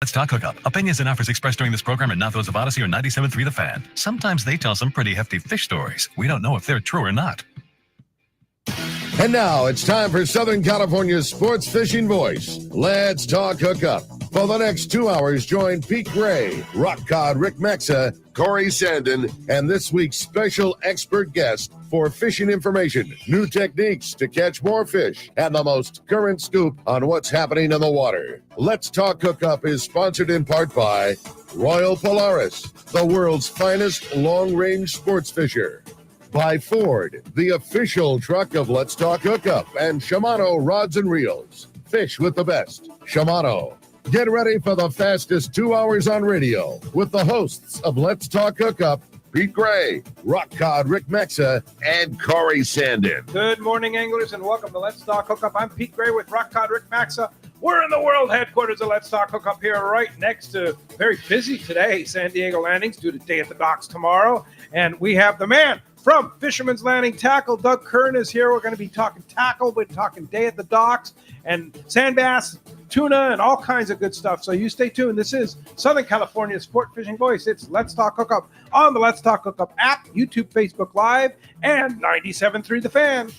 Let's talk hookup. Opinions and offers expressed during this program are not those of Odyssey or 97.3 The Fan. Sometimes they tell some pretty hefty fish stories. We don't know if they're true or not. And now it's time for Southern California's sports fishing voice. Let's talk hookup. For the next 2 hours, join Pete Gray, Rock Cod Rick Maxa, Corey Sandin, and this week's special expert guest for fishing information, new techniques to catch more fish, and the most current scoop on what's happening in the water. Let's Talk Hookup is sponsored in part by Royal Polaris, the world's finest long-range sports fisher. By Ford, the official truck of Let's Talk Hookup, and Shimano Rods and Reels. Fish with the best. Shimano. Get ready for the fastest 2 hours on radio with the hosts of Let's Talk Hookup, Pete Gray, Rock Cod Rick Maxa, and Corey Sandin. Good morning, anglers, and welcome to Let's Talk Hookup. I'm Pete Gray with Rock Cod Rick Maxa. We're in the world headquarters of Let's Talk Hookup here, right next to, very busy today, San Diego Landings, due to Day at the Docks tomorrow. And we have the man from Fisherman's Landing Tackle, Doug Kern, is here. We're going to be talking tackle, we're talking Day at the Docks, and sand bass, tuna, and all kinds of good stuff. So you stay tuned. This is Southern California's sport fishing voice. It's Let's Talk Hookup on the Let's Talk Hookup app, YouTube, Facebook Live, and 97.3 The Fan.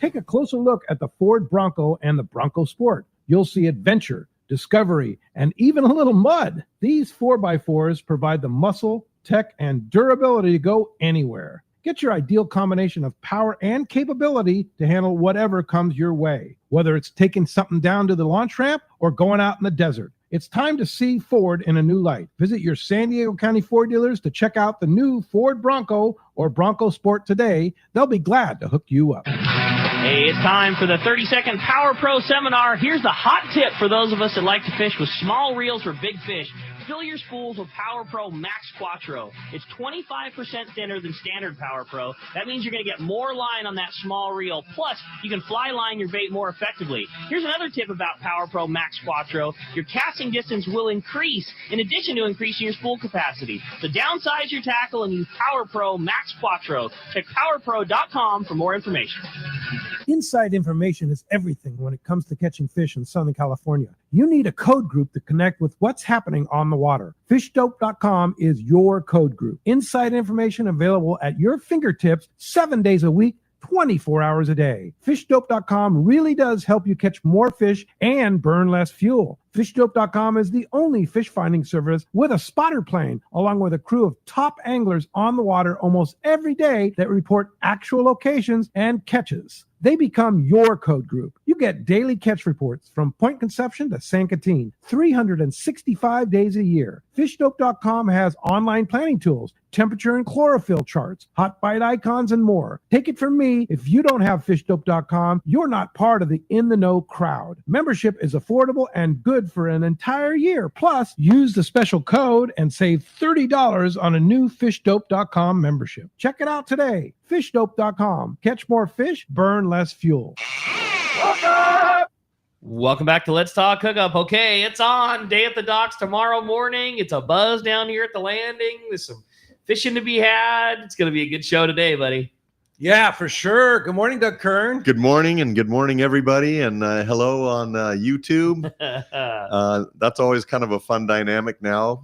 Take a closer look at the Ford Bronco and the Bronco Sport. You'll see adventure, discovery, and even a little mud. These 4x4s provide the muscle, tech, and durability to go anywhere. Get your ideal combination of power and capability to handle whatever comes your way, whether it's taking something down to the launch ramp or going out in the desert. It's time to see Ford in a new light. Visit your San Diego County Ford dealers to check out the new Ford Bronco or Bronco Sport today. They'll be glad to hook you up. Hey, it's time for the 30-second Power Pro seminar. Here's the hot tip for those of us that like to fish with small reels for big fish. Fill your spools with Power Pro Max Quattro. It's 25% thinner than standard Power Pro. That means you're going to get more line on that small reel. Plus, you can fly line your bait more effectively. Here's another tip about Power Pro Max Quattro. Your casting distance will increase in addition to increasing your spool capacity. So downsize your tackle and use Power Pro Max Quattro. Check powerpro.com for more information. Inside information is everything when it comes to catching fish in Southern California. You need a code group to connect with what's happening on the water. FishDope.com is your code group. Inside information available at your fingertips 7 days a week, 24 hours a day. FishDope.com really does help you catch more fish and burn less fuel. FishDope.com is the only fish finding service with a spotter plane, along with a crew of top anglers on the water almost every day that report actual locations and catches. They become your code group. You get daily catch reports from Point Conception to San Quintin, 365 days a year. FishDope.com has online planning tools, temperature and chlorophyll charts, hot bite icons, and more. Take it from me, if you don't have FishDope.com, you're not part of the in-the-know crowd. Membership is affordable and good for an entire year. Plus, use the special code and save $30 on a new FishDope.com membership. Check it out today. FishDope.com. Catch more fish, burn less fuel. Welcome back to Let's Talk Hookup. Okay, it's on. Day at the Docks tomorrow morning. It's a buzz down here at the landing. There's some fishing to be had. It's going to be a good show today, buddy. Yeah, for sure. Good morning, Doug Kern. Good morning, and good morning, everybody, and hello on YouTube. That's always kind of a fun dynamic now.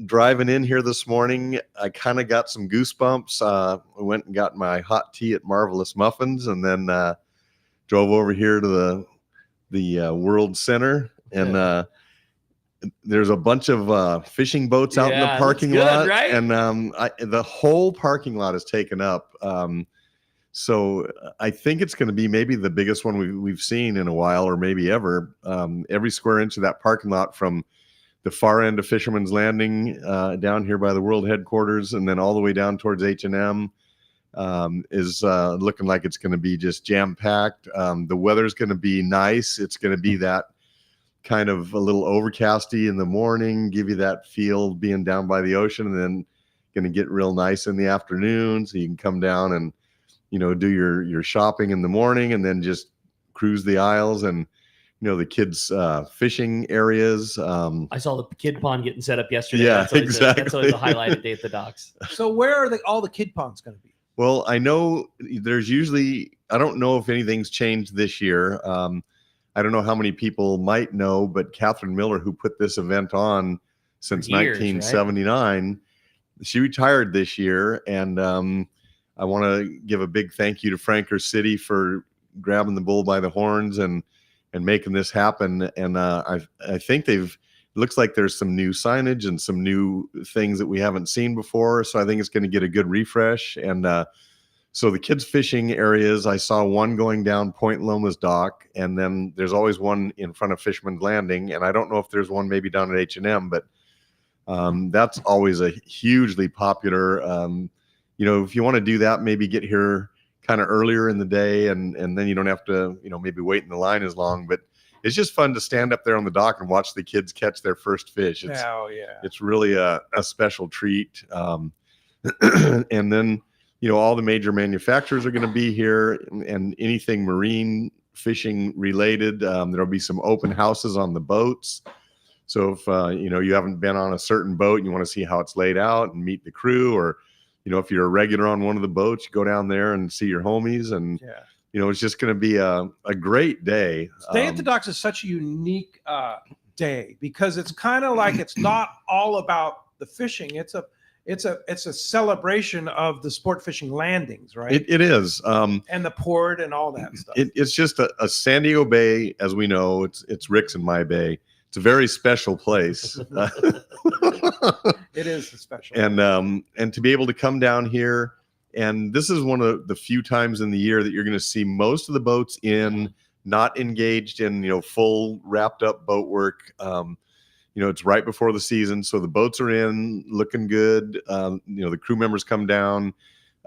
Driving in here this morning, I kind of got some goosebumps. I went and got my hot tea at Marvelous Muffins, and then drove over here to the World Center, and there's a bunch of fishing boats out in the parking lot, right? And the whole parking lot is taken up. So I think it's going to be maybe the biggest one we've seen in a while, or maybe ever. Every square inch of that parking lot, from the far end of Fisherman's Landing down here by the world headquarters, and then all the way down towards H&M, is looking like it's going to be just jam-packed. The weather's going to be nice. It's going to be that kind of a little overcasty in the morning, give you that feel being down by the ocean, and then going to get real nice in the afternoon, so you can come down and, you know, do your shopping in the morning, and then just cruise the aisles and, you know, the kids fishing areas. I saw the kid pond getting set up yesterday. Yeah, exactly. That's always a highlighted day at the docks. So where are all the kid ponds going to be? Well, I know there's usually, I don't know if anything's changed this year. I don't know how many people might know, but Catherine Miller, who put this event on since Years, 1979, she retired this year. And I want to give a big thank you to Franker City for grabbing the bull by the horns and making this happen. And I think looks like there's some new signage and some new things that we haven't seen before. So I think it's going to get a good refresh. And so the kids fishing areas, I saw one going down Point Loma's dock, and then there's always one in front of Fisherman's Landing. And I don't know if there's one maybe down at H&M, but that's always a hugely popular, if you want to do that, maybe get here kind of earlier in the day, and then you don't have to, maybe wait in the line as long. But it's just fun to stand up there on the dock and watch the kids catch their first fish. It's really a special treat. And then, all the major manufacturers are going to be here, and anything marine fishing related. There'll be some open houses on the boats. So if, you haven't been on a certain boat and you want to see how it's laid out and meet the crew, or, if you're a regular on one of the boats, you go down there and see your homies. And, it's just going to be a great day. Day at the Docks is such a unique day because it's kind of like it's not all about the fishing. It's a celebration of the sport fishing landings, right? It is. And the port and all that stuff. It's just a San Diego Bay, as we know. It's Rick's and my bay. It's a very special place. It is a special. And to be able to come down here, and this is one of the few times in the year that you're going to see most of the boats not engaged in full wrapped up boat work. It's right before the season, so the boats are in, looking good. The crew members come down.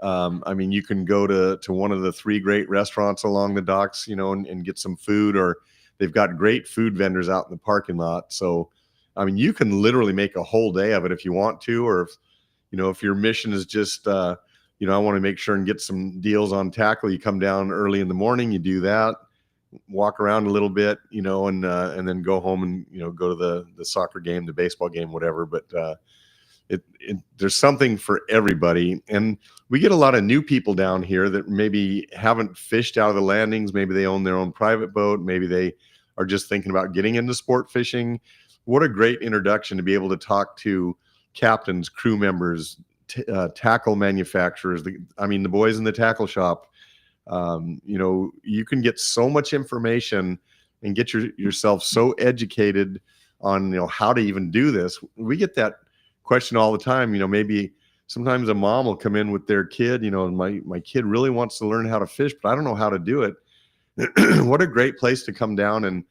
You can go to one of the 3 great restaurants along the docks, and get some food, or they've got great food vendors out in the parking lot. So, you can literally make a whole day of it if you want to, or if your mission is just, I want to make sure and get some deals on tackle. You come down early in the morning, you do that, walk around a little bit, and then go home and, go to the soccer game, the baseball game, whatever. But there's something for everybody. And we get a lot of new people down here that maybe haven't fished out of the landings. Maybe they own their own private boat. Maybe they are just thinking about getting into sport fishing. What a great introduction to be able to talk to captains, crew members, tackle manufacturers. The boys in the tackle shop. You can get so much information and get yourself so educated on, how to even do this. We get that question all the time. Maybe sometimes a mom will come in with their kid, and my kid really wants to learn how to fish, but I don't know how to do it. What a great place to come down and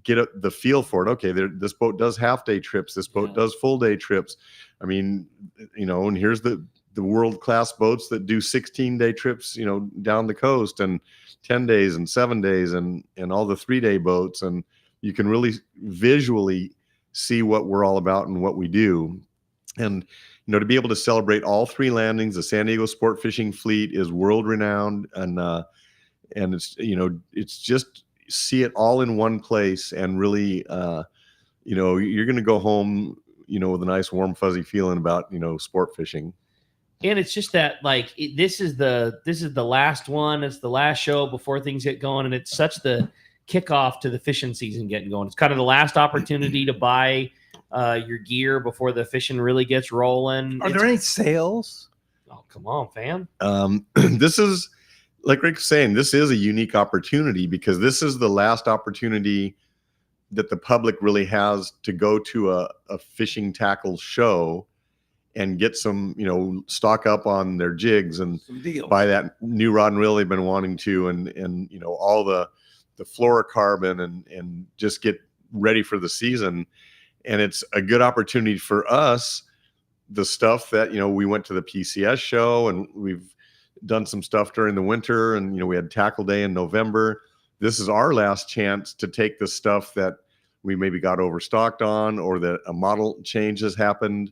get the feel for it. Okay, this boat does half-day trips. This boat does full-day trips. And here's the world-class boats that do 16-day trips, down the coast, and 10 days and 7 days and all the 3-day boats. And you can really visually see what we're all about and what we do. And, to be able to celebrate all 3 landings, the San Diego Sport Fishing Fleet is world-renowned. And it's, it's just see it all in one place, and really, you're going to go home, with a nice warm fuzzy feeling about, sport fishing. And it's just that, this is the last one. It's the last show before things get going, and it's such the kickoff to the fishing season getting going. It's kind of the last opportunity to buy your gear before the fishing really gets rolling. Are there any sales? Oh, come on, fam. This is, like Rick's saying, this is a unique opportunity because this is the last opportunity that the public really has to go to a fishing tackle show and get some, stock up on their jigs and buy that new rod and reel they've been wanting to, and all the fluorocarbon and just get ready for the season. And it's a good opportunity for us, the stuff that, we went to the PCS show, and we've done some stuff during the winter, and, we had tackle day in November. This is our last chance to take the stuff that we maybe got overstocked on, or that a model change has happened,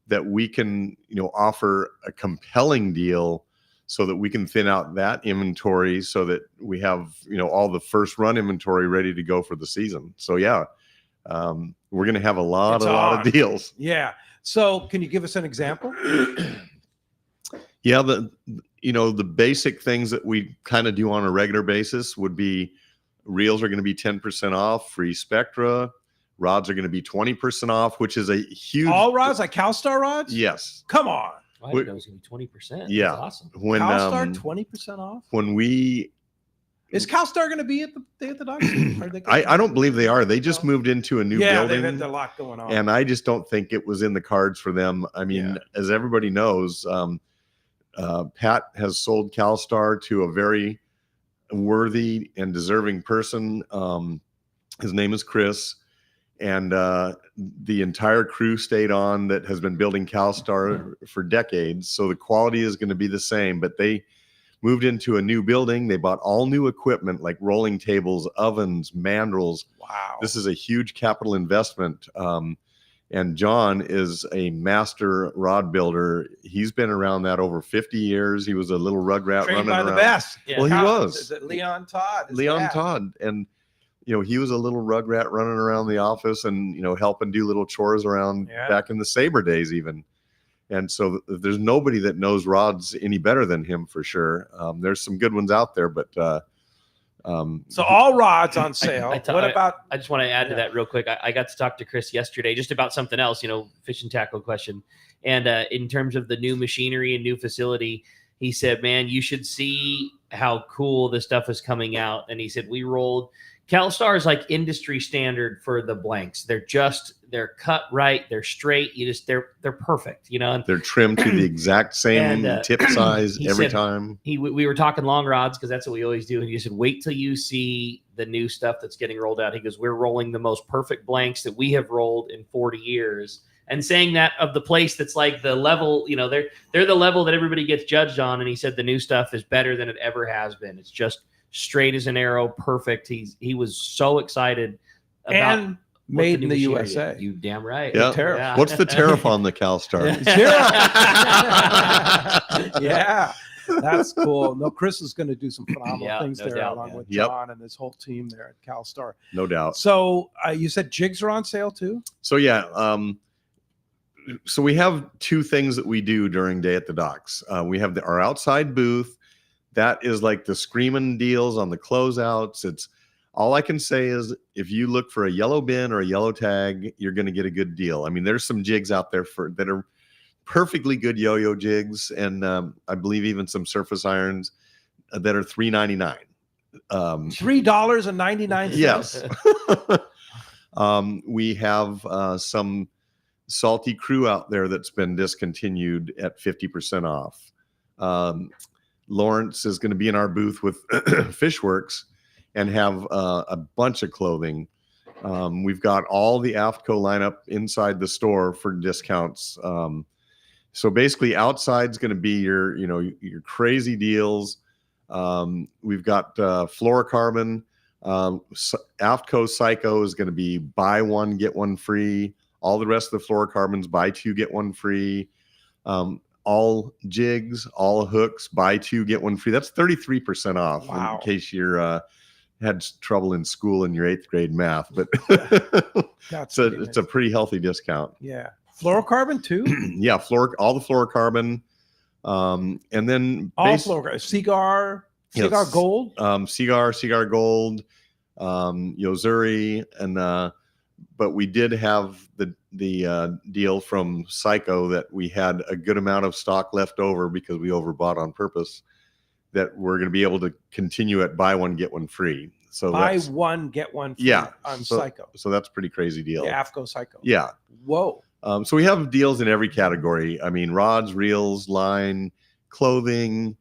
that we can, offer a compelling deal so that we can thin out that inventory so that we have, all the first run inventory ready to go for the season. So we're going to have a lot of deals. Yeah. So can you give us an example? Yeah. The basic things that we kind of do on a regular basis would be Reels are going to be 10% off. Free Spectra. Rods are going to be 20% off, which is a huge. All rods, like CalStar rods? Yes. Come on. I didn't know it was going to be 20%. Yeah. That's awesome. When CalStar 20% off? when we Is CalStar going to be at the docks? I don't believe they are. They just moved into a new building. They've had a lot going on. And I just don't think it was in the cards for them. I mean, as everybody knows, Pat has sold CalStar to a very worthy and deserving person. His name is Chris. And the entire crew stayed on that has been building CalStar for decades. So the quality is going to be the same, but they moved into a new building. They bought all new equipment like rolling tables, ovens, mandrels. Wow. This is a huge capital investment. And John is a master rod builder. He's been around that over 50 years. He was a little rugrat Trained running by around. the best. Yeah. Well, he was. Is it Leon Todd? Leon Todd. And, he was a little rugrat running around the office and, helping do little chores around back in the Sabre days even. And so there's nobody that knows rods any better than him for sure. There's some good ones out there, but so all rods on sale. What about? I just want to add to that real quick. I got to talk to Chris yesterday just about something else, fish and tackle question. And in terms of the new machinery and new facility, he said, man, you should see how cool this stuff is coming out. And he said, we rolled CalStar is like industry standard for the blanks. They're cut right. They're straight. They're perfect, and they're trimmed to the exact same tip size every time. We were talking long rods because that's what we always do. And he said, wait till you see the new stuff that's getting rolled out. He goes, we're rolling the most perfect blanks that we have rolled in 40 years. And saying that of the place that's like the level, they're the level that everybody gets judged on. And he said the new stuff is better than it ever has been. It's just straight as an arrow, perfect. He was so excited about and made in the USA. You damn right. Yeah. Yeah. What's the tariff on the CalStar? Yeah, that's cool. No, Chris is going to do some phenomenal things there along with John and his whole team there at CalStar. No doubt. So you said jigs are on sale too? So so we have two things that we do during Day at the Docks. We have our outside booth. That is like the screaming deals on the closeouts. It's all I can say is if you look for a yellow bin or a yellow tag, you're going to get a good deal. I mean, there's some jigs out there that are perfectly good yo-yo jigs, and I believe even some surface irons that are $3.99. $3.99. Yes. We have some salty crew out there that's been discontinued at 50% off. Lawrence is going to be in our booth with Fishworks and have a bunch of clothing. We've got all the AFTCO lineup inside the store for discounts. So basically outside's going to be your crazy deals. We've got fluorocarbon. AFTCO Psycho is going to be buy one, get one free. All the rest of the fluorocarbons, buy two, get one free. All jigs, all hooks, buy two, get one free. That's 33% off. Wow. In case you're had trouble in school in your 8th grade math, but it's a pretty healthy discount. Yeah. Fluorocarbon too? Yeah, all the fluorocarbon. And then all fluorocarbon. Cigar Gold. Cigar Gold, Yozuri, and but we did have the deal from Psycho that we had a good amount of stock left over because we overbought on purpose, that we're going to be able to continue at buy one, get one free. So buy one, get one free on Psycho. So that's a pretty crazy deal. The AFTCO Psycho. Yeah. Whoa. So we have deals in every category. I mean, rods, reels, line, clothing,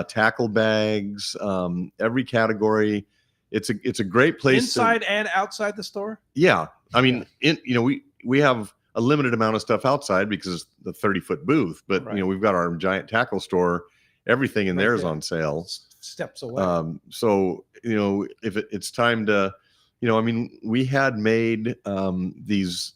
tackle bags, every category. It's a great place inside and outside the store. Yeah. I mean, we have a limited amount of stuff outside because it's the 30-foot booth, but we've got our giant tackle store. Everything in there is on sale. Steps away. So if it's time to, we had made these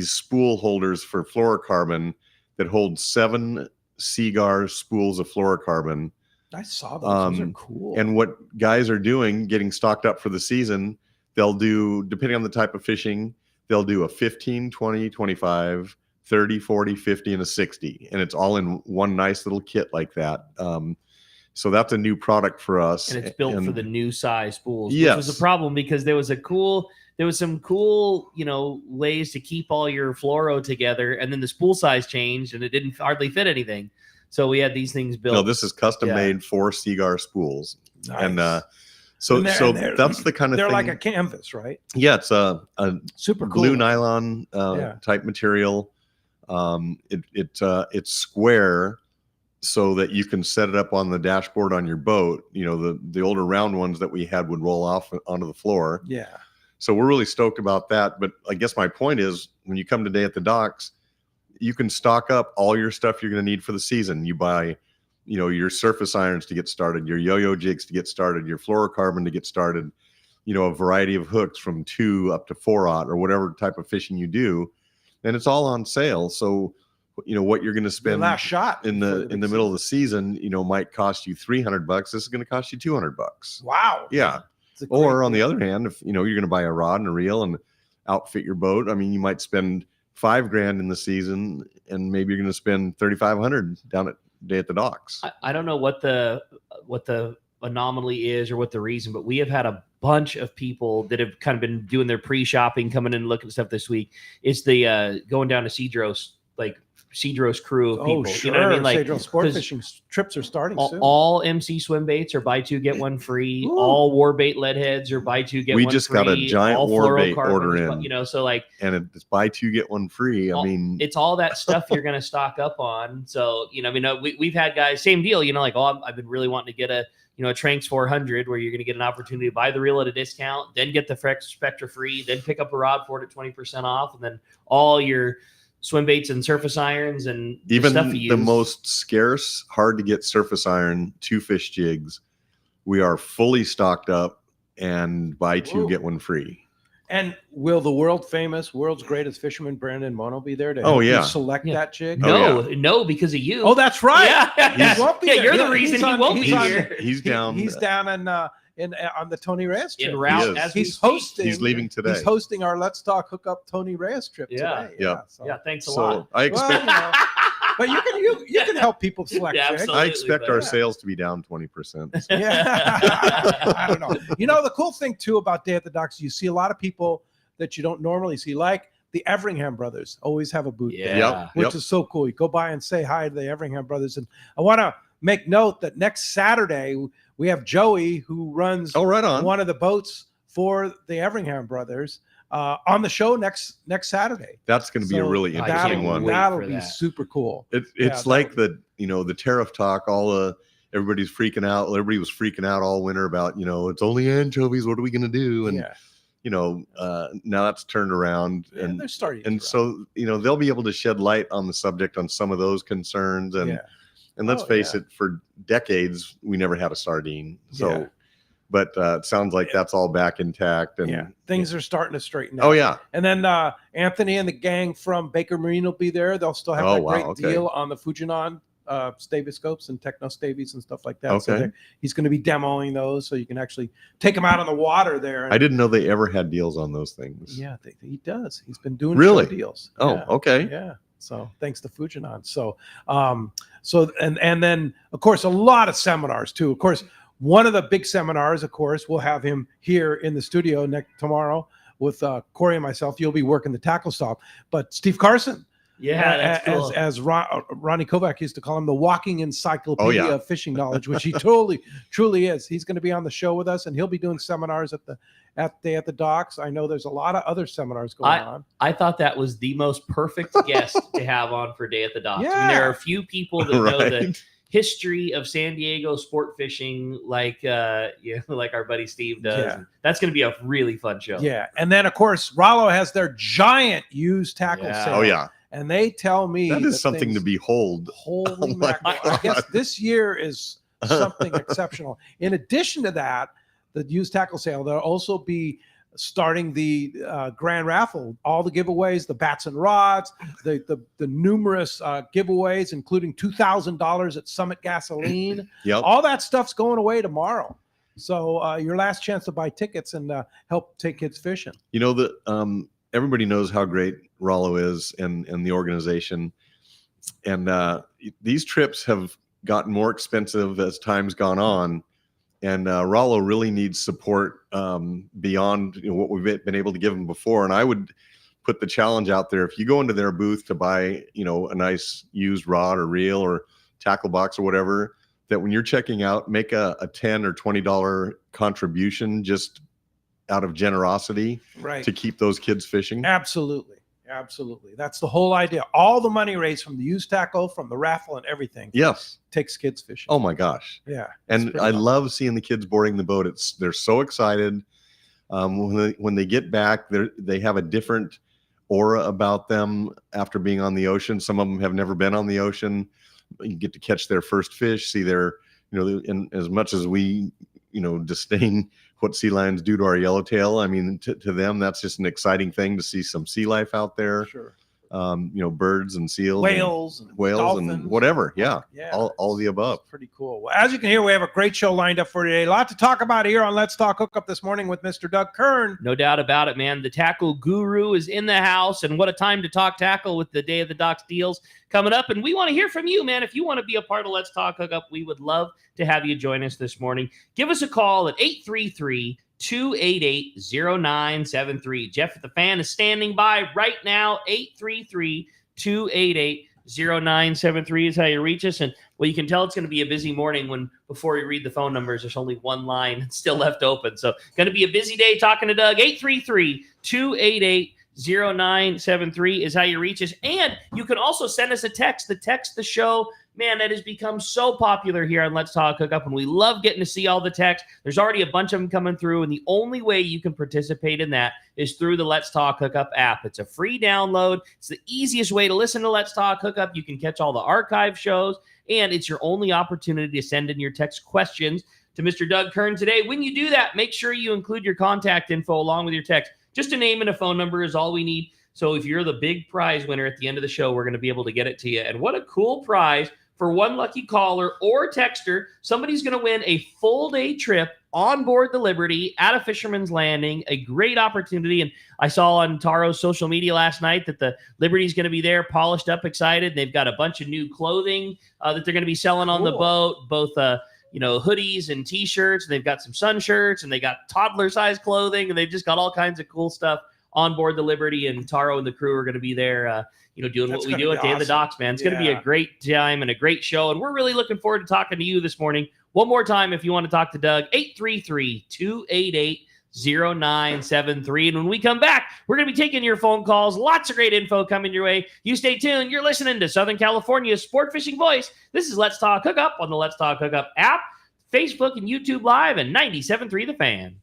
spool holders for fluorocarbon that hold 7 cigar spools of fluorocarbon. I saw those. Those are cool. And what guys are doing, getting stocked up for the season, they'll do, depending on the type of fishing, they'll do a 15, 20, 25, 30, 40, 50, and a 60. And it's all in one nice little kit like that. So that's a new product for us. And it's built for the new size spools, Yes. which was a problem because there was some cool, ways to keep all your fluoro together, and then the spool size changed and it didn't hardly fit anything. So we had these things built. No, this is custom made for Seagar spools. Nice. And so that's the kind of they're thing. like a canvas, right? Yeah, it's a Super cool. blue nylon type material. It's square so that you can set it up on the dashboard on your boat. The older round ones that we had would roll off onto the floor. Yeah. So we're really stoked about that. But I guess my point is, when you come today at the docks, you can stock up all your stuff you're going to need for the season. You buy, your surface irons to get started, your yo-yo jigs to get started, your fluorocarbon to get started, a variety of hooks from 2 up to 4/0 or whatever type of fishing you do. And it's all on sale. So, what you're going to spend last shot in the middle of the season, might cost you $300. This is going to cost you $200. Wow. Yeah. Or on the other hand, if you're going to buy a rod and a reel and outfit your boat, I mean, you might spend $5,000 in the season, and maybe you're going to spend $3,500 down at day at the docks. I don't know what the anomaly is or what the reason, but we have had a bunch of people that have kind of been doing their pre-shopping, coming in and looking at stuff this week. It's the going down to Cedros, like Cedros crew of people. Sure. You know what I mean? Like Cedros sport fishing trips are starting soon. All MC swim baits are buy 2 get 1 free. Ooh. All war bait lead heads are buy 2 get 1 free. We just got a giant all war bait fluorocarbon order is, in. so like, and it's buy 2 get 1 free. I mean, it's all that stuff you're going to stock up on. So, we've had guys, same deal, like, I've been really wanting to get a Tranks 400 where you're going to get an opportunity to buy the reel at a discount, then get the Spectra free, then pick up a rod for it at 20% off. And then all your swim baits and surface irons and even the stuff you the use. most scarce, hard to get surface iron 2-fish jigs, we are fully stocked up and buy 2 get 1 free. And will the world's greatest fisherman, Brandon Mono, be there to Oh, help you yeah. select that jig? No, because of you. Oh, that's right. Yeah, He won't be there. you're the reason he won't be here. He's down. He's down in on the Tony Reyes trip. En route He is. as we He's speak. hosting. He's leaving today. He's hosting our Let's Talk Hookup Tony Reyes trip today. Yeah. So. Yeah, thanks a So lot. I expect But you can help people select Yeah, jigs. absolutely. I expect but- our sales to be down 20%. Yeah. I don't know. The cool thing too about Day at the Docks, you see a lot of people that you don't normally see, like the Everingham brothers always have a booth there, Yeah. which is so cool. You go by and say hi to the Everingham brothers. And I want to make note that next Saturday we have Joey, who runs Right on. one of the boats for the Everingham brothers, on the show next Saturday. That's going to be a So really I interesting can't one. wait That'll for be that. super cool. It's Yeah, like the tariff talk. Everybody's freaking out. Everybody was freaking out all winter about it's only anchovies. What are we going to do? And now that's turned around, and they're starting. and to so they'll be able to shed light on the subject on some of those concerns. And let's face it, for decades we never had a sardine. So, but it sounds like that's all back intact. And things are starting to straighten out. Oh yeah, And then Anthony and the gang from Baker Marine will be there. They'll still have that great deal on the Fujinon Staviscopes and Techno Stavies and stuff like that. Okay. So he's going to be demoing those, so you can actually take them out on the water there. And, I didn't know they ever had deals on those things. Yeah, he does. He's been doing Really? show deals. Oh, Yeah. okay. Yeah. So thanks to Fujinon. So, and then of course a lot of seminars too. Of course, one of the big seminars, of course, we'll have him here in the studio tomorrow with Corey and myself. You'll be working the tackle stop, but Steve Carson. Yeah, that's cool. As Ronnie Kovac used to call him, the walking encyclopedia of fishing knowledge, which he truly is. He's going to be on the show with us, and he'll be doing seminars at the docks. I know there's a lot of other seminars going on. I thought that was the most perfect guest to have on for Day at the Docks. Yeah. I mean, there are a few people that know the Right. history of San Diego sport fishing, like like our buddy Steve does. Yeah. That's going to be a really fun show. Yeah, and then of course Rollo has their giant used tackle Yeah. sale. Oh yeah, and they tell me that is something to behold. Holy Oh my mackerel! I guess God. this year is something exceptional. In addition to that, the used tackle sale, there'll also be starting the grand raffle, all the giveaways, the bats and rods, the numerous giveaways, including $2,000 at Summit Gasoline. Yep. All that stuff's going away tomorrow. So your last chance to buy tickets and help take kids fishing. Everybody knows how great Rollo is and the organization. And these trips have gotten more expensive as time's gone on. And Rollo really needs support beyond what we've been able to give them before. And I would put the challenge out there. If you go into their booth to buy, a nice used rod or reel or tackle box or whatever, that when you're checking out, make a $10 or $20 contribution just out of generosity to keep those kids fishing. Absolutely. That's the whole idea. All the money raised from the used tackle, from the raffle and everything. Yes. Takes kids fishing. Oh my gosh. Yeah. And I love seeing the kids boarding the boat. They're so excited. When they get back, they have a different aura about them after being on the ocean. Some of them have never been on the ocean. You get to catch their first fish, see their, and as much as we, disdain what sea lions do to our yellowtail, I mean, to them, that's just an exciting thing to see some sea life out there. Sure. Birds and seals, whales dolphins, and whatever. Yeah. All of the above. Pretty cool. Well, as you can hear, we have a great show lined up for today. A lot to talk about here on Let's Talk Hookup this morning with Mr. Doug Kern. No doubt about it, man. The tackle guru is in the house, and what a time to talk tackle with the Day of the Docks deals coming up. And we want to hear from you, man. If you want to be a part of Let's Talk Hookup, we would love to have you join us this morning. Give us a call at 833-288-0973. Jeff at the Fan is standing by right now. 833-288-0973 is how you reach us. And well, you can tell it's going to be a busy morning when before we read the phone numbers, there's only one line still left open. So going to be a busy day talking to Doug. 833-288-0973 is how you reach us. And you can also send us a text. The show, man, that has become so popular here on Let's Talk Hookup, and we love getting to see all the texts. There's already a bunch of them coming through, and the only way you can participate in that is through the Let's Talk Hookup app. It's a free download. It's the easiest way to listen to Let's Talk Hookup. You can catch all the archive shows, and it's your only opportunity to send in your text questions to Mr. Doug Kern today. When you do that, make sure you include your contact info along with your text. Just a name and a phone number is all we need. So if you're the big prize winner at the end of the show, we're going to be able to get it to you. And what a cool prize. For one lucky caller or texter, somebody's going to win a full day trip on board the Liberty at a Fisherman's Landing. A great opportunity. And I saw on Taro's social media last night that the Liberty's going to be there, polished up, excited. They've got a bunch of new clothing that they're going to be selling on the boat, both hoodies and T-shirts. They've got some sun shirts, and they got toddler-sized clothing, and they've just got all kinds of cool stuff on board the Liberty. And Taro and the crew are going to be there, doing what we do at Day of the Docks, man. It's going to be a great time and a great show, and we're really looking forward to talking to you this morning. One more time, if you want to talk to Doug, 833-288-0973. And when we come back, we're going to be taking your phone calls. Lots of great info coming your way. You stay tuned. You're listening to Southern California's sport fishing voice. This is Let's Talk Hookup on the Let's Talk Hookup app, Facebook and YouTube Live, and 97.3 The Fan.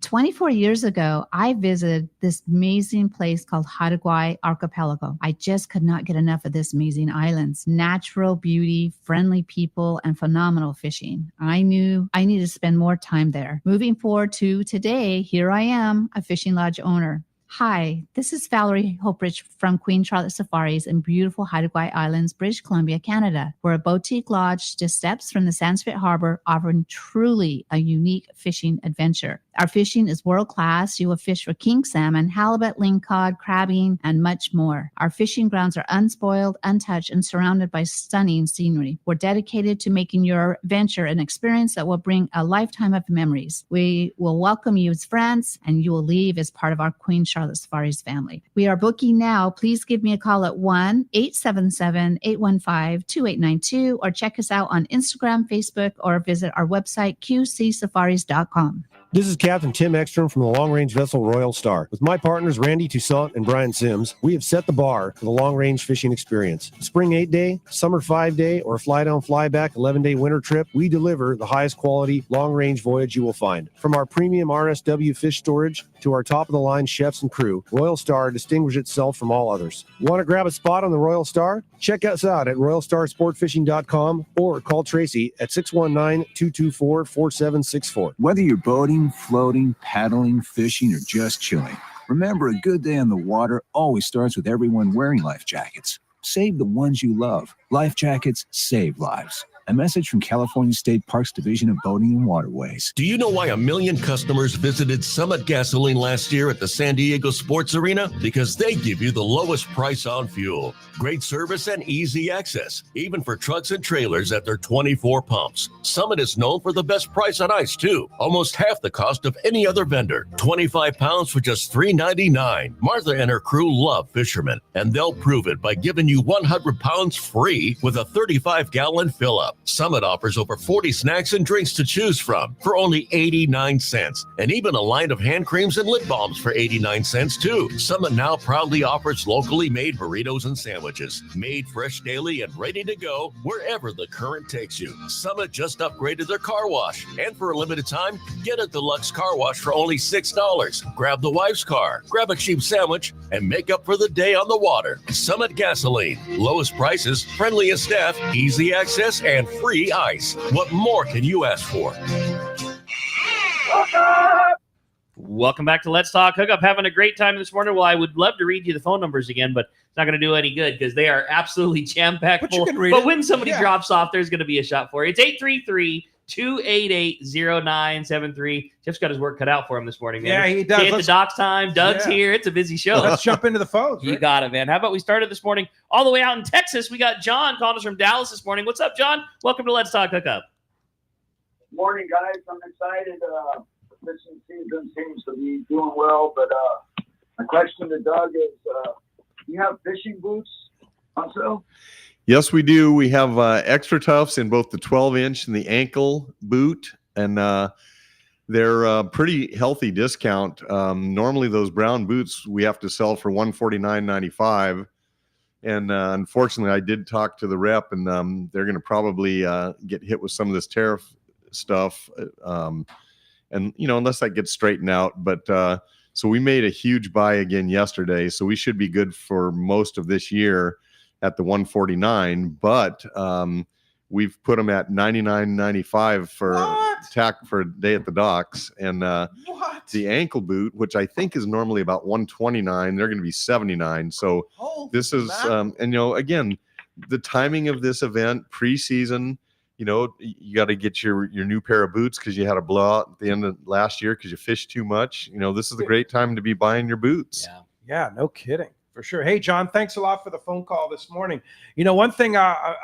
24 years ago, I visited this amazing place called Hawaii Archipelago. I just could not get enough of this amazing islands. Natural beauty, friendly people, and phenomenal fishing. I knew I needed to spend more time there. Moving forward to today, here I am, a fishing lodge owner. Hi, this is Valerie Hopridge from Queen Charlotte Safaris in beautiful Hawaii Islands, British Columbia, Canada. We're a boutique lodge just steps from the Sanskrit Harbor, offering truly a unique fishing adventure. Our fishing is world-class. You will fish for king salmon, halibut, lingcod, crabbing, and much more. Our fishing grounds are unspoiled, untouched, and surrounded by stunning scenery. We're dedicated to making your venture an experience that will bring a lifetime of memories. We will welcome you as friends, and you will leave as part of our Queen Charlotte Safaris family. We are booking now. Please give me a call at 1-877-815-2892 or check us out on Instagram, Facebook, or visit our website, qcsafaris.com. This is Captain Tim Ekstrom from the long-range vessel Royal Star. With my partners Randy Toussaint and Brian Sims, we have set the bar for the long-range fishing experience. Spring 8-day, summer 5-day, or fly-down, fly-back 11-day winter trip, we deliver the highest quality long-range voyage you will find. From our premium RSW fish storage to our top-of-the-line chefs and crew, Royal Star distinguishes itself from all others. Want to grab a spot on the Royal Star? Check us out at RoyalStarSportFishing.com or call Tracy at 619-224-4764. Whether you're boating, floating, paddling, fishing, or just chilling, remember a good day on the water always starts with everyone wearing life jackets. Save the ones you love. Life jackets save lives. A message from California State Parks Division of Boating and Waterways. Do you know why 1 million customers visited Summit Gasoline last year at the San Diego Sports Arena? Because they give you the lowest price on fuel, great service, and easy access, even for trucks and trailers at their 24 pumps. Summit is known for the best price on ice, too. Almost half the cost of any other vendor. 25 pounds for just $3.99. Martha and her crew love Fisherman, and they'll prove it by giving you 100 pounds free with a 35-gallon fill-up. Summit offers over 40 snacks and drinks to choose from for only 89 cents, and even a line of hand creams and lip balms for 89 cents too. Summit now proudly offers locally made burritos and sandwiches, made fresh daily and ready to go wherever the current takes you. Summit just upgraded their car wash, and for a limited time, get a deluxe car wash for only $6. Grab the wife's car, grab a cheap sandwich, and make up for the day on the water. Summit Gasoline, lowest prices, friendliest staff, easy access, and free ice. What more can you ask for? Welcome back to Let's Talk Hookup. Having a great time this morning. Well, I would love to read you the phone numbers again, but it's not going to do any good because they are absolutely jam-packed full. But when somebody drops off, there's going to be a shot for you. It's 833-288-0973. Jeff's got his work cut out for him this morning, man. Yeah, he does. At the docks time. Doug's here. It's a busy show. Let's jump into the phones. You got it, man. How about we started this morning all the way out in Texas? We got John calling us from Dallas this morning. What's up, John? Welcome to Let's Talk Hookup. Morning, guys. I'm excited. The fishing season seems to be doing well, but my question to Doug is, do you have fishing boots on sale? Yes, we do. We have extra toughs in both the 12-inch and the ankle boot, and they're a pretty healthy discount. Normally, those brown boots we have to sell for $149.95, and unfortunately, I did talk to the rep, and they're going to probably get hit with some of this tariff stuff, and unless that gets straightened out. But so we made a huge buy again yesterday, so we should be good for most of this year at the $149, but we've put them at $99.95 for a day at the docks. And the ankle boot, which I think is normally about $129, they're going to be $79. So this is and again, the timing of this event, preseason, you got to get your new pair of boots because you had a blowout at the end of last year because you fished too much. This is the great time to be buying your boots. Yeah, no kidding. For sure. Hey, John, thanks a lot for the phone call this morning. One thing I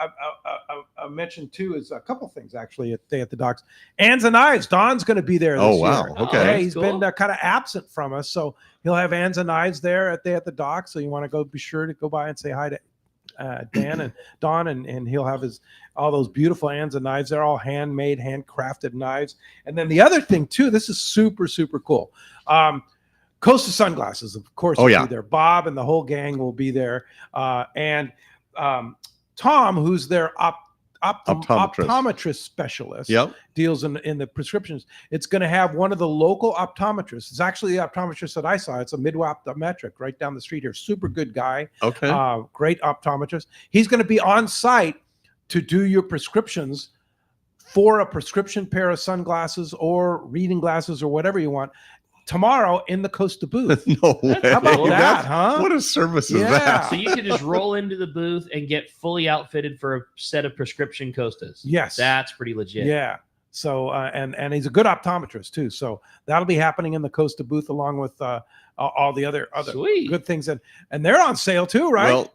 mentioned too is a couple things actually at the docks. Ands and Knives. Don's going to be there this year. Okay. Yeah, he's been kind of absent from us, so he'll have Ands and Knives there at the dock. So you want to be sure to go by and say hi to Dan and Don, and he'll have all those beautiful Ands and Knives. They're all handmade, handcrafted knives. And then the other thing too, this is super, super cool. Costa Sunglasses, of course, will be there. Bob and the whole gang will be there. And Tom, who's their optometrist specialist, deals in the prescriptions. It's going to have one of the local optometrists. It's actually the optometrist that I saw. It's a Midway Optometric right down the street here. Super good guy. Okay. Great optometrist. He's going to be on site to do your prescriptions for a prescription pair of sunglasses or reading glasses or whatever you want tomorrow in the Costa booth. No way. How about that, huh? What a service is that? So you can just roll into the booth and get fully outfitted for a set of prescription Costas. Yes. That's pretty legit. Yeah. So, and he's a good optometrist too. So that'll be happening in the Costa booth along with all the other good things. And they're on sale too, right? Well,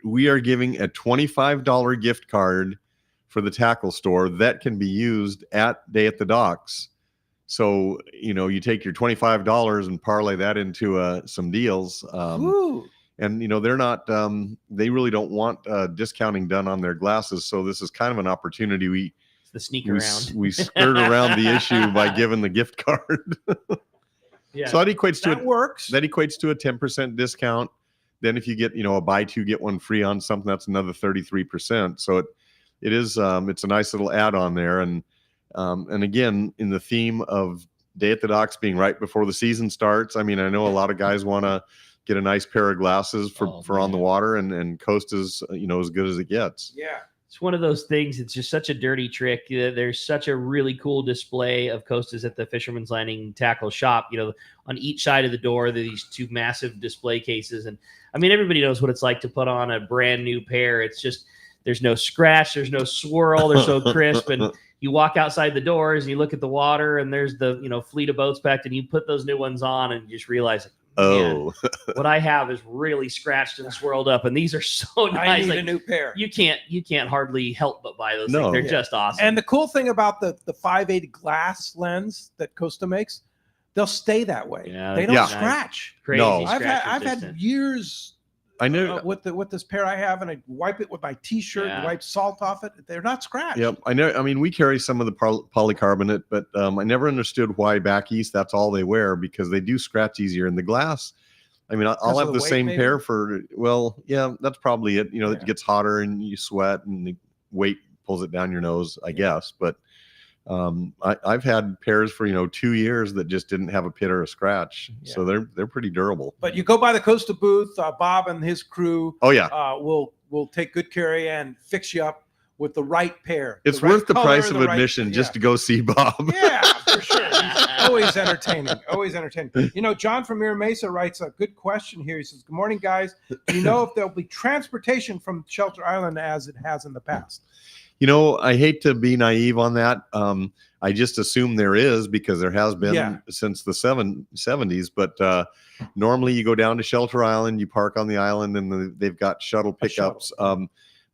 we are giving a $25 gift card for the tackle store that can be used at Day at the Docks. So, you take your $25 and parlay that into some deals. And, they're not, they really don't want discounting done on their glasses. So this is kind of an opportunity. It's the sneak around. We skirt around the issue by giving the gift card. So that equates to that equates to a 10% discount. Then if you get, a buy two, get one free on something, that's another 33%. So it is, it's a nice little add-on there. And again, in the theme of Day at the Docks being right before the season starts, I mean, I know a lot of guys want to get a nice pair of glasses for on the water, and Costa's, as good as it gets. Yeah. It's one of those things. It's just such a dirty trick. There's such a really cool display of Costas at the Fisherman's Landing Tackle shop. On each side of the door, there are these two massive display cases. And I mean, everybody knows what it's like to put on a brand new pair. It's just, there's no scratch, there's no swirl, they're so crisp. And you walk outside the doors and you look at the water and there's the, fleet of boats packed, and you put those new ones on and you just realize, man, what I have is really scratched and swirled up, and these are so nice. I need a new pair. You can't hardly help but buy those things. They're just awesome. And the cool thing about the 5/8 glass lens that Costa makes, they'll stay that way. Yeah, they don't scratch. Crazy. No. I've had years. I know with this pair I have, and I wipe it with my T-shirt and wipe salt off it. They're not scratched. Yep, I know. I mean, we carry some of the polycarbonate, but I never understood why back east that's all they wear, because they do scratch easier in the glass. I mean, I'll have the same pair for. Well, yeah, that's probably it. It gets hotter and you sweat, and the weight pulls it down your nose, I guess. But I've had pairs for 2 years that just didn't have a pit or a scratch, so they're pretty durable. But you go by the Costa booth, Bob and his crew. Oh yeah, will take good care of you and fix you up with the right pair. It's worth the price of admission just to go see Bob. Yeah, for sure. Always entertaining. Always entertaining. John from Mira Mesa writes a good question here. He says, "Good morning, guys. Do you know if there'll be transportation from Shelter Island as it has in the past?" I hate to be naive on that. I just assume there is, because there has been since the 70s. But normally you go down to Shelter Island, you park on the island, and they've got shuttle pickups.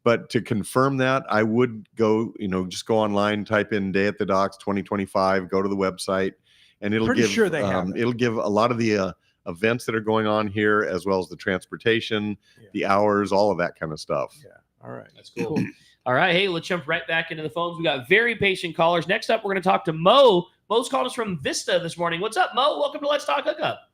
But to confirm that, I would go, just go online, type in Day at the Docks 2025, go to the website, and it'll it'll give a lot of the events that are going on here, as well as the transportation, the hours, all of that kind of stuff. Yeah. All right. That's cool. All right. Hey, let's jump right back into the phones. We got very patient callers. Next up, we're going to talk to Mo. Mo's called us from Vista this morning. What's up, Mo? Welcome to Let's Talk Hookup.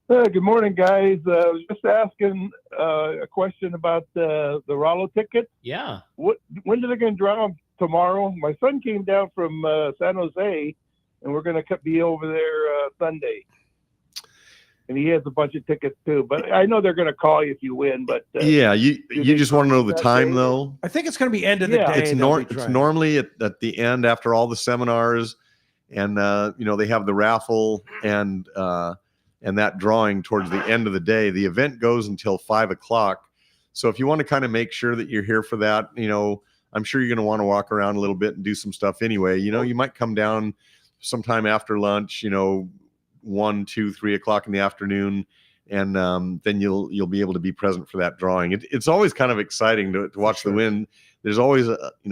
Good morning, guys. I was just asking a question about the Rollo ticket. Yeah. When are they going to draw them tomorrow? My son came down from San Jose, and we're going to be over there Sunday. And he has a bunch of tickets too, but I know they're going to call you if you win. But you just want to know the time, though. I think it's going to be end of the day. It's normally at the end, after all the seminars, and they have the raffle and that drawing towards the end of the day. The event goes until 5 o'clock. So if you want to kind of make sure that you're here for that, I'm sure you're going to want to walk around a little bit and do some stuff anyway. You might come down sometime after lunch, 1, 2, 3 o'clock in the afternoon, and then you'll be able to be present for that drawing. It's always kind of exciting to watch the win. There's always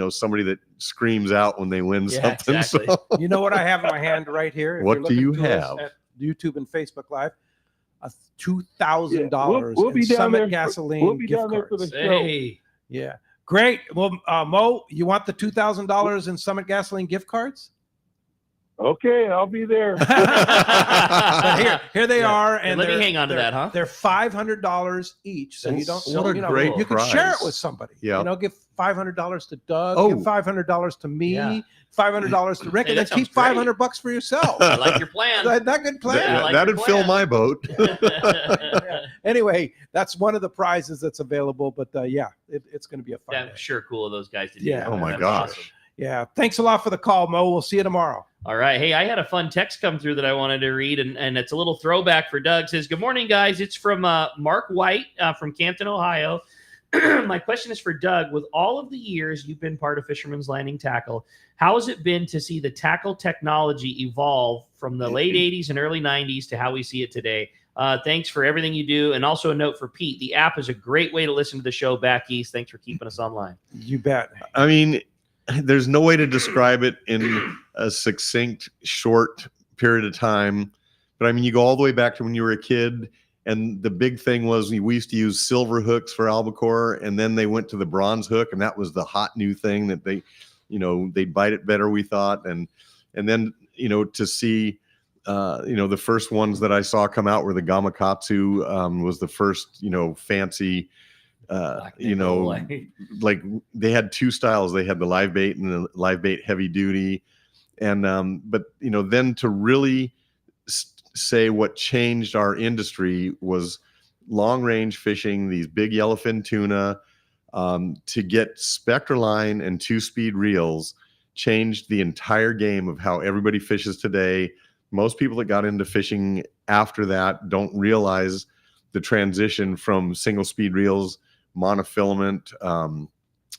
somebody that screams out when they win something. Exactly. So. You know what I have in my hand right here? What do you have? At YouTube and Facebook Live, $2,000 we'll be in down Summit there gasoline we'll be gift down there for cards. the show. Hey. Yeah, great. Well, Mo, you want the $2,000 in Summit gasoline gift cards? Okay, I'll be there. But here they are, and let me hang on to that, huh? They're $500 each, so you don't. What a great you can prize. share it with somebody. Yeah. Give $500 to Doug. Oh. Give $500 to me. Yeah. $500 to Rick, Hey, and then that keep sounds great. $500 for yourself. I like your plan. That good plan. Yeah, I like That'd your fill plan. my boat. Yeah. Anyway, that's one of the prizes that's available. But it's going to be a fun day. That's sure cool of those guys to do. Yeah. that. Oh my That's gosh. awesome. Yeah. Thanks a lot for the call, Mo. We'll see you tomorrow. All right. Hey, I had a fun text come through that I wanted to read, and it's a little throwback for Doug. It says, "Good morning, guys. It's from Mark White from Canton, Ohio. My question is for Doug. With all of the years you've been part of Fisherman's Landing Tackle, how has it been to see the tackle technology evolve from the late 80s and early 90s to how we see it today? Thanks for everything you do. And also a note for Pete. The app is a great way to listen to the show back east. Thanks for keeping us online." You bet. I mean, there's no way to describe it in a succinct, short period of time. But I mean, you go all the way back to when you were a kid, and the big thing was we used to use silver hooks for albacore, and then they went to the bronze hook, and that was the hot new thing that they'd bite it better, we thought. And then, to see, the first ones that I saw come out were the Gamakatsu, was the first, fancy, like they had two styles. They had the live bait and the live bait heavy duty. And, but, then to really say what changed our industry was long range fishing, these big yellowfin tuna, to get Spectraline and 2-speed reels changed the entire game of how everybody fishes today. Most people that got into fishing after that don't realize the transition from single speed reels, monofilament,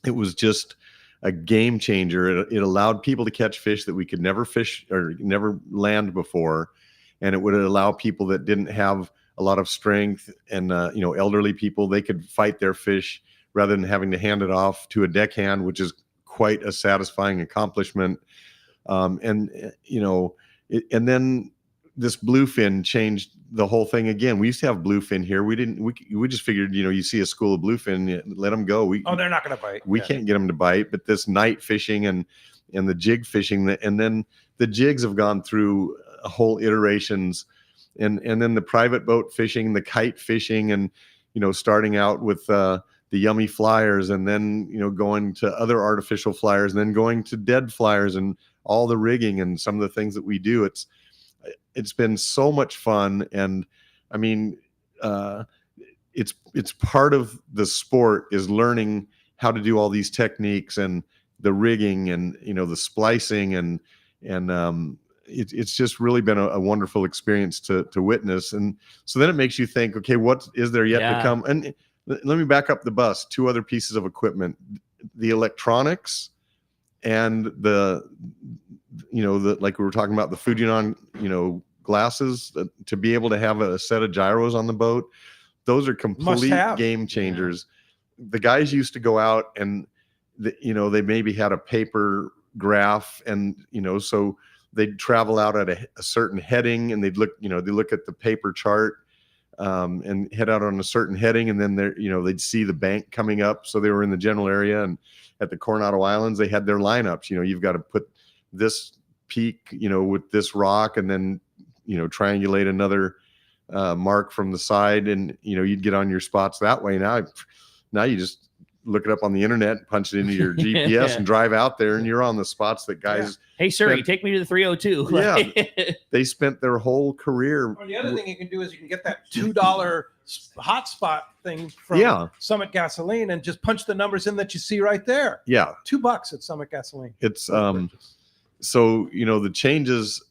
it was just a game changer. It allowed people to catch fish that we could never fish or never land before. And it would allow people that didn't have a lot of strength and, elderly people, they could fight their fish rather than having to hand it off to a deckhand, which is quite a satisfying accomplishment. And then this bluefin changed the whole thing again. We used to have bluefin here. We just figured, you see a school of bluefin, let them go. They're not going to bite. We can't get them to bite, but this night fishing and the jig fishing, and then the jigs have gone through whole iterations, and then the private boat fishing, the kite fishing, and, starting out with the yummy flyers, and then, going to other artificial flyers, and then going to dead flyers, and all the rigging and some of the things that we do. It's been so much fun. And I mean, it's part of the sport is learning how to do all these techniques and the rigging and, the splicing and it's just really been a wonderful experience to witness. And so then it makes you think, okay, what is there yet to come? And let me back up the bus. 2 other pieces of equipment, the electronics and like we were talking about, the Fujinon, glasses, to be able to have a set of gyros on the boat. Those are complete game changers. Yeah. The guys used to go out and, they maybe had a paper graph, and, so they'd travel out at a certain heading, and they'd look at the paper chart, and head out on a certain heading, and then they'd see the bank coming up. So they were in the general area, and at the Coronado Islands, they had their lineups. You've got to put this peak, with this rock, and then, triangulate another mark from the side, and, you'd get on your spots that way. Now you just look it up on the internet, punch it into your GPS and drive out there, and you're on the spots that guys. Yeah. Hey, Siri, take me to the 302. Yeah. They spent their whole career. Well, the other thing you can do is you can get that $2 hotspot thing from Summit Gasoline and just punch the numbers in that you see right there. Yeah. $2 at Summit Gasoline. It's, so, the changes,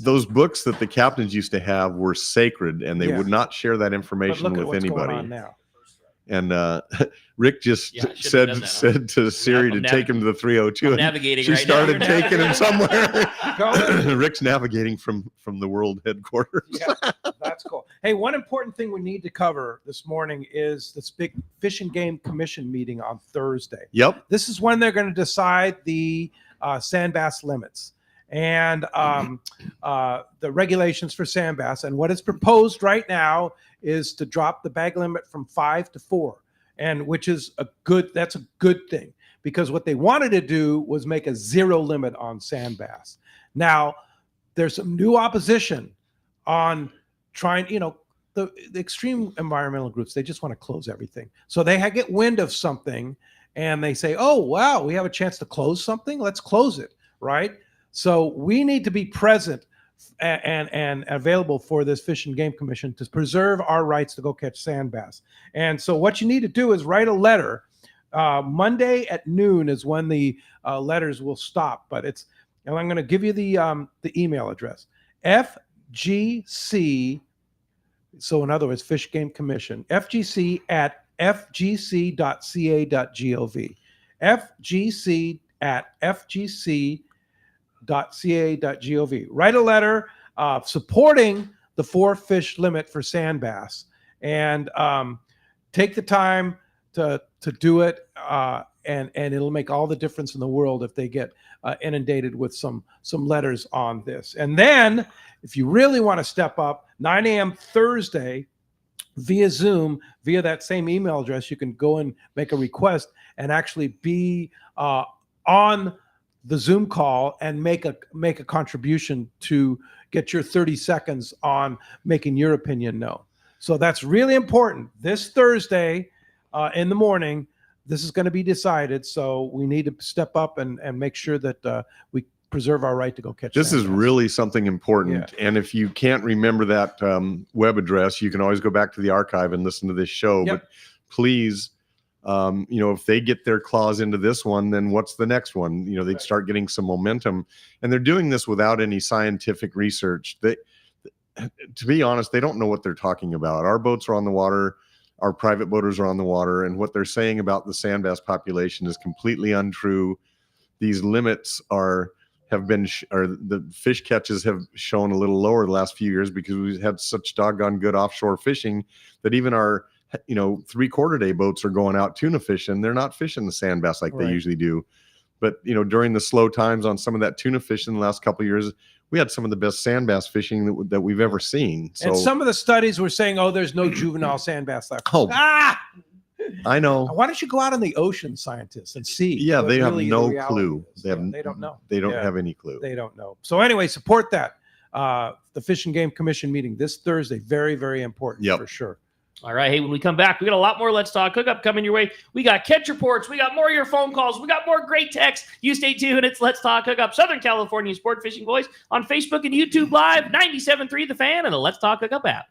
those books that the captains used to have were sacred, and they would not share that information with anybody. Going on now. And Rick just said to Siri to take him to the 302. I'm navigating. She started taking him somewhere. Go. Rick's navigating from the world headquarters. Yeah, that's cool. Hey, one important thing we need to cover this morning is this big Fish and Game Commission meeting on Thursday. Yep. This is when they're going to decide the sand bass limits and the regulations for sand bass. And what is proposed right now is to drop the bag limit from 5 to 4, and which is that's a good thing, because what they wanted to do was make a 0 limit on sand bass. Now, there's some new opposition on trying, the extreme environmental groups, they just want to close everything. So they get wind of something and they say, oh, wow, we have a chance to close something. Let's close it, right? So we need to be present and available for this Fish and Game Commission to preserve our rights to go catch sand bass. And so what you need to do is write a letter. Monday at noon is when the letters will stop. And I'm going to give you the email address. FGC, so in other words, Fish Game Commission, FGC at fgc.ca.gov. FGC at fgc.ca.gov. Write a letter supporting the 4 fish limit for sand bass, and take the time to do it, and it'll make all the difference in the world if they get inundated with some letters on this. And then if you really want to step up, 9 a.m. Thursday via Zoom, via that same email address, you can go and make a request and actually be on the Zoom call and make a contribution to get your 30 seconds on making your opinion known. So that's really important. This Thursday in the morning, this is going to be decided. So we need to step up and make sure that we preserve our right to go catch. This is really something important. Yeah. And if you can't remember that web address, you can always go back to the archive and listen to this show. Yep. But please, if they get their claws into this one, then what's the next one? They'd start getting some momentum. And they're doing this without any scientific research. To be honest, they don't know what they're talking about. Our boats are on the water our private boaters are on the water, and what they're saying about the sand bass population is completely untrue. These limits have been the fish catches have shown a little lower the last few years because we've had such doggone good offshore fishing that even our 3/4 day boats are going out tuna fishing. They're not fishing the sand bass like they usually do. But during the slow times on some of that tuna fishing the last couple of years, we had some of the best sand bass fishing that we've ever seen. So, and some of the studies were saying, there's no juvenile sand bass left. I know. Why don't you go out in the ocean, scientists, and see? Yeah, they have no clue. They don't know. They don't have any clue. They don't know. So anyway, support that. The Fish and Game Commission meeting this Thursday. Very, very important for sure. All right. Hey, when we come back, we got a lot more Let's Talk Hookup coming your way. We got catch reports. We got more of your phone calls. We got more great texts. You stay tuned. It's Let's Talk Hookup, Southern California Sport Fishing Voice on Facebook and YouTube Live, 97.3 The Fan, and the Let's Talk Hookup app.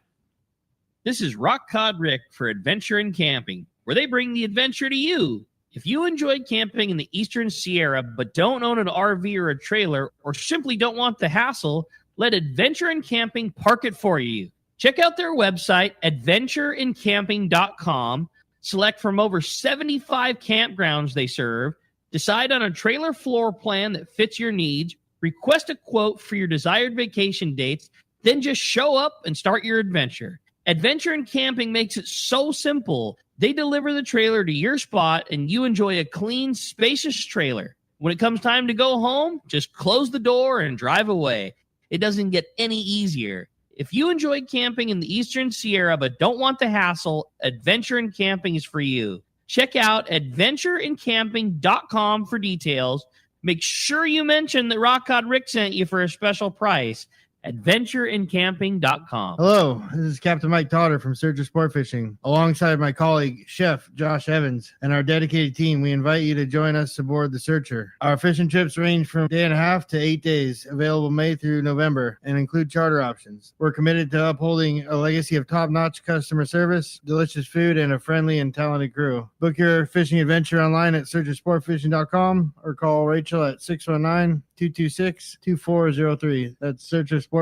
This is Rock Cod Rick for Adventure and Camping, where they bring the adventure to you. If you enjoyed camping in the Eastern Sierra but don't own an RV or a trailer or simply don't want the hassle, let Adventure and Camping park it for you. Check out their website, adventureandcamping.com. Select from over 75 campgrounds they serve. Decide on a trailer floor plan that fits your needs. Request a quote for your desired vacation dates. Then just show up and start your adventure. Adventure and Camping makes it so simple. They deliver the trailer to your spot and you enjoy a clean, spacious trailer. When it comes time to go home, just close the door and drive away. It doesn't get any easier. If you enjoy camping in the Eastern Sierra but don't want the hassle, Adventure and Camping is for you. Check out adventureandcamping.com for details. Make sure you mention that Rock Cod Rick sent you for a special price. adventureandcamping.com. Hello, this is Captain Mike Totter from Searcher Sport Fishing. Alongside my colleague, Chef Josh Evans, and our dedicated team, we invite you to join us aboard the Searcher. Our fishing trips range from 1.5 to 8 days, available May through November, and include charter options. We're committed to upholding a legacy of top-notch customer service, delicious food, and a friendly and talented crew. Book your fishing adventure online at searchersportfishing.com or call Rachel at 619-226-2403. That's searchersportfishing.com.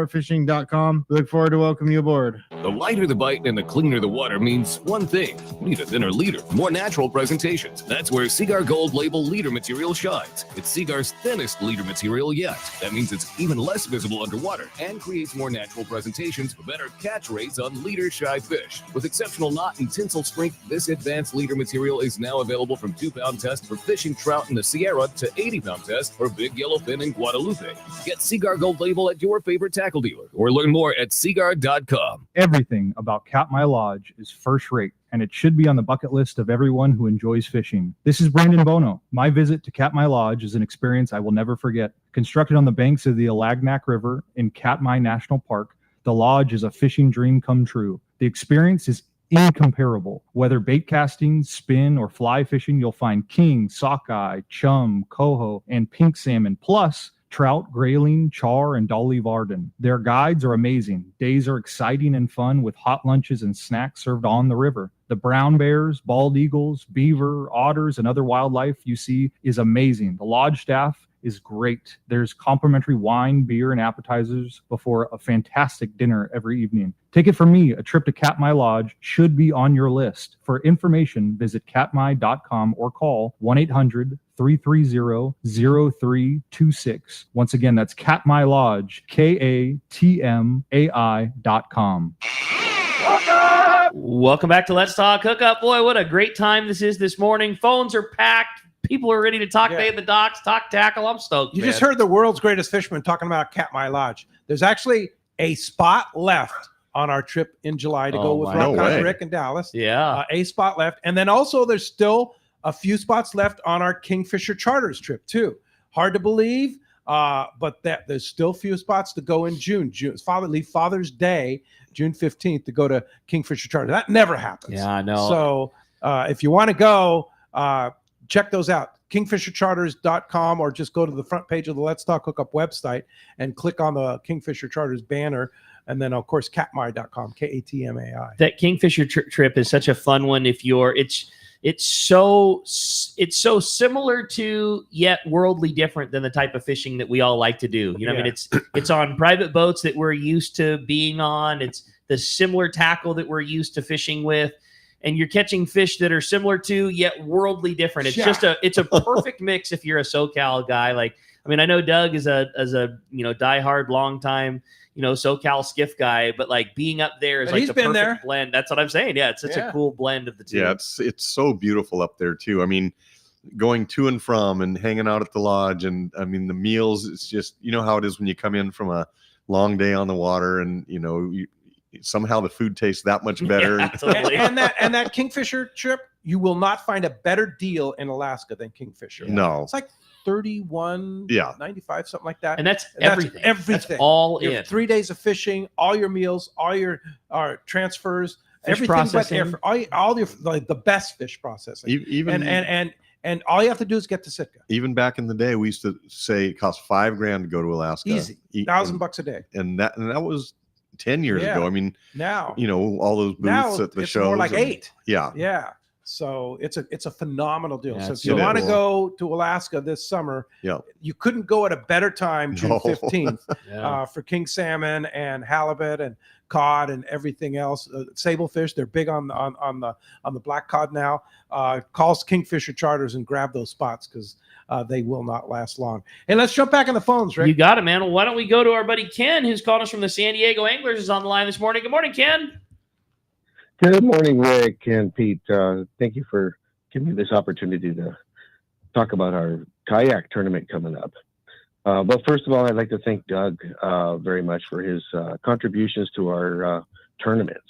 We look forward to welcoming you aboard. The lighter the bite and the cleaner the water means one thing. You need a thinner leader, more natural presentations. That's where Seaguar Gold Label leader material shines. It's Seaguar's thinnest leader material yet. That means it's even less visible underwater and creates more natural presentations for better catch rates on leader-shy fish. With exceptional knot and tinsel strength, this advanced leader material is now available from 2-pound test for fishing trout in the Sierra to 80-pound test for big yellowfin in Guadalupe. Get Seaguar Gold Label at your favorite tackle dealer or learn more at seaguar.com. Everything about Katmai Lodge is first rate, and it should be on the bucket list of everyone who enjoys fishing. This is Brandon Bono. My visit to Katmai Lodge is an experience I will never forget. Constructed on the banks of the Alagnak River in Katmai National Park, the lodge is a fishing dream come true. The experience is incomparable. Whether bait casting, spin, or fly fishing, you'll find king, sockeye, chum, coho, and pink salmon, plus trout, grayling, char, and dolly varden. Their guides are amazing. Days are exciting and fun with hot lunches and snacks served on the river. The brown bears, bald eagles, beaver, otters, and other wildlife you see is amazing. The lodge staff is great. There's complimentary wine, beer, and appetizers before a fantastic dinner every evening. Take it from me, a trip to Katmai Lodge should be on your list. For information, visit katmai.com or call 1-800-330-0326. Once again, that's Katmai Lodge, KATMAI.com. Welcome back to Let's Talk Hookup. Boy, what a great time this is this morning. Phones are packed. People are ready to talk day at the docks, talk tackle. I'm stoked. You just heard the world's greatest fisherman talking about Katmai Lodge. There's actually a spot left on our trip in July to go with Rock Cod Rick in Dallas. Yeah. A spot left. And then also there's still a few spots left on our Kingfisher Charters trip too. Hard to believe, but there's still few spots to go in June. Leave Father's Day, June 15th, to go to Kingfisher Charters. That never happens. Yeah, I know. So if you want to go, check those out. KingfisherCharters.com, or just go to the front page of the Let's Talk Hookup website and click on the Kingfisher Charters banner. And then, of course, Katmai.com, KATMAI. That Kingfisher trip is such a fun one. It's so similar to, yet worldly different than the type of fishing that we all like to do. You know, I mean, it's on private boats that we're used to being on. It's the similar tackle that we're used to fishing with. and you're catching fish that are similar to yet worldly different. It's it's a perfect mix if you're a SoCal guy. Like, I mean, I know Doug is a diehard, long time, SoCal skiff guy, but like being up there is like the perfect blend. That's what I'm saying. Yeah, it's such a cool blend of the two. Yeah, it's so beautiful up there too. I mean, going to and from and hanging out at the lodge, and I mean the meals. It's just how it is when you come in from a long day on the water, and somehow the food tastes that much better. Yeah, totally. and that Kingfisher trip, you will not find a better deal in Alaska than Kingfisher. No, it's like $31.95, something like that. And that's everything. That's all your in 3 days of fishing, all your meals, all your transfers, fish everything processing, all your the best fish processing. Even and all you have to do is get to Sitka. Even back in the day, we used to say it cost $5,000 to go to Alaska. Easy, $1,000 a day. And that was 10 years ago. I mean, now all those booths at the shows. More like 8. Yeah. Yeah. So it's a phenomenal deal. Yeah, so if you want to go to Alaska this summer, you couldn't go at a better time, June 15th, for king salmon and halibut and cod and everything else. Sablefish, they're big on the black cod now. Calls Kingfisher Charters and grab those spots because they will not last long. Hey, let's jump back on the phones, Rick. You got it, man. Well, why don't we go to our buddy Ken, who's called us from the San Diego Anglers, is on the line this morning. Good morning, Ken. Good morning, Rick and Pete. Thank you for giving me this opportunity to talk about our kayak tournament coming up. But first of all, I'd like to thank Doug very much for his contributions to our tournaments.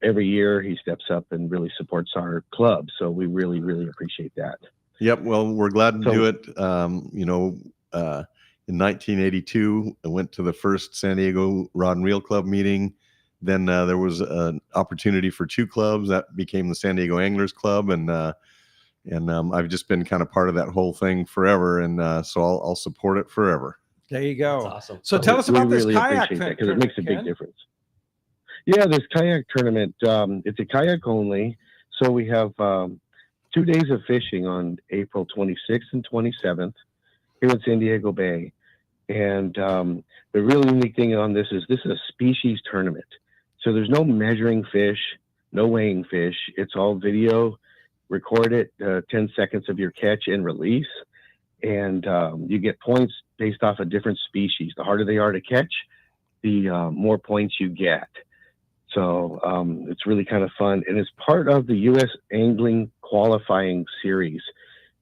Every year he steps up and really supports our club, so we really, really appreciate that. Yep. Well, we're glad to do it. In 1982, I went to the first San Diego Rod and Reel Club meeting. Then there was an opportunity for 2 clubs that became the San Diego Anglers Club, and I've just been kind of part of that whole thing forever, and so I'll support it forever. There you go. That's awesome. So tell us about this kayak thing, because it makes a big difference. Yeah, this kayak tournament, it's a kayak only. So we have 2 days of fishing on April 26th and 27th here in San Diego Bay. And the really unique thing on this is a species tournament. So there's no measuring fish, no weighing fish. It's all video, record it, 10 seconds of your catch and release. And you get points based off of different species. The harder they are to catch, the more points you get. So it's really kind of fun. And it's part of the U.S. Angling Qualifying Series.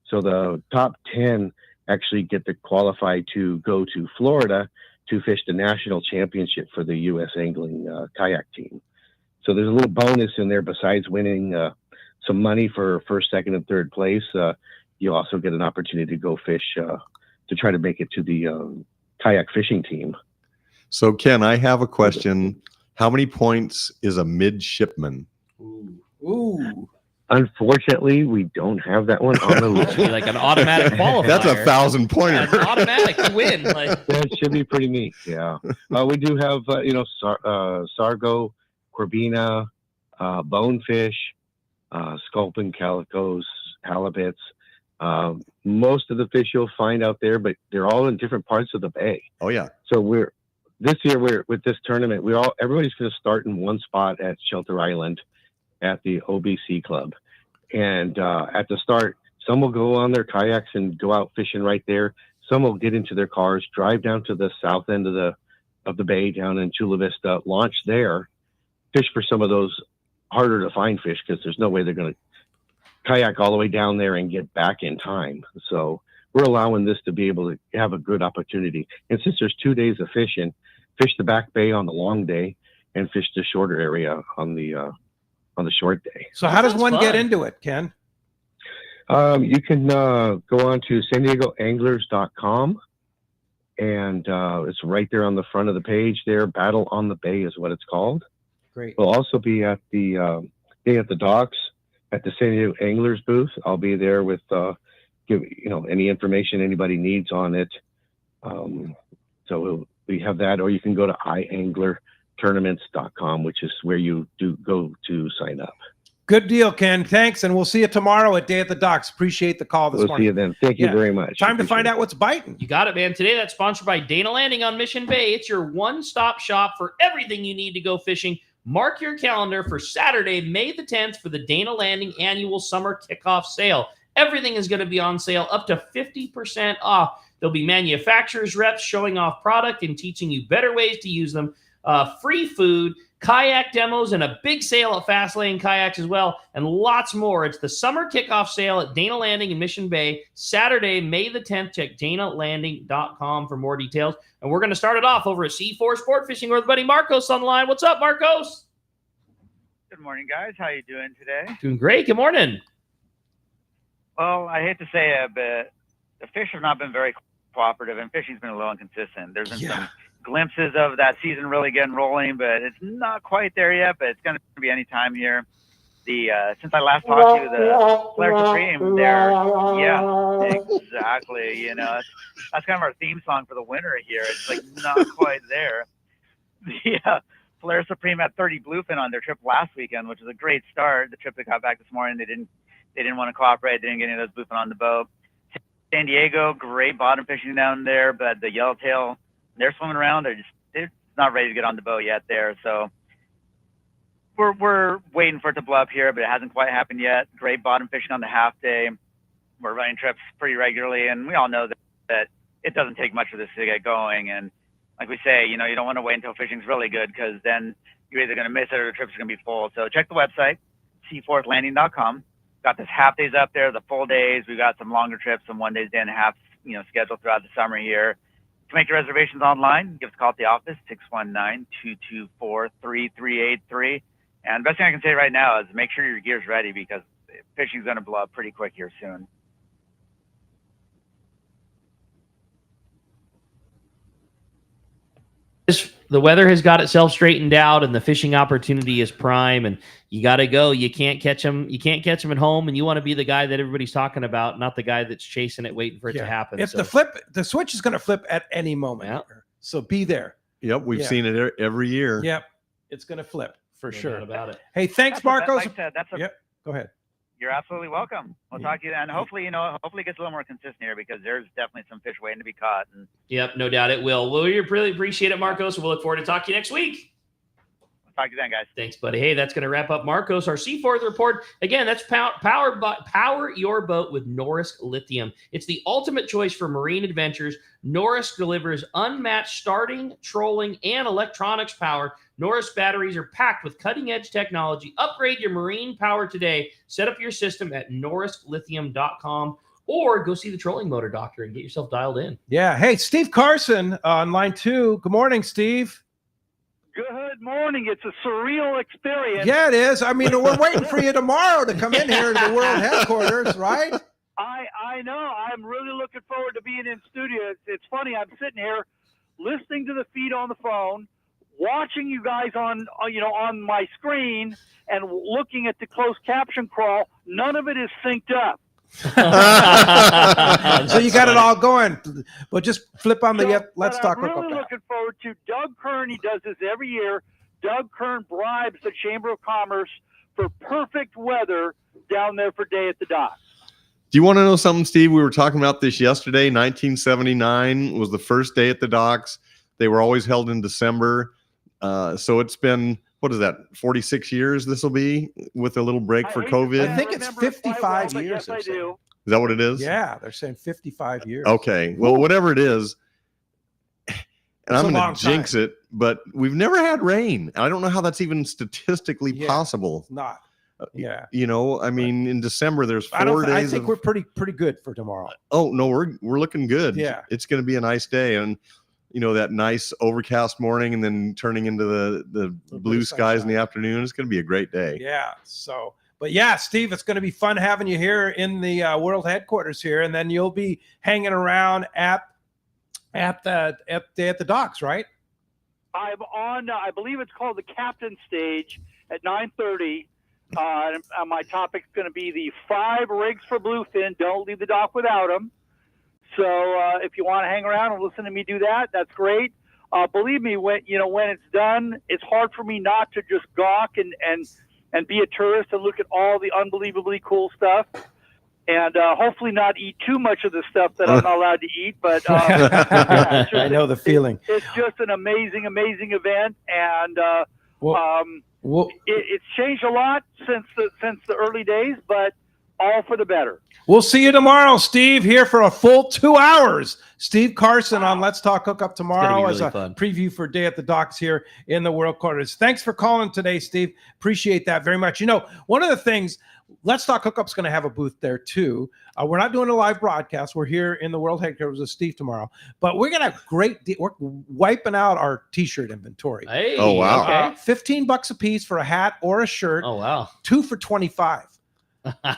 So the top 10 actually get to qualify to go to Florida to fish the national championship for the U.S. Angling kayak team. So there's a little bonus in there besides winning some money for first, second, and third place. You also get an opportunity to go fish to try to make it to the kayak fishing team. So, Ken, I have a question. How many points is a midshipman? Ooh. Unfortunately, we don't have that one on the list. Like an automatic qualifier. That's a 1,000-pointer. Yeah, automatic to win. Like. That should be pretty neat. Yeah. We do have, sargo, corbina, bonefish, sculpin, calicos, halibuts. Most of the fish you'll find out there, but they're all in different parts of the bay. Oh, yeah. So this year with this tournament, everybody's going to start in one spot at Shelter Island at the OBC Club. And at the start, some will go on their kayaks and go out fishing right there. Some will get into their cars, drive down to the south end of the bay down in Chula Vista, launch there, fish for some of those harder to find fish because there's no way they're going to kayak all the way down there and get back in time. So we're allowing this to be able to have a good opportunity. And since there's 2 days of fishing, fish the back bay on the long day and fish the shorter area on the short day. So how does one get into it, Ken? You can go on to SanDiegoAnglers.com, and it's right there on the front of the page there. Battle on the Bay is what it's called. Great. We'll also be at the day at the docks at the San Diego Anglers booth. I'll be there with any information anybody needs on it. So we have that, or you can go to ianglertournaments.com, which is where you do go to sign up. Good deal, Ken. Thanks, and we'll see you tomorrow at Day at the Docks. Appreciate the call this morning. We'll see you then. Thank you very much. Time to find out what's biting. You got it, man. Today, that's sponsored by Dana Landing on Mission Bay. It's your one-stop shop for everything you need to go fishing Mark your calendar for Saturday, May the 10th for the Dana Landing annual summer kickoff sale. Everything is going to be on sale up to 50% off. There'll be manufacturers reps showing off product and teaching you better ways to use them. Free food, kayak demos, and a big sale at Fast Lane Kayaks as well, and lots more. It's the summer kickoff sale at Dana Landing in Mission Bay, Saturday, May the 10th. Check danalanding.com for more details. And we're going to start it off over at C4 Sport Fishing with buddy Marcos on the line. What's up, Marcos? Good morning, guys. How you doing today? Doing great. Good morning. Well, I hate to say it, but the fish have not been very cooperative, and fishing's been a little inconsistent. There's been some glimpses of that season really getting rolling, but it's not quite there yet, but it's going to be any time here. Since I last talked to you, the Flair Supreme, exactly. You know, that's kind of our theme song for the winter here. It's like not quite there. The Flair Supreme had 30 bluefin on their trip last weekend, which was a great start. The trip that got back this morning, they didn't want to cooperate. They didn't get any of those bluefin on the boat. San Diego, great bottom fishing down there, but the yellowtail, they're swimming around. They're not ready to get on the boat yet there. So we're waiting for it to blow up here, but it hasn't quite happened yet. Great bottom fishing on the half day. We're running trips pretty regularly, and we all know that it doesn't take much of this to get going. And like we say, you know, you don't want to wait until fishing's really good, because then you're either going to miss it or the trips are going to be full. So check the website, seaforthlanding.com. Got this half days up there, the full days. We got some longer trips, some 1 day, day and a half, you know, scheduled throughout the summer here. To make your reservations online, give us a call at the office, 619-224-3383. And the best thing I can say right now is make sure your gear's ready, because fishing's going to blow up pretty quick here soon. The weather has got itself straightened out, and the fishing opportunity is prime, and you got to go. You can't catch them. You can't catch them at home, and you want to be the guy that everybody's talking about, not the guy that's chasing it, waiting for it to happen. If the switch is going to flip at any moment, so be there. Yep, we've seen it every year. Yep, it's going to flip for No sure. doubt about it. Hey, thanks, Marcos. Yep, go ahead. You're absolutely welcome. We'll talk to you, and hopefully, hopefully it gets a little more consistent here, because there's definitely some fish waiting to be caught. And Yep, no doubt it will. Well, we really appreciate it, Marcos, and we'll look forward to talking to you next week. Talk to you then, guys. Thanks, buddy. Hey, that's going to wrap up Marcos, our Seaforth report. Again, that's power your boat with Norris Lithium. It's the ultimate choice for marine adventures. Norris delivers unmatched starting, trolling, and electronics power. Norris batteries are packed with cutting-edge technology. Upgrade your marine power today. Set up your system at norrislithium.com, or go see the trolling motor doctor and get yourself dialed in. Yeah. Hey, Steve Carson on line 2. Good morning, Steve. Good morning. It's a surreal experience. Yeah, it is. I mean, we're waiting for you tomorrow to come in here to the world headquarters, right? I know. I'm really looking forward to being in studio. It's funny. I'm sitting here listening to the feed on the phone, watching you guys on my screen, and looking at the closed caption crawl. None of it is synced up. So you got it all going. Well, just flip on the Let's Talk I'm Hookup really app. looking forward to Doug Kern. He does this every year. Doug Kern bribes the Chamber of Commerce for perfect weather down there for Day at the Docks. Do you want to know something, Steve? We were talking about this yesterday. 1979 was the first day at the docks. They were always held in December. So it's been, what is that, 46 years this will be, with a little break for COVID? I think it's 55 years. Yes, I do. Is that what it is? Yeah, they're saying 55 years. Okay. Well, whatever it is, and I'm a going long to jinx it, but we've never had rain. I don't know how that's even statistically possible. It's not. Yeah. You know, I mean, in December, there's 4 days. I think we're pretty good for tomorrow. Oh, no, we're looking good. Yeah. It's going to be a nice day. And, you know, that nice overcast morning and then turning into the blue skies in the afternoon. It's going to be a great day. Yeah. So, but yeah, Steve, it's going to be fun having you here in the world headquarters here, and then you'll be hanging around at the docks, right? I'm on. I believe it's called the Captain Stage at 9:30. My topic's going to be the 5 rigs for bluefin. Don't leave the dock without them. So if you want to hang around and listen to me do that, that's great. Believe me, when it's done, it's hard for me not to just gawk and be a tourist and look at all the unbelievably cool stuff, and hopefully not eat too much of the stuff that I'm not allowed to eat. But I know the feeling. It's just an amazing, amazing event, and It's changed a lot since the early days, but all for the better. We'll see you tomorrow, Steve, here for a full 2 hours. Steve Carson on Let's Talk Hookup tomorrow as a preview for Day at the Docks here in the World Quarters. Thanks for calling today, Steve. Appreciate that very much. You know, one of the things, Let's Talk Hookup's going to have a booth there too. We're not doing a live broadcast. We're here in the World Headquarters with Steve tomorrow, but we're going to have we're wiping out our t-shirt inventory. Hey, oh, wow. Okay. $15 a piece for a hat or a shirt. Oh, wow. 2 for $25.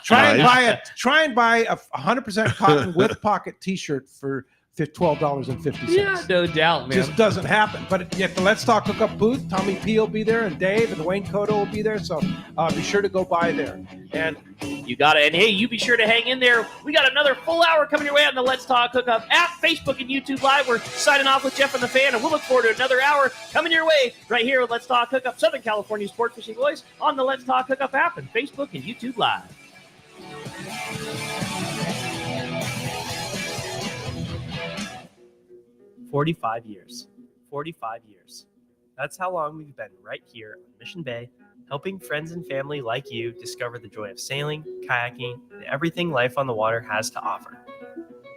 Try and buy a 100% cotton with pocket t-shirt for $12.50. Yeah, no doubt, man. Just doesn't happen. But at the Let's Talk Hookup booth, Tommy P will be there, and Dave and Wayne Cotto will be there. So be sure to go by there. And you got it. And hey, you be sure to hang in there. We got another full hour coming your way on the Let's Talk Hookup app, Facebook, and YouTube Live. We're signing off with Jeff and the Fan, and we'll look forward to another hour coming your way right here with Let's Talk Hookup, Southern California Sport Fishing Voice on the Let's Talk Hookup app and Facebook and YouTube Live. 45 years. 45 years. That's how long we've been right here on Mission Bay, helping friends and family like you discover the joy of sailing, kayaking, and everything life on the water has to offer.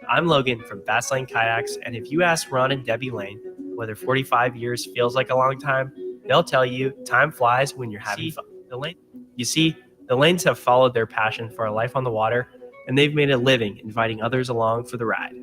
I'm Logan from Bass Lane Kayaks, and if you ask Ron and Debbie Lane whether 45 years feels like a long time, they'll tell you time flies when you're having fun. The Lanes have followed their passion for a life on the water, and they've made a living inviting others along for the ride.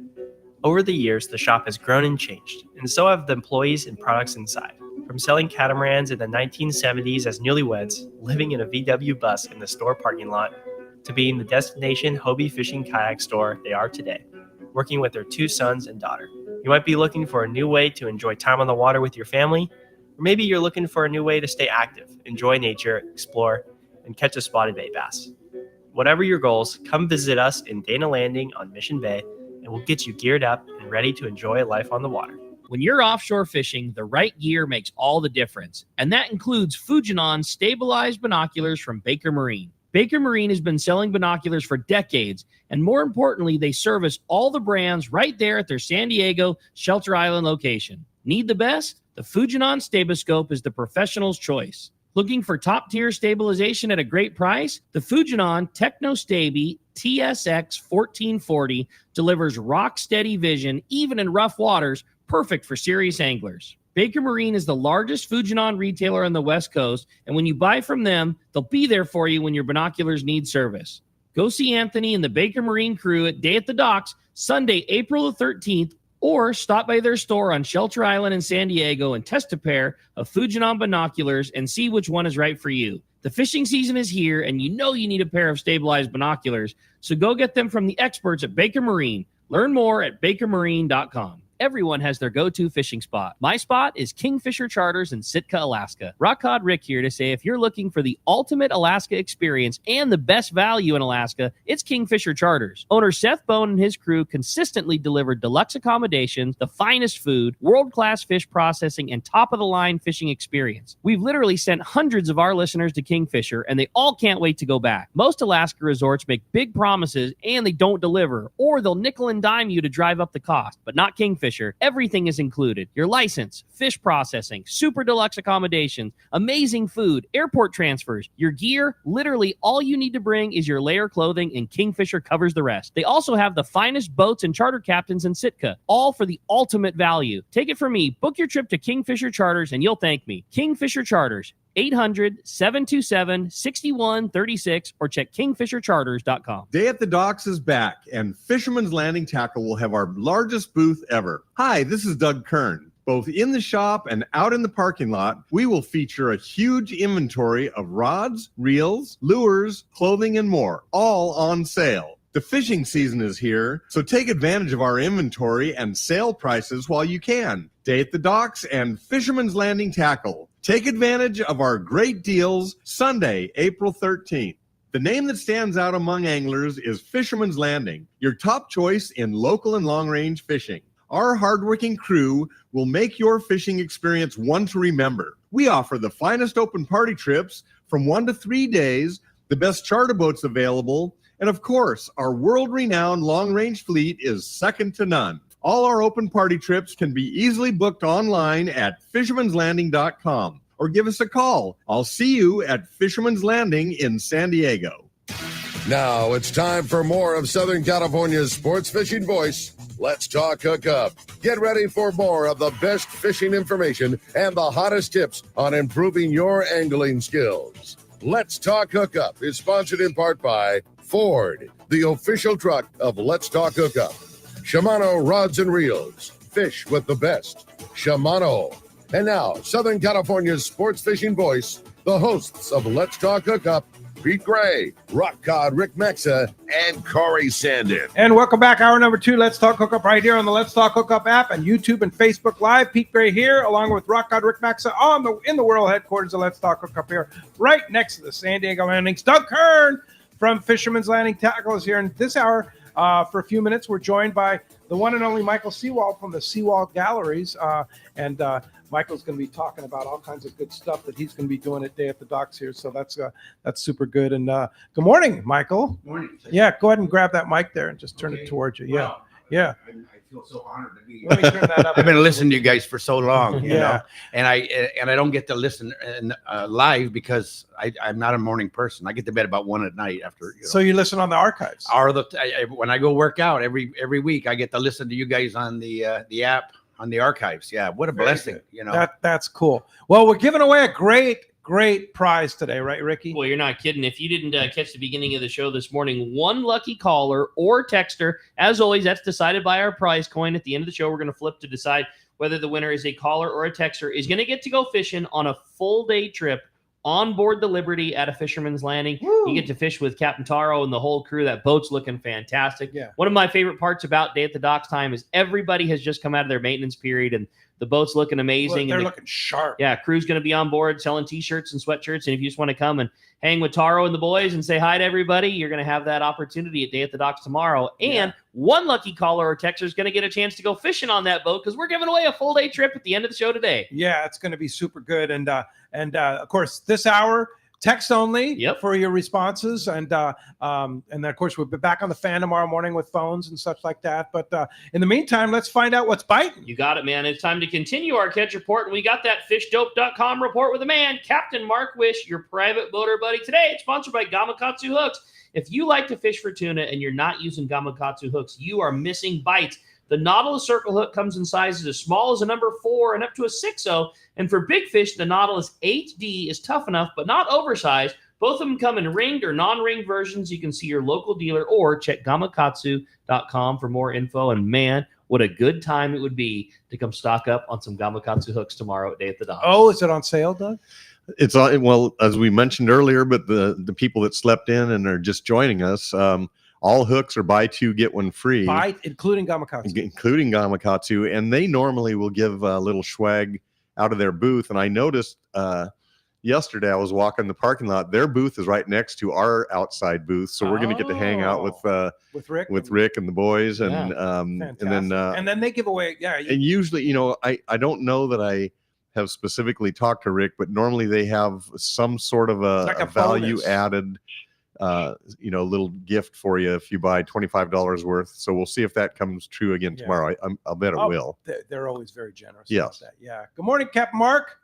Over the years, the shop has grown and changed, and so have the employees and products inside. From selling catamarans in the 1970s as newlyweds, living in a VW bus in the store parking lot, to being the destination Hobie fishing kayak store they are today, working with their 2 sons and daughter. You might be looking for a new way to enjoy time on the water with your family, or maybe you're looking for a new way to stay active, enjoy nature, explore, and catch a spotted bay bass. Whatever your goals, come visit us in Dana Landing on Mission Bay, and we'll get you geared up and ready to enjoy life on the water. When you're offshore fishing, the right gear makes all the difference, and that includes Fujinon stabilized binoculars from Baker Marine. Baker Marine has been selling binoculars for decades, and more importantly, they service all the brands right there at their San Diego Shelter Island location. Need the best? The Fujinon Staboscope is the professional's choice. Looking for top-tier stabilization at a great price? The Fujinon TechnoStabi TSX 1440 delivers rock-steady vision even in rough waters, perfect for serious anglers. Baker Marine is the largest Fujinon retailer on the West Coast, and when you buy from them, they'll be there for you when your binoculars need service. Go see Anthony and the Baker Marine crew at Day at the Docks, Sunday, April the 13th, or stop by their store on Shelter Island in San Diego and test a pair of Fujinon binoculars and see which one is right for you. The fishing season is here, and you know you need a pair of stabilized binoculars, so go get them from the experts at Baker Marine. Learn more at bakermarine.com. Everyone has their go-to fishing spot. My spot is Kingfisher Charters in Sitka, Alaska. Rock Cod Rick here to say if you're looking for the ultimate Alaska experience and the best value in Alaska, it's Kingfisher Charters. Owner Seth Bone and his crew consistently deliver deluxe accommodations, the finest food, world-class fish processing, and top-of-the-line fishing experience. We've literally sent hundreds of our listeners to Kingfisher, and they all can't wait to go back. Most Alaska resorts make big promises, and they don't deliver, or they'll nickel and dime you to drive up the cost, but not Kingfisher. Everything is included. Your license, fish processing, super deluxe accommodations, amazing food, airport transfers, your gear. Literally all you need to bring is your layer clothing, and Kingfisher covers the rest. They also have the finest boats and charter captains in Sitka, all for the ultimate value. Take it from me. Book your trip to Kingfisher Charters and you'll thank me. Kingfisher Charters, 800-727-6136 or check kingfishercharters.com. Day at the Docks is back, and Fisherman's Landing Tackle will have our largest booth ever. Hi, this is Doug Kern. Both in the shop and out in the parking lot, we will feature a huge inventory of rods, reels, lures, clothing, and more, all on sale. The fishing season is here, so take advantage of our inventory and sale prices while you can. Day at the Docks and Fisherman's Landing Tackle. Take advantage of our great deals Sunday, April 13th. The name that stands out among anglers is Fisherman's Landing, your top choice in local and long-range fishing. Our hardworking crew will make your fishing experience one to remember. We offer the finest open party trips from 1 to 3 days, the best charter boats available, and of course, our world-renowned long-range fleet is second to none. All our open party trips can be easily booked online at fishermanslanding.com. or give us a call. I'll see you at Fisherman's Landing in San Diego. Now it's time for more of Southern California's sports fishing voice. Let's talk hookup. Get ready for more of the best fishing information and the hottest tips on improving your angling skills. Let's Talk Hookup is sponsored in part by Ford, the official truck of Let's Talk Hookup. Shimano Rods and Reels. Fish with the best. Shimano. And now, Southern California's sports fishing voice, the hosts of Let's Talk Hookup, Pete Gray, Rock Cod Rick Maxa, and Corey Sandin. And welcome back. Hour number 2, Let's Talk Hookup, right here on the Let's Talk Hookup app and YouTube and Facebook Live. Pete Gray here, along with Rock Cod Rick Maxa in the world headquarters of Let's Talk Hookup here, right next to the San Diego Landings. Doug Kern from Fisherman's Landing Tackle is here in this hour. For a few minutes, we're joined by the one and only Michael Seawald from the Seawald Galleries. And Michael's going to be talking about all kinds of good stuff that he's going to be doing at Day at the Docks here. So that's super good. And good morning, Michael. Good morning. Yeah, go ahead and grab that mic there and just turn it towards you. Yeah. Wow. Yeah. I feel so honored to be here. Let me turn that up. I've been listening to you guys for so long, you Yeah. know, and I don't get to listen live because I'm not a morning person. I get to bed about 1 at night after. You know, So you listen on the archives. When I go work out every week, I get to listen to you guys on the app on the archives. Yeah, what a Very blessing, good. you know. That's cool. Well, we're giving away a great prize today, right, Ricky? Well, you're not kidding. If you didn't catch the beginning of the show this morning, one lucky caller or texter, as always, that's decided by our prize coin. At the end of the show, we're going to flip to decide whether the winner is a caller or a texter, is going to get to go fishing on a full day trip on board the Liberty at a Fisherman's Landing. Woo. You get to fish with Captain Taro and the whole crew. That boat's looking fantastic. Yeah. One of my favorite parts about Day at the Docks time is everybody has just come out of their maintenance period and the boat's looking amazing. They're and looking sharp. Yeah, crew's going to be on board selling T-shirts and sweatshirts. And if you just want to come and hang with Taro and the boys and say hi to everybody, you're going to have that opportunity at Day at the Docks tomorrow. And one lucky caller or texter is going to get a chance to go fishing on that boat because we're giving away a full day trip at the end of the show today. Yeah, it's going to be super good. And of course, this hour, text only for your responses. And then, of course, we'll be back on the fan tomorrow morning with phones and such like that. But in the meantime, let's find out what's biting. You got it, man. It's time to continue our catch report. And we got that fishdope.com report with a man, Captain Mark Wish, your private boater buddy. Today, it's sponsored by Gamakatsu Hooks. If you like to fish for tuna and you're not using Gamakatsu hooks, you are missing bites. The Nautilus Circle Hook comes in sizes as small as a number 4 and up to a 6.0. And for big fish, the Nautilus 8D is tough enough, but not oversized. Both of them come in ringed or non-ringed versions. You can see your local dealer or check gamakatsu.com for more info. And man, what a good time it would be to come stock up on some Gamakatsu hooks tomorrow at Day at the Docks. Oh, is it on sale, Doug? It's well, as we mentioned earlier, but the people that slept in and are just joining us, all hooks are buy 2 get 1 free, including Gamakatsu, and they normally will give a little swag out of their booth. And I noticed yesterday I was walking the parking lot; their booth is right next to our outside booth, so we're going to get to hang out with Rick and the boys, and then they give away. Yeah, and usually, you know, I don't know that I have specifically talked to Rick, but normally they have some sort of a value added little gift for you if you buy $25 worth. So we'll see if that comes true again tomorrow. I'll bet it will. They're always very generous. Yes. About that. Yeah. Good morning, Captain Mark.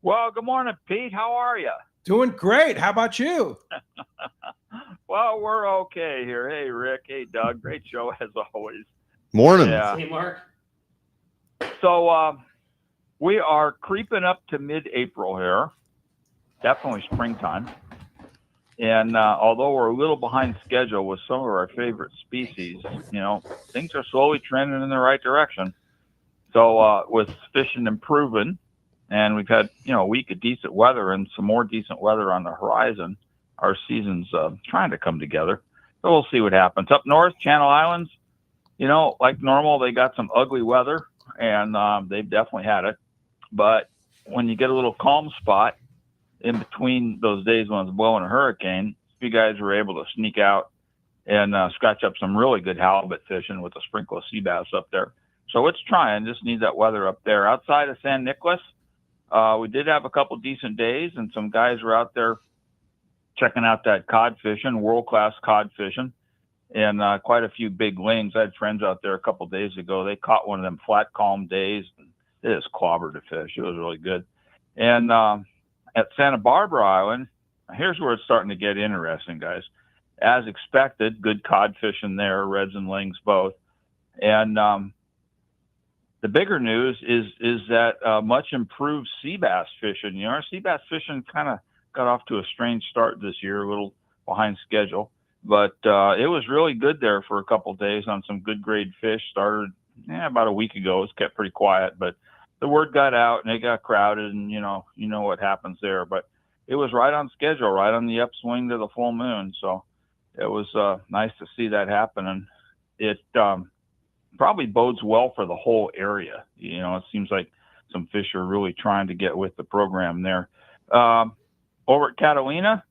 Well, good morning, Pete. How are you? Doing great. How about you? Well, we're okay here. Hey, Rick. Hey, Doug. Great show as always. Morning. Yeah. Hey, Mark. So we are creeping up to mid-April here. Definitely springtime. And although we're a little behind schedule with some of our favorite species, you know, things are slowly trending in the right direction. So with fishing improving, and we've had, a week of decent weather and some more decent weather on the horizon, our season's trying to come together. So we'll see what happens. Up north, Channel Islands, like normal, they got some ugly weather, and they've definitely had it. But when you get a little calm spot, in between those days when it's blowing a hurricane, you guys were able to sneak out and scratch up some really good halibut fishing with a sprinkle of sea bass up there. So it's trying, just need that weather up there. Outside of San Nicolas, we did have a couple decent days, and some guys were out there checking out that cod fishing, world-class cod fishing, and quite a few big lings. I had friends out there a couple days ago. They caught one of them flat calm days, and it just clobbered the fish. It was really good. And at Santa Barbara Island, here's where it's starting to get interesting, guys. As expected, good cod fishing there, reds and lings both. And the bigger news is that much improved sea bass fishing. Our sea bass fishing kind of got off to a strange start this year, a little behind schedule, but it was really good there for a couple of days on some good grade fish. Started about a week ago. It was kept pretty quiet, but the word got out and it got crowded, and you know what happens there. But it was right on schedule, right on the upswing to the full moon. So it was nice to see that happen, and it probably bodes well for the whole area. It seems like some fish are really trying to get with the program there. Over at Catalina,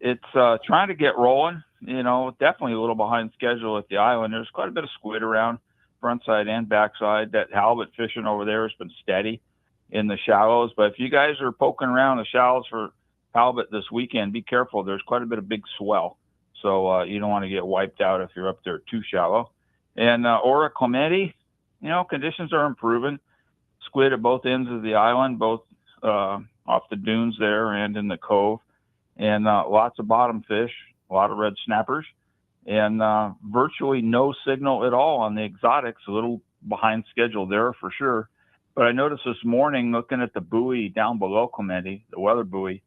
it's trying to get rolling. Definitely a little behind schedule at the island. There's quite a bit of squid around, frontside and backside. That halibut fishing over there has been steady in the shallows. But if you guys are poking around the shallows for halibut this weekend, be careful. There's quite a bit of big swell. So you don't want to get wiped out if you're up there too shallow. And Ora Clemente, conditions are improving. Squid at both ends of the island, both off the dunes there and in the cove. And lots of bottom fish, a lot of red snappers, and virtually no signal at all on the exotics. A little behind schedule there for sure. But I noticed this morning, looking at the buoy down below Clemente, the weather buoy,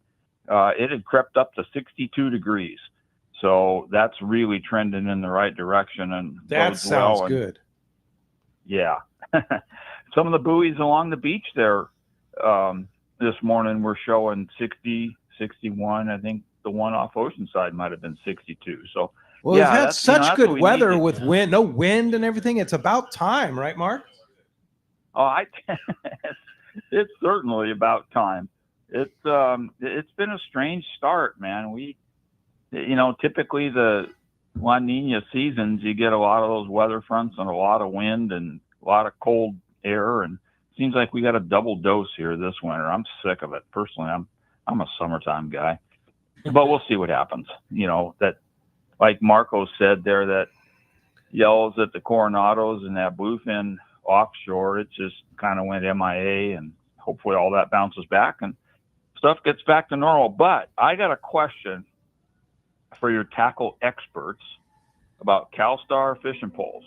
it had crept up to 62 degrees. So that's really trending in the right direction. And that bodes sounds well. good. Yeah. Some of the buoys along the beach there this morning were showing 60, 61. I think the one off Oceanside might have been 62. So, Well, yeah, we've had that's such what good we weather need. with no wind and everything. It's about time, right, Mark? Oh, it's certainly about time. It's been a strange start, man. Typically the La Nina seasons, you get a lot of those weather fronts and a lot of wind and a lot of cold air, and it seems like we got a double dose here this winter. I'm sick of it. Personally, I'm a summertime guy, but we'll see what happens. That, like Marco said there, that yells at the Coronados and that bluefin offshore, it just kind of went MIA, and hopefully all that bounces back and stuff gets back to normal. But I got a question for your tackle experts about CalStar fishing poles.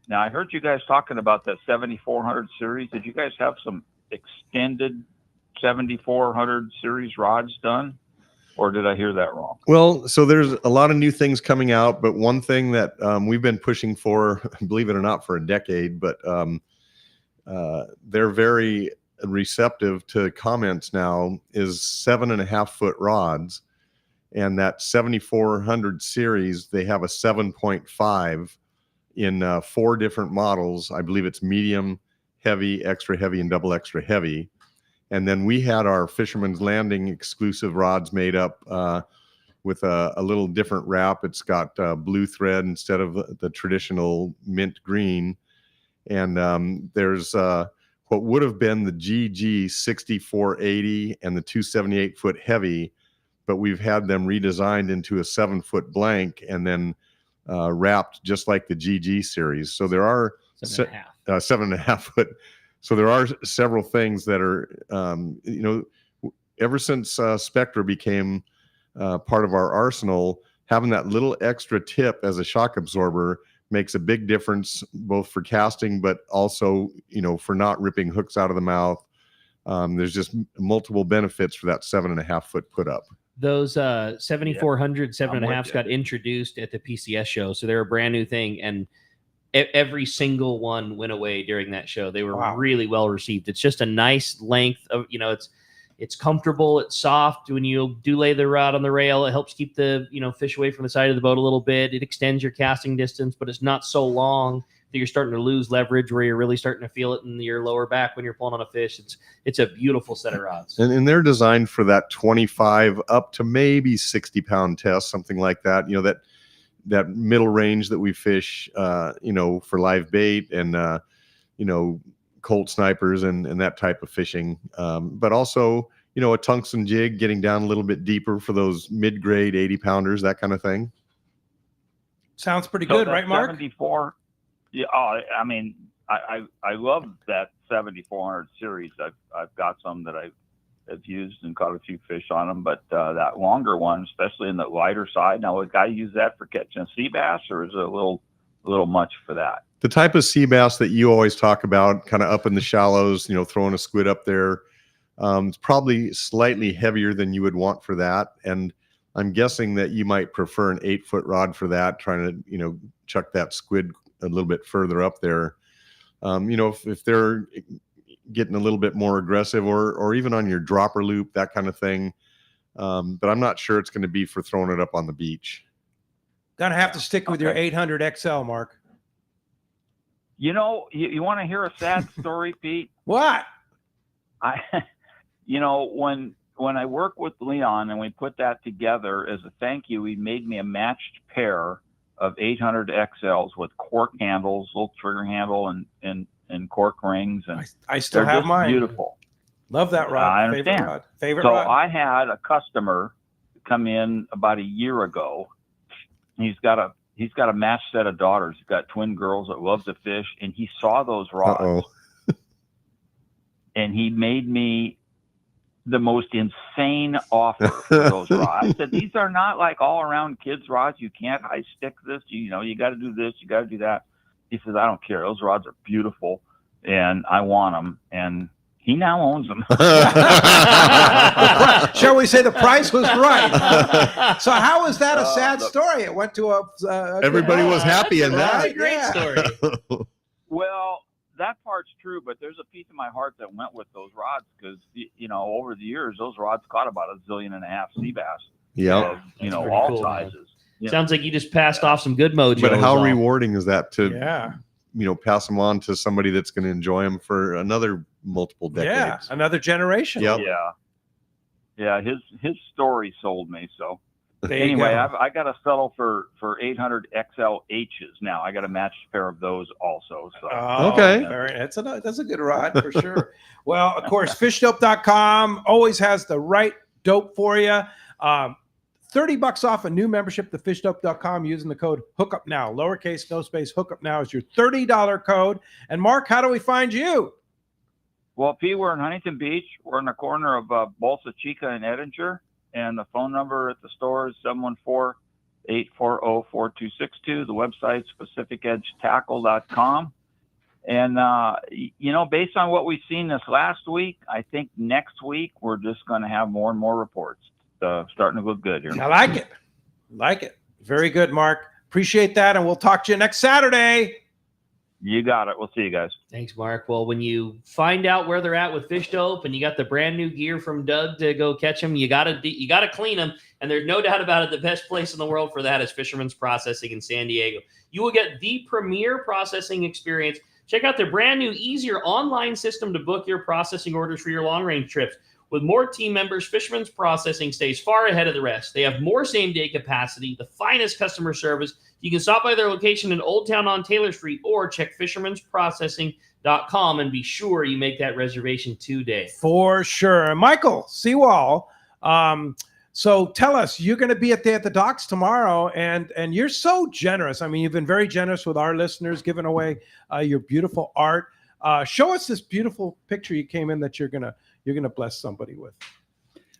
Now, I heard you guys talking about that 7400 series. Did you guys have some extended 7400 series rods done, or did I hear that wrong? Well, so there's a lot of new things coming out, but one thing that we've been pushing for, believe it or not, for a decade, but they're very receptive to comments now, is 7.5 foot rods. And that 7400 series, they have a 7.5 in 4 different models. I believe it's medium, heavy, extra heavy, and double extra heavy. And then we had our Fisherman's Landing exclusive rods made up with a little different wrap. It's got blue thread instead of the traditional mint green. And there's what would have been the GG 6480 and the 278 foot heavy, but we've had them redesigned into a 7 foot blank and then wrapped just like the GG series. So there are 7.5 foot. So there are several things that are, ever since Spectra became part of our arsenal, having that little extra tip as a shock absorber makes a big difference, both for casting, but also, for not ripping hooks out of the mouth. There's just multiple benefits for that 7.5 foot put up. Those 7400 7.5s you. got introduced at the PCS show, so they're a brand new thing, and every single one went away during that show. They were really well received. It's just a nice length of, it's comfortable, it's soft. When you do lay the rod on the rail, it helps keep the fish away from the side of the boat a little bit. It extends your casting distance, but it's not so long that you're starting to lose leverage, where you're really starting to feel it in your lower back when you're pulling on a fish. It's a beautiful set of rods. And they're designed for that 25 up to maybe 60 pound test, something like that. That middle range that we fish, for live bait and, cold snipers and that type of fishing. But also, a tungsten jig, getting down a little bit deeper for those mid-grade 80 pounders, that kind of thing. Sounds pretty good, right, Mark? 74. Yeah, I love that 7400 series. I've got some that I've used and caught a few fish on them, but that longer one, especially in the lighter side. Now, would a guy use that for catching a sea bass, or is it a little much for that? The type of sea bass that you always talk about, kind of up in the shallows, throwing a squid up there, it's probably slightly heavier than you would want for that. And I'm guessing that you might prefer an 8-foot rod for that, trying to, chuck that squid a little bit further up there. If they're getting a little bit more aggressive, or even on your dropper loop, that kind of thing. But I'm not sure it's going to be for throwing it up on the beach. Gonna have to stick with your 800 XL, Mark. You want to hear a sad story, Pete? What? When I worked with Leon and we put that together as a thank you, he made me a matched pair of 800 XLs with cork handles, little trigger handle, and cork rings, and I still they're have just mine. Beautiful. Love that rod. I understand. Favorite rod. Favorite so rod. I had a customer come in about a year ago. He's got a matched set of daughters. He's got twin girls that love to fish, and he saw those rods. And he made me the most insane offer for those rods. I said, these are not like all around kids rods. You can't high stick this. You got to do this. You got to do that. He says, I don't care. Those rods are beautiful, and I want them. And he now owns them. Shall we say the price was right? So how is that a sad story? It went to a everybody was happy in Right? that. Great story. Well, that part's true, but there's a piece of my heart that went with those rods because, over the years, those rods caught about 1.5 zillion sea bass. Yeah. Of, all cool, sizes. Yeah. Sounds like you just passed off some good mojo. But how rewarding is that to, Yeah. pass them on to somebody that's going to enjoy them for another multiple decades? Yeah, another generation. Yep. Yeah. His story sold me. So There you anyway, go. I got to settle for 800 XLHs now. I got a matched pair of those also. So Okay. That's a good rod for sure. Well, of course, fishdope.com always has the right dope for you. $30 off a new membership to fishdope.com using the code hookup now. Lowercase, no space, hookup now is your $30 code. And Mark, how do we find you? Well, P, we're in Huntington Beach. We're in the corner of Bolsa Chica and Edinger. And the phone number at the store is 714-840-4262. The website's pacificedgetackle.com. And, based on what we've seen this last week, I think next week we're just going to have more and more reports. Starting to look good here. I like it. Very good, Mark. Appreciate that. And we'll talk to you next Saturday. You got it. We'll see you guys. Thanks, Mark. Well, when you find out where they're at with Fish Dope and you got the brand new gear from Doug to go catch them, you gotta clean them. And there's no doubt about it, the best place in the world for that is Fisherman's Processing in San Diego. You will get the premier processing experience. Check out their brand new, easier online system to book your processing orders for your long-range trips. With more team members, Fisherman's Processing stays far ahead of the rest. They have more same-day capacity, the finest customer service. You can stop by their location in Old Town on Taylor Street or check fishermansprocessing.com and be sure you make that reservation today. For sure. And Michael Seawald, so tell us, you're going to be at the docks tomorrow, and you're so generous. I mean, you've been very generous with our listeners, giving away your beautiful art. Show us this beautiful picture you came in that you're gonna bless somebody with.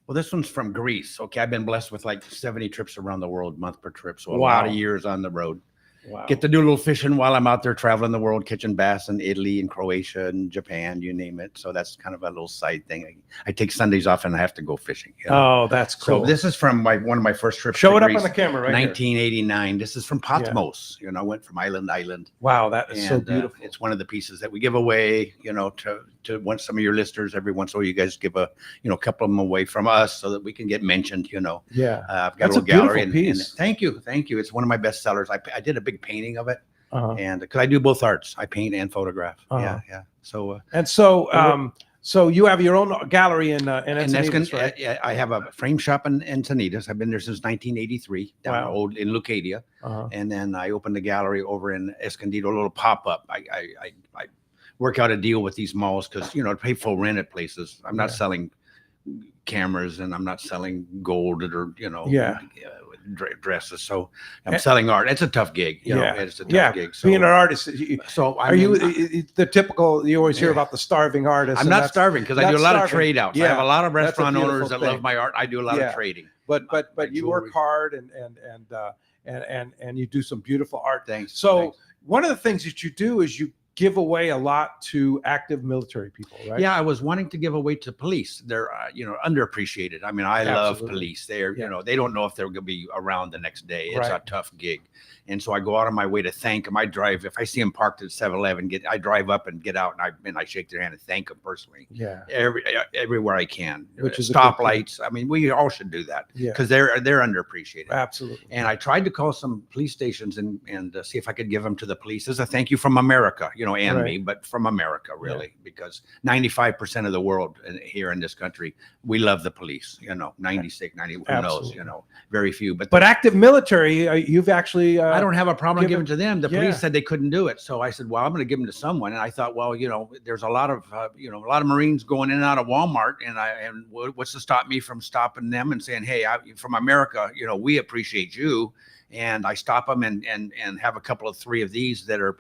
Well, this one's from Greece. Okay, I've been blessed with like 70 trips around the world, month per trip. So a Wow. lot of years on the road. Wow. Get to do a little fishing while I'm out there traveling the world, catching bass in Italy and Croatia and Japan, you name it. So that's kind of a little side thing. I take Sundays off and I have to go fishing. Oh, that's cool. So this is from one of my first trips. Show to it up Greece, on the camera right here. 1989. This is from Patmos. I went from island to island. Wow, that is so And, beautiful. it's one of the pieces that we give away, to some of your listeners every once in a while. You guys give a couple of them away from us so that we can get mentioned. Yeah, I've got That's a a little gallery. beautiful And piece. thank you. It's one of my best sellers. I did a big painting of it. Uh-huh. And because I do both arts, I paint and photograph. Uh-huh. Yeah. So, so you have your own gallery in and that's Encinitas, right? I have a frame shop in Encinitas. I've been there since 1983 down Wow. in Lucadia. Uh-huh. And then I opened a gallery over in Escondido, a little pop-up. I work out a deal with these malls because, to pay full rent at places. I'm not selling cameras and I'm not selling gold or, Yeah. dresses. So I'm selling art. It's a tough gig. You know, it's a tough gig. So, being an artist. So you the typical? You always hear about the starving artist. I'm not starving because I do a lot of trade outs. I have a lot of that's a restaurant owners beautiful that love thing. my art. I do a lot of trading. But you work hard and you do some beautiful art. Thanks. So one of the things that you do is you give away a lot to active military people, right? Yeah, I was wanting to give away to police. They're underappreciated. I mean, I love police. They're they don't know if they're going to be around the next day. It's a tough gig, and so I go out of my way to thank them. I drive if I see them parked at 7-Eleven, I drive up and get out and I shake their hand and thank them personally. Yeah, everywhere I can. Which is stoplights. I mean, we all should do that because they're underappreciated. Absolutely. And I tried to call some police stations and see if I could give them to the police as a thank you from America. And me, but from America, really, because 95% of the world here in this country, we love the police, 96, 90, who knows, very few. But active military, you've actually... I don't have a problem giving to them. The police said they couldn't do it. So I said, well, I'm going to give them to someone. And I thought, well, there's a lot of, a lot of Marines going in and out of Walmart. And what's to stop me from stopping them and saying, hey, from America, we appreciate you. And I stop them and have a couple of 3 of these that are,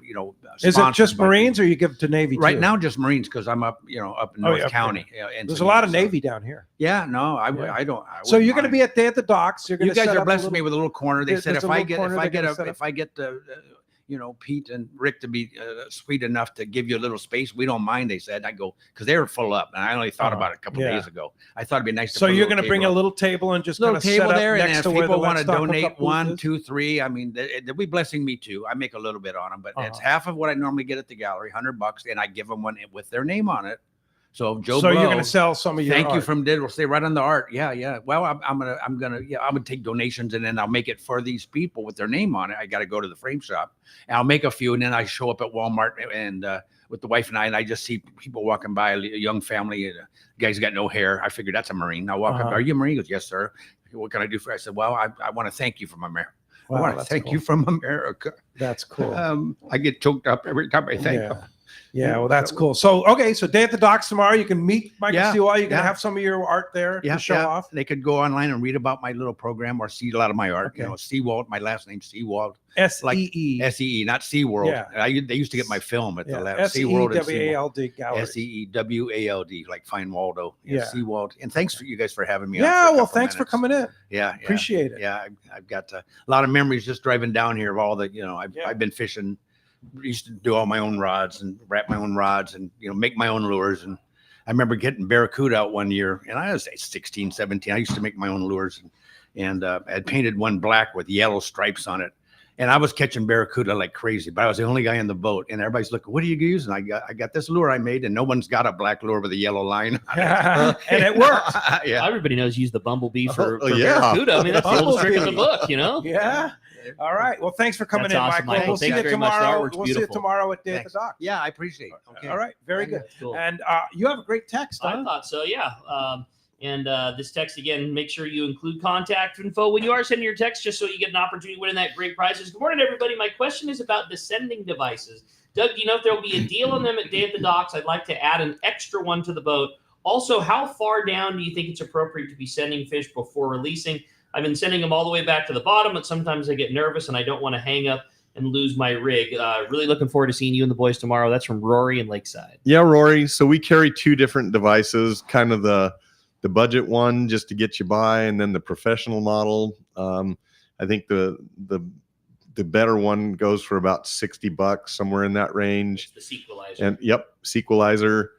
Is it just Marines or you give it to Navy right too? now? Just Marines because I'm up, up in North County. And there's a lot of Navy down here. Yeah, no, I don't. So you're going to be at Day at the Docks. You're going you guys are blessing me with a little corner. They said if I get Pete and Rick to be sweet enough to give you a little space, we don't mind. They said. I go because they were full up, and I only thought about it a couple of days ago. I thought it'd be nice. So you're going to bring a little table and just little table there, and next if to where people the want to Let's Talk donate Hookup booth 1, is? 2, 3. I mean, they'll be blessing me too. I make a little bit on them, but it's half of what I normally get at the gallery, $100, and I give them one with their name on it. So Joe, so you're going to sell some of your thank you art. from Digital. Stay right on the art. Yeah. Well, I'm gonna take donations and then I'll make it for these people with their name on it. I got to go to the frame shop. And I'll make a few and then I show up at Walmart and with the wife and I just see people walking by, a young family. The guy's got no hair. I figured that's a Marine. I walk up. Are you a Marine? He goes, yes, sir. What can I do for you? I said, well, I want to thank you from America. Wow, I want to thank you from America. That's cool. I get choked up every time I thank them. Yeah, well, that's cool. So, so Day at the Docks tomorrow. You can meet Michael Seawald. You can yeah. have some of your art there to show off. They could go online and read about my little program or see a lot of my art. Okay. Seawald, my last name, Seawald. S-E-E. S-E-E, not SeaWorld. Yeah. They used to get my film at the last SeaWorld and S-E-E-W-A-L-D gallery. S-E-E-W-A-L-D, like Find Waldo. Yeah. Seawald. And thanks for you guys for having me. Yeah, well, thanks for coming in. Yeah. Appreciate it. Yeah, I've got a lot of memories just driving down here of all the, I've been fishing. Used to do all my own rods and wrap my own rods and make my own lures. And I remember getting barracuda out one year, and I was 16, 17. I used to make my own lures, and I had painted one black with yellow stripes on it. And I was catching barracuda like crazy, but I was the only guy in the boat. And everybody's looking, what do you use? And I got this lure I made, and no one's got a black lure with a yellow line. And it works. Yeah. Everybody knows use the bumblebee for yeah. barracuda. I mean, that's the oldest trick in the book, Yeah. All right. Well, thanks for coming That's in, awesome, Michael. We'll see you tomorrow. We'll see you tomorrow at Day at the Docks. Yeah, I appreciate it. Okay. All right. Very good. Cool. And you have a great text. I thought so, yeah. And this text, again, make sure you include contact info when you are sending your text, just so you get an opportunity to win that great prizes. Good morning, everybody. My question is about descending devices. Doug, do you know if there will be a deal on them at Day at the Docks? I'd like to add an extra one to the boat. Also, how far down do you think it's appropriate to be sending fish before releasing? I've been sending them all the way back to the bottom, but sometimes I get nervous and I don't want to hang up and lose my rig. Really looking forward to seeing you and the boys tomorrow. That's from Rory in Lakeside. Yeah, Rory. So we carry 2 different devices, kind of the budget one just to get you by, and then the professional model. I think the better one goes for about $60, somewhere in that range. It's the Sequelizer. And Sequelizer.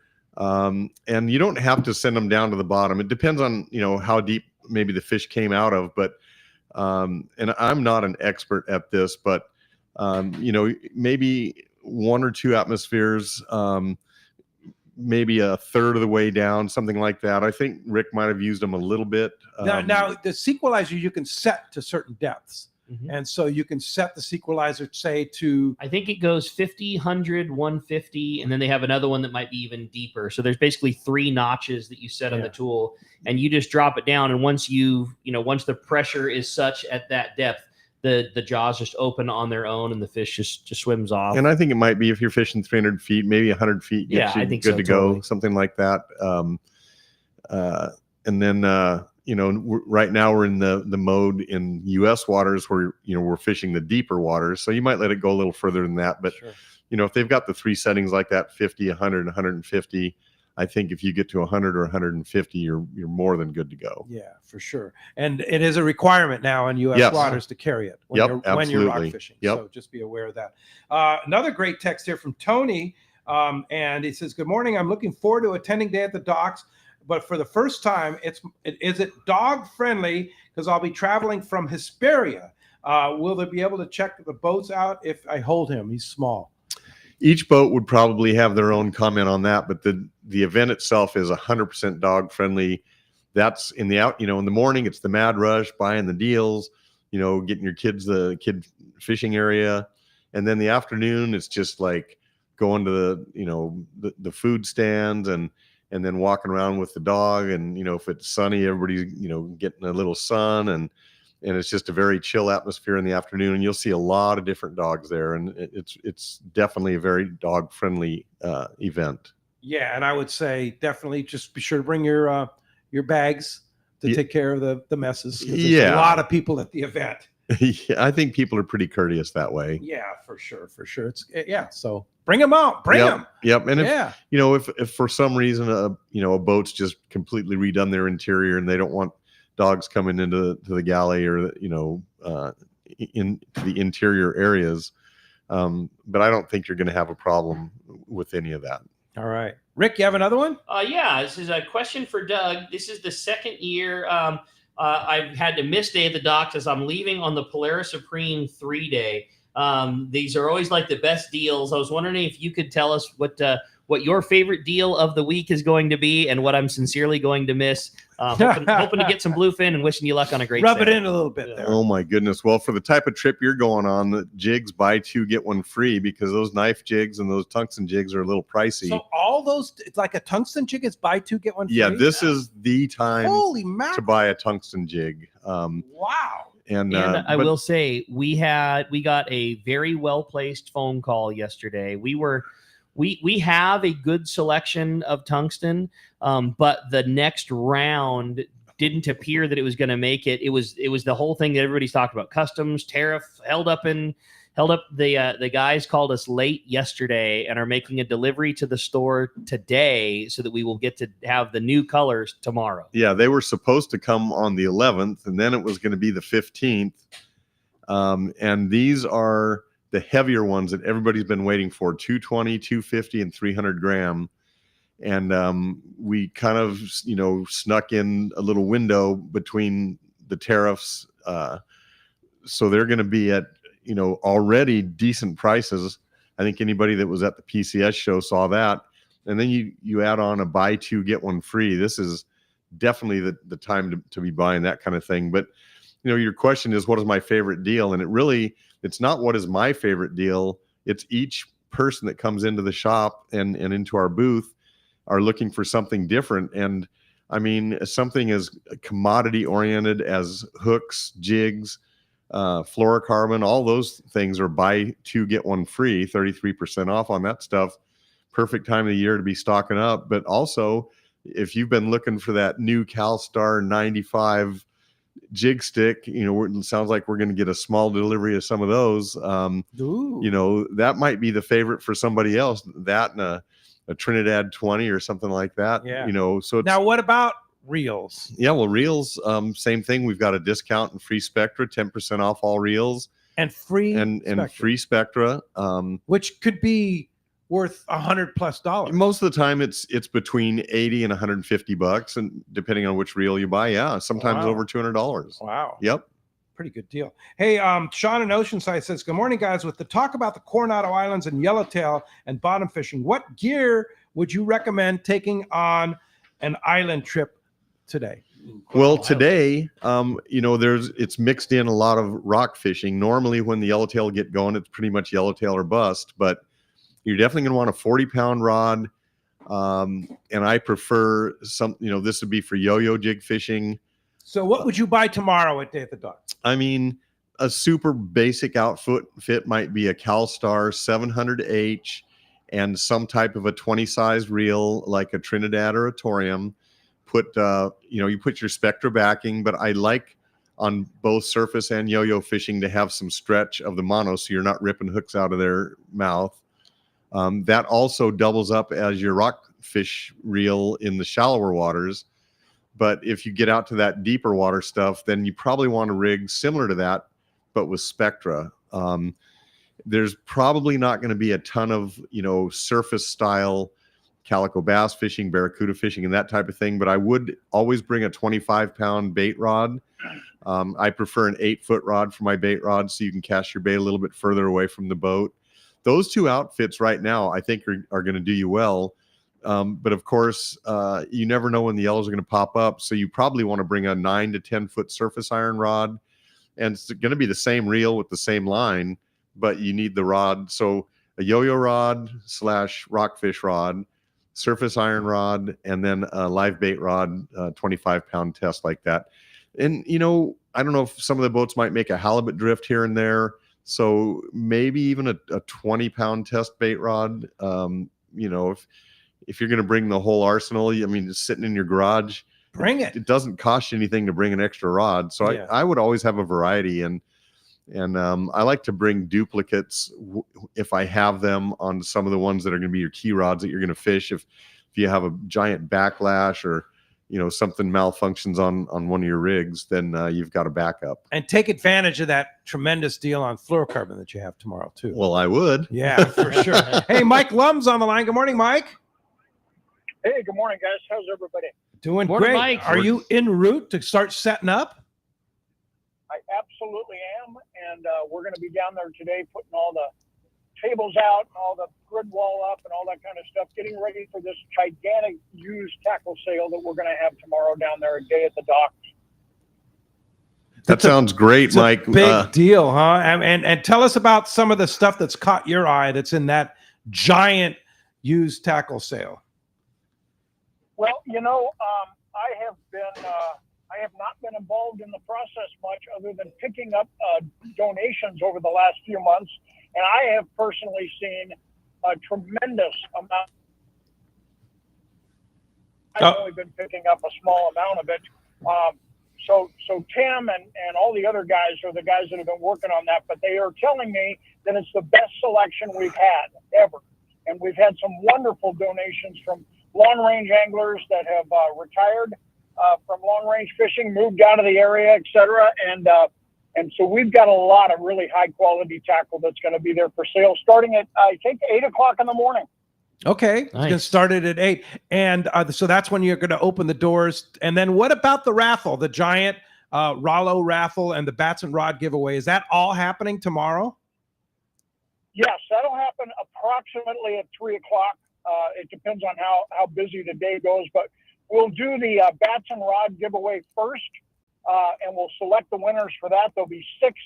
And you don't have to send them down to the bottom. It depends on how deep maybe the fish came out of, but and I'm not an expert at this, but maybe 1 or 2 atmospheres, maybe a third of the way down, something like that. I think Rick might have used them a little bit. Now the Sequelizer you can set to certain depths. Mm-hmm. And so you can set the Sequelizer, say, to... I think it goes 50, 100, 150, and then they have another one that might be even deeper. So there's basically 3 notches that you set on the tool, and you just drop it down. And once once the pressure is such at that depth, the jaws just open on their own, and the fish just swims off. And I think it might be if you're fishing 300 feet, maybe 100 feet gets you I think good so, to totally. go, something like that. And then... right now we're in the mode in U.S. waters where, we're fishing the deeper waters. So you might let it go a little further than that. But, if they've got the 3 settings like that, 50, 100, 150, I think if you get to 100 or 150, you're more than good to go. Yeah, for sure. And it is a requirement now in U.S. waters to carry it when you're rock fishing. So just be aware of that. Another great text here from Tony. And he says, good morning. I'm looking forward to attending Day at the Docks. But for the first time, is it dog friendly? Because I'll be traveling from Hesperia. Will they be able to check the boats out if I hold him? He's small. Each boat would probably have their own comment on that, but the event itself is 100% dog friendly. That's in the in the morning, it's the mad rush, buying the deals, getting your kids the kid fishing area. And then the afternoon, it's just like going to the food stands and then walking around with the dog. And, if it's sunny, everybody's, getting a little sun and it's just a very chill atmosphere in the afternoon. And you'll see a lot of different dogs there. And it's definitely a very dog friendly event. Yeah. And I would say definitely just be sure to bring your bags to take care of the messes. There's a lot of people at the event. Yeah, I think people are pretty courteous that way. Yeah, for sure. It's so bring them out, bring them. Yep. And if for some reason a boat's just completely redone their interior and they don't want dogs coming into the galley or in the interior areas, but I don't think you're going to have a problem with any of that. All right, Rick, you have another one? Yeah, this is a question for Doug. This is the second year I've had to miss Day at the Docks as I'm leaving on the Polaris Supreme 3-day. These are always like the best deals. I was wondering if you could tell us what your favorite deal of the week is going to be and what I'm sincerely going to miss. Hoping to get some bluefin and wishing you luck on a great Rub sail. it in a little bit there. Oh my goodness. Well, for the type of trip you're going on, the jigs buy 2, get 1 free, because those knife jigs and those tungsten jigs are a little pricey. So all those, it's like a tungsten jig is buy 2, get 1 free? Yeah, this is the time to buy a tungsten jig. Wow. And I will say we got a very well-placed phone call yesterday. We have a good selection of tungsten, but the next round didn't appear that it was going to make it. It was the whole thing that everybody's talked about. Customs, tariff, held up. The guys called us late yesterday and are making a delivery to the store today so that we will get to have the new colors tomorrow. Yeah, they were supposed to come on the 11th, and then it was going to be the 15th. And these are the heavier ones that everybody's been waiting for: 220, 250, and 300 gram. And we kind of, snuck in a little window between the tariffs. So they're going to be at, already decent prices. I think anybody that was at the PCS show saw that. And then you add on a buy 2, get 1 free. This is definitely the time to be buying that kind of thing. But, your question is, what is my favorite deal? And it's not what is my favorite deal. It's each person that comes into the shop and into our booth are looking for something different. And I mean, something as commodity oriented as hooks, jigs, fluorocarbon, all those things are buy 2, get 1 free, 33% off on that stuff. Perfect time of the year to be stocking up. But also, if you've been looking for that new CalStar 95 jig stick, it sounds like we're going to get a small delivery of some of those. That might be the favorite for somebody else. That and a Trinidad 20 or something like that. Yeah. So now what about reels? Yeah, well, reels, same thing. We've got a discount and free Spectra, 10% off all reels, and free and free Spectra, which could be worth $100+. Most of the time it's between $80 and $150, and depending on which reel you buy, sometimes over $200. Wow. Yep. Pretty good deal. Hey, Sean in Oceanside says, good morning, guys. With the talk about the Coronado Islands and yellowtail and bottom fishing, what gear would you recommend taking on an island trip today? Well, today, it's mixed in a lot of rock fishing. Normally when the yellowtail get going, it's pretty much yellowtail or bust, but you're definitely going to want a 40-pound rod. And I prefer this would be for yo-yo jig fishing. So what would you buy tomorrow at Day at the Docks? I mean, a super basic outfit might be a CalStar 700H and some type of a 20 size reel like a Trinidad or a Torium. put you put your Spectra backing, but I like on both surface and yo-yo fishing to have some stretch of the mono, so you're not ripping hooks out of their mouth. That also doubles up as your rockfish reel in the shallower waters. But if you get out to that deeper water stuff, then you probably want a rig similar to that, but with Spectra. There's probably not going to be a ton of, surface style calico bass fishing, barracuda fishing, and that type of thing. But I would always bring a 25-pound bait rod. I prefer an 8-foot rod for my bait rod, so you can cast your bait a little bit further away from the boat. Those two outfits right now, I think, are going to do you well. But of course, you never know when the yellows are going to pop up. So you probably want to bring a 9 to 10-foot surface iron rod, and it's going to be the same reel with the same line, but you need the rod. So a yo-yo rod / rockfish rod, surface iron rod, and then a live bait rod, 25-pound test like that. And, I don't know if some of the boats might make a halibut drift here and there. So maybe even a 20-pound test bait rod. If you're going to bring the whole arsenal, just sitting in your garage, bring it. It doesn't cost you anything to bring an extra rod. So Yeah. I would always have a variety. And I like to bring duplicates if I have them on some of the ones that are going to be your key rods that you're going to fish. If you have a giant backlash or, something malfunctions on one of your rigs, then you've got a backup. And take advantage of that tremendous deal on fluorocarbon that you have tomorrow, too. Well, I would. Yeah, for sure. Hey, Mike Lum's on the line. Good morning, Mike. Hey, good morning, guys. How's everybody? Doing Morning, great. Mike. Are you en route to start setting up? I absolutely am, and we're going to be down there today putting all the tables out and all the grid wall up and all that kind of stuff, getting ready for this gigantic used tackle sale that we're going to have tomorrow down there, a day at the docks. That sounds great, Mike. Big deal, huh? And tell us about some of the stuff that's caught your eye that's in that giant used tackle sale. Well, I have not been involved in the process much other than picking up donations over the last few months. And I have personally seen a tremendous amount. I've only been picking up a small amount of it. So Tim and all the other guys are the guys that have been working on that, but they are telling me that it's the best selection we've had ever. And we've had some wonderful donations from long-range anglers that have retired from long-range fishing, moved out of the area, et cetera. And so we've got a lot of really high-quality tackle that's going to be there for sale starting at, I think, 8 o'clock in the morning. Okay, it's going to start it at 8. And so that's when you're going to open the doors. And then what about the raffle, the giant Rollo raffle and the bats and rod giveaway? Is that all happening tomorrow? Yes, that'll happen approximately at 3 o'clock. It depends on how busy the day goes, but we'll do the bats and rod giveaway first, and we'll select the winners for that. There'll be six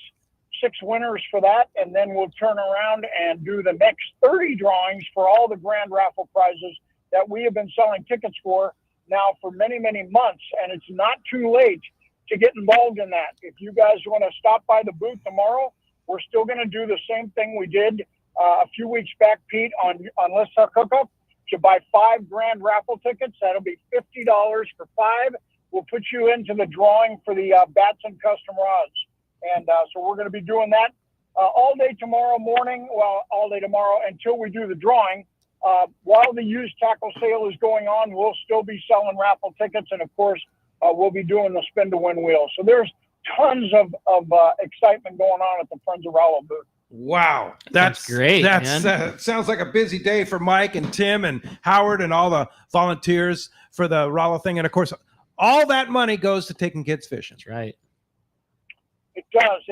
winners for that, and then we'll turn around and do the next 30 drawings for all the grand raffle prizes that we have been selling tickets for now for many, many months, and it's not too late to get involved in that. If you guys want to stop by the booth tomorrow, we're still going to do the same thing we did a few weeks back, Pete, on Let's Talk Hookup. To buy 5 grand raffle tickets, that'll be $50 for 5. We'll put you into the drawing for the bats and custom rods. And so we're going to be doing that all day tomorrow morning, all day tomorrow until we do the drawing. While the used tackle sale is going on, we'll still be selling raffle tickets. And, of course, we'll be doing the spin to win wheel. So there's tons of excitement going on at the Friends of Rollo booth. Wow, that's great. That sounds like a busy day for Mike and Tim and Howard and all the volunteers for the Rollo thing. And of course, all that money goes to taking kids fishing. That's right. It does.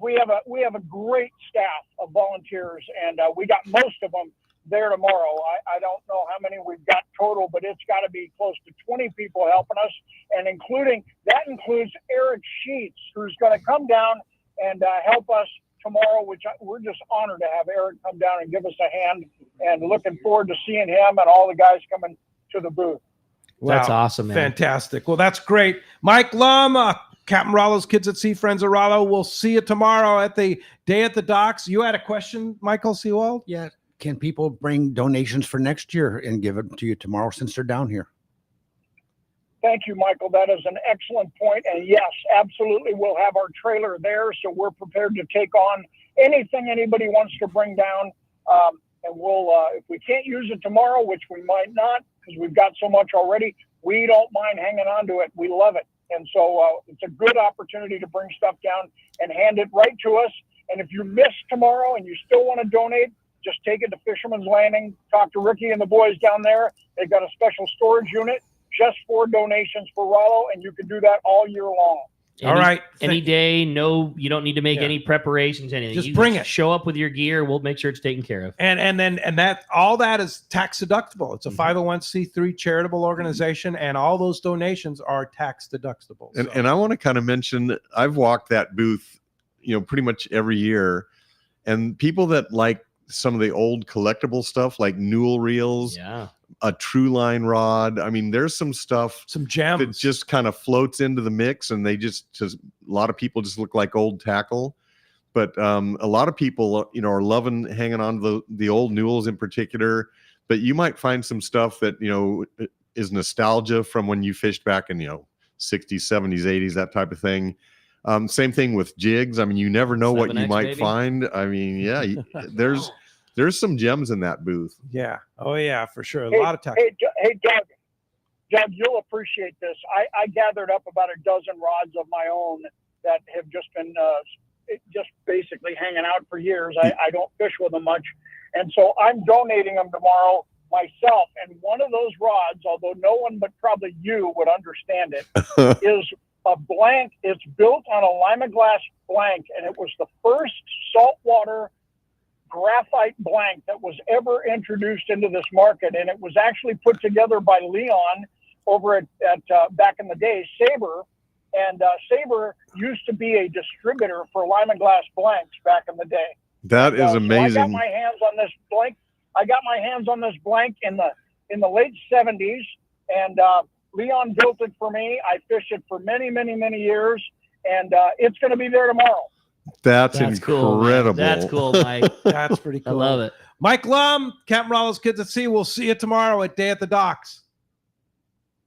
We have a great staff of volunteers, and we got most of them there tomorrow. I don't know how many we've got total, but it's got to be close to 20 people helping us, and that includes Eric Sheets, who's going to come down and help us tomorrow, which we're just honored to have Eric come down and give us a hand, and looking forward to seeing him and all the guys coming to the booth. Wow. That's awesome, man. Fantastic. Well, that's great. Mike Lum, Captain Rollo's Kids at Sea, Friends of Rollo. We'll see you tomorrow at the day at the docks. You had a question, Michael Seawald? Yeah. Can people bring donations for next year and give them to you tomorrow since they're down here? Thank you, Michael. That is an excellent point. And yes, absolutely, we'll have our trailer there, so we're prepared to take on anything anybody wants to bring down. And we'll, if we can't use it tomorrow, which we might not, because we've got so much already, we don't mind hanging on to it. We love it. And so it's a good opportunity to bring stuff down and hand it right to us. And if you miss tomorrow and you still want to donate, just take it to Fisherman's Landing, talk to Ricky and the boys down there. They've got a special storage unit just for donations for Rollo, and you can do that all year long. All right. Any day. No, you don't need to make any preparations, anything. Just You bring it. Show up with your gear. We'll make sure it's taken care of. And that all that is tax deductible. It's a 501c3 charitable organization, and all those donations are tax deductible. And I want to kind of mention, I've walked that booth, pretty much every year, and people that like some of the old collectible stuff like newel reels, a true line rod. I mean, there's some stuff, some gems that just kind of floats into the mix, and they just a lot of people just look like old tackle. But a lot of people, are loving hanging on to the old newels in particular. But you might find some stuff that, is nostalgia from when you fished back in, 60s, 70s, 80s, that type of thing. Same thing with jigs. I mean, you never know what you 7X, might maybe? find. I mean, there's some gems in that booth. Yeah. Oh, yeah, for sure. A Hey, lot of tax. Hey, Doug. Doug, you'll appreciate this. I gathered up about a dozen rods of my own that have just been just basically hanging out for years. I don't fish with them much. And so I'm donating them tomorrow myself. And one of those rods, although no one but probably you would understand it, is a blank. It's built on a Lima glass blank, and it was the first saltwater graphite blank that was ever introduced into this market. And it was actually put together by Leon over at back in the day, Sabre. And Sabre used to be a distributor for Lima glass blanks back in the day. That is amazing. So I got my hands on this blank. In the late 70s, and Leon built it for me. I fished it for many, many, many years, and it's going to be there tomorrow. That's cool, incredible. That's cool, Mike. That's pretty cool. I love it. Mike Lum, Captain Rollo's Kids at Sea. We'll see you tomorrow at Day at the Docks.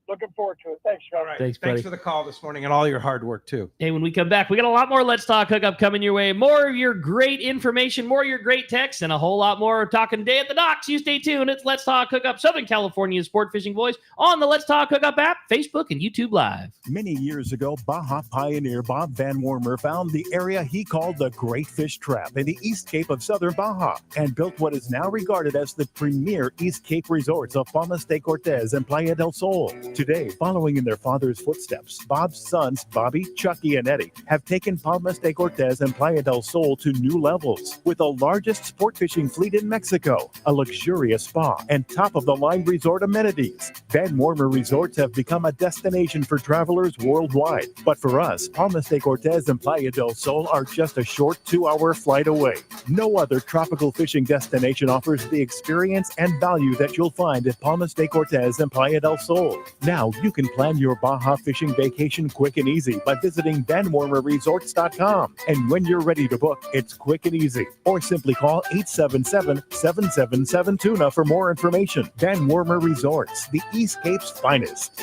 Looking forward to it. Thanks, guys. All right. Thanks, buddy. For the call this morning and all your hard work, too. Hey, when we come back, we got a lot more Let's Talk Hookup coming your way. More of your great information, more of your great texts, and a whole lot more talking Day at the Docks. You stay tuned. It's Let's Talk Hookup, Southern California's sport fishing voice, on the Let's Talk Hookup app, Facebook, and YouTube Live. Many years ago, Baja pioneer Bob Van Wormer found the area he called the Great Fish Trap in the East Cape of Southern Baja and built what is now regarded as the premier East Cape resorts of Palmas de Cortez and Playa del Sol. Today, following in their father's footsteps, Bob's sons, Bobby, Chucky, and Eddie, have taken Palmas de Cortez and Playa del Sol to new levels with the largest sport fishing fleet in Mexico, a luxurious spa, and top-of-the-line resort amenities. Van Wormer Resorts have become a destination for travelers worldwide. But for us, Palmas de Cortez and Playa del Sol are just a short 2-hour flight away. No other tropical fishing destination offers the experience and value that you'll find at Palmas de Cortez and Playa del Sol. Now you can plan your Baja fishing vacation quick and easy by visiting VanWarmerResorts.com. And when you're ready to book, it's quick and easy. Or simply call 877-777-TUNA for more information. Van Wormer Resorts, the East Cape's finest.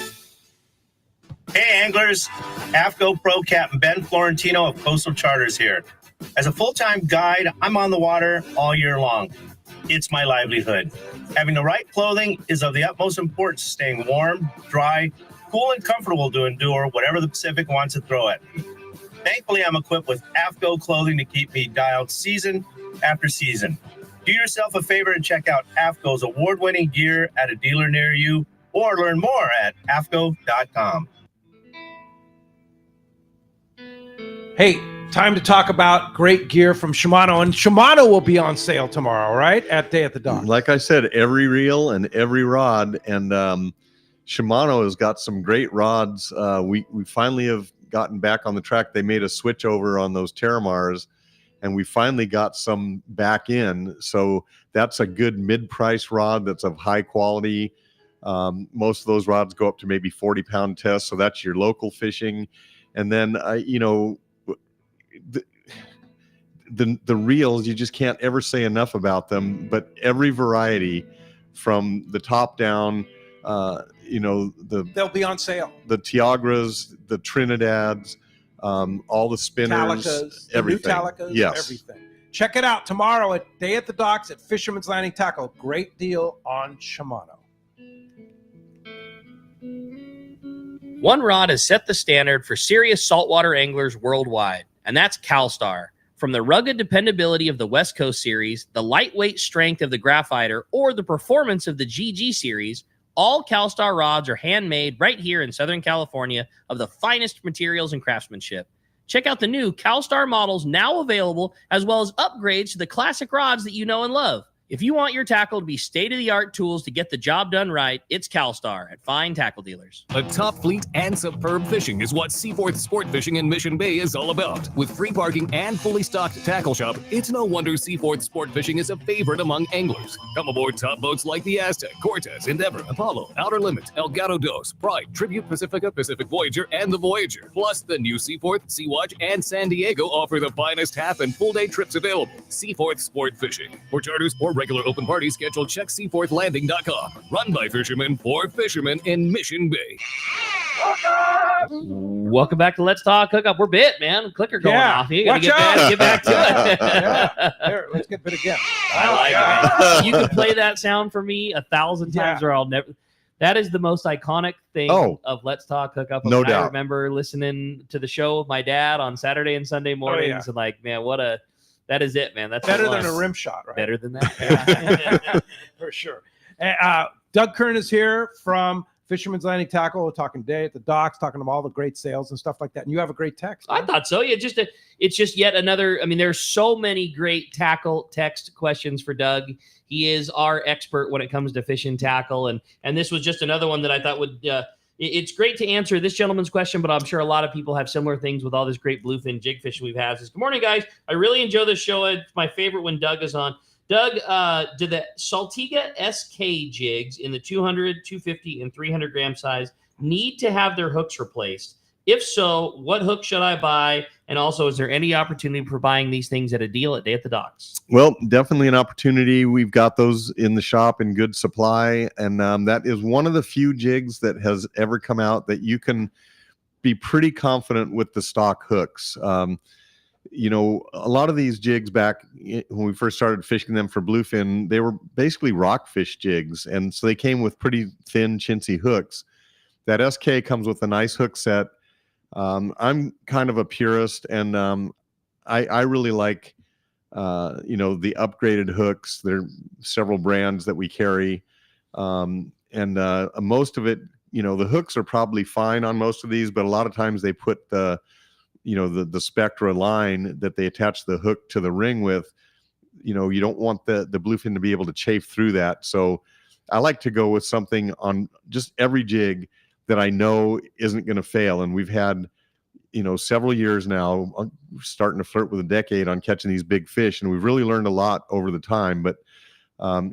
Hey anglers, AFCO Pro Captain Ben Florentino of Coastal Charters here. As a full-time guide, I'm on the water all year long. It's my livelihood. Having the right clothing is of the utmost importance, staying warm, dry, cool, and comfortable to endure whatever the Pacific wants to throw at me. Thankfully, I'm equipped with AFCO clothing to keep me dialed season after season. Do yourself a favor and check out AFCO's award-winning gear at a dealer near you, or learn more at AFCO.com. Hey, time to talk about great gear from Shimano. And Shimano will be on sale tomorrow, right? At Day at the Docks. Like I said, every reel and every rod. And Shimano has got some great rods. We finally have gotten back on the track. They made a switch over on those Terramars, and we finally got some back in. So that's a good mid-price rod that's of high quality. Most of those rods go up to maybe 40-pound tests. So that's your local fishing. And then, the reels, you just can't ever say enough about them, but every variety from the top down, they'll be on sale. The Tiagras, the Trinidads, all the spinners, Talicas, everything. The new Talicas, yes. everything. Check it out tomorrow at Day at the Docks at Fisherman's Landing Tackle. Great deal on Shimano. One rod has set the standard for serious saltwater anglers worldwide, and that's CalStar. From the rugged dependability of the West Coast series, the lightweight strength of the Graphiter, or the performance of the GG series, all CalStar rods are handmade right here in Southern California of the finest materials and craftsmanship. Check out the new CalStar models now available, as well as upgrades to the classic rods that you know and love. If you want your tackle to be state-of-the-art tools to get the job done right, it's CalStar at fine tackle dealers. A top fleet and superb fishing is what Seaforth Sport Fishing in Mission Bay is all about. With free parking and fully stocked tackle shop, it's no wonder Seaforth Sport Fishing is a favorite among anglers. Come aboard top boats like the Aztec, Cortez, Endeavor, Apollo, Outer Limit, Elgato Dos, Pride, Tribute Pacifica, Pacific Voyager, and the Voyager. Plus, the new Seaforth, Sea-Watch, and San Diego offer the finest half and full day trips available. Seaforth Sport Fishing. For charters or regular open party schedule, check seaforthlanding.com. Run by fishermen for fishermen in Mission Bay. Welcome back to Let's Talk Hookup. We're bit, man. Clicker going off. You gotta get back to it. Yeah. Here, let's get bit again. I like it, man. You can play that sound for me 1,000 times, or I'll never. That is the most iconic thing of Let's Talk Hookup. No doubt. I remember listening to the show with my dad on Saturday and Sunday mornings, and like, man, that is it, man. That's better than a rim shot, right? Better than that. For sure. Doug Kern is here from Fisherman's Landing Tackle. We're talking Day at the Docks, talking about all the great sales and stuff like that. And you have a great text. I thought so. Yeah, it's just yet another. I mean, there's so many great tackle text questions for Doug. He is our expert when it comes to fishing tackle, and this was just another one that I thought would. It's great to answer this gentleman's question, but I'm sure a lot of people have similar things with all this great bluefin jig fishing we've had. Says, good morning, guys. I really enjoy this show. It's my favorite when Doug is on. Doug, do the Saltiga SK jigs in the 200, 250, and 300 gram size need to have their hooks replaced? If so, what hook should I buy? And also, is there any opportunity for buying these things at a deal at Day at the Docks? Well, definitely an opportunity. We've got those in the shop in good supply. And that is one of the few jigs that has ever come out that you can be pretty confident with the stock hooks. You know, a lot of these jigs back when we first started fishing them for bluefin, they were basically rockfish jigs. And so they came with pretty thin, chintzy hooks. That SK comes with a nice hook set. I'm kind of a purist, and I really like, you know, the upgraded hooks. There are several brands that we carry. And most of it, you know, the hooks are probably fine on most of these, but a lot of times they put the Spectra line that they attach the hook to the ring with. You know, you don't want the bluefin to be able to chafe through that. So I like to go with something on just every jig that I know isn't going to fail. And we've had, you know, several years now, starting to flirt with a decade on catching these big fish. And we've really learned a lot over the time. But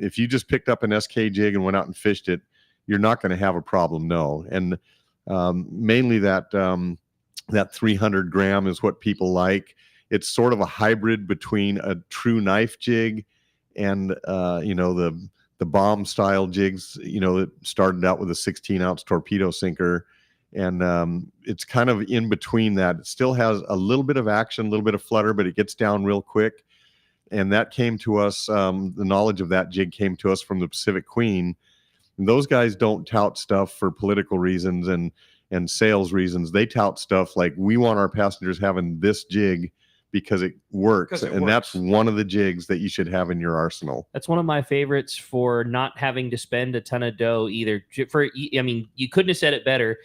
if you just picked up an SK jig and went out and fished it, you're not going to have a problem. No. And mainly that 300 gram is what people like. It's sort of a hybrid between a true knife jig and, you know, the bomb style jigs, you know, that started out with a 16-ounce torpedo sinker. And it's kind of in between that. It still has a little bit of action, a little bit of flutter, but it gets down real quick. And that came to us, the knowledge of that jig came to us from the Pacific Queen. And those guys don't tout stuff for political reasons and sales reasons. They tout stuff like, we want our passengers having this jig because it works. That's one of the jigs that you should have in your arsenal. That's one of my favorites for not having to spend a ton of dough either. I mean, you couldn't have said it better.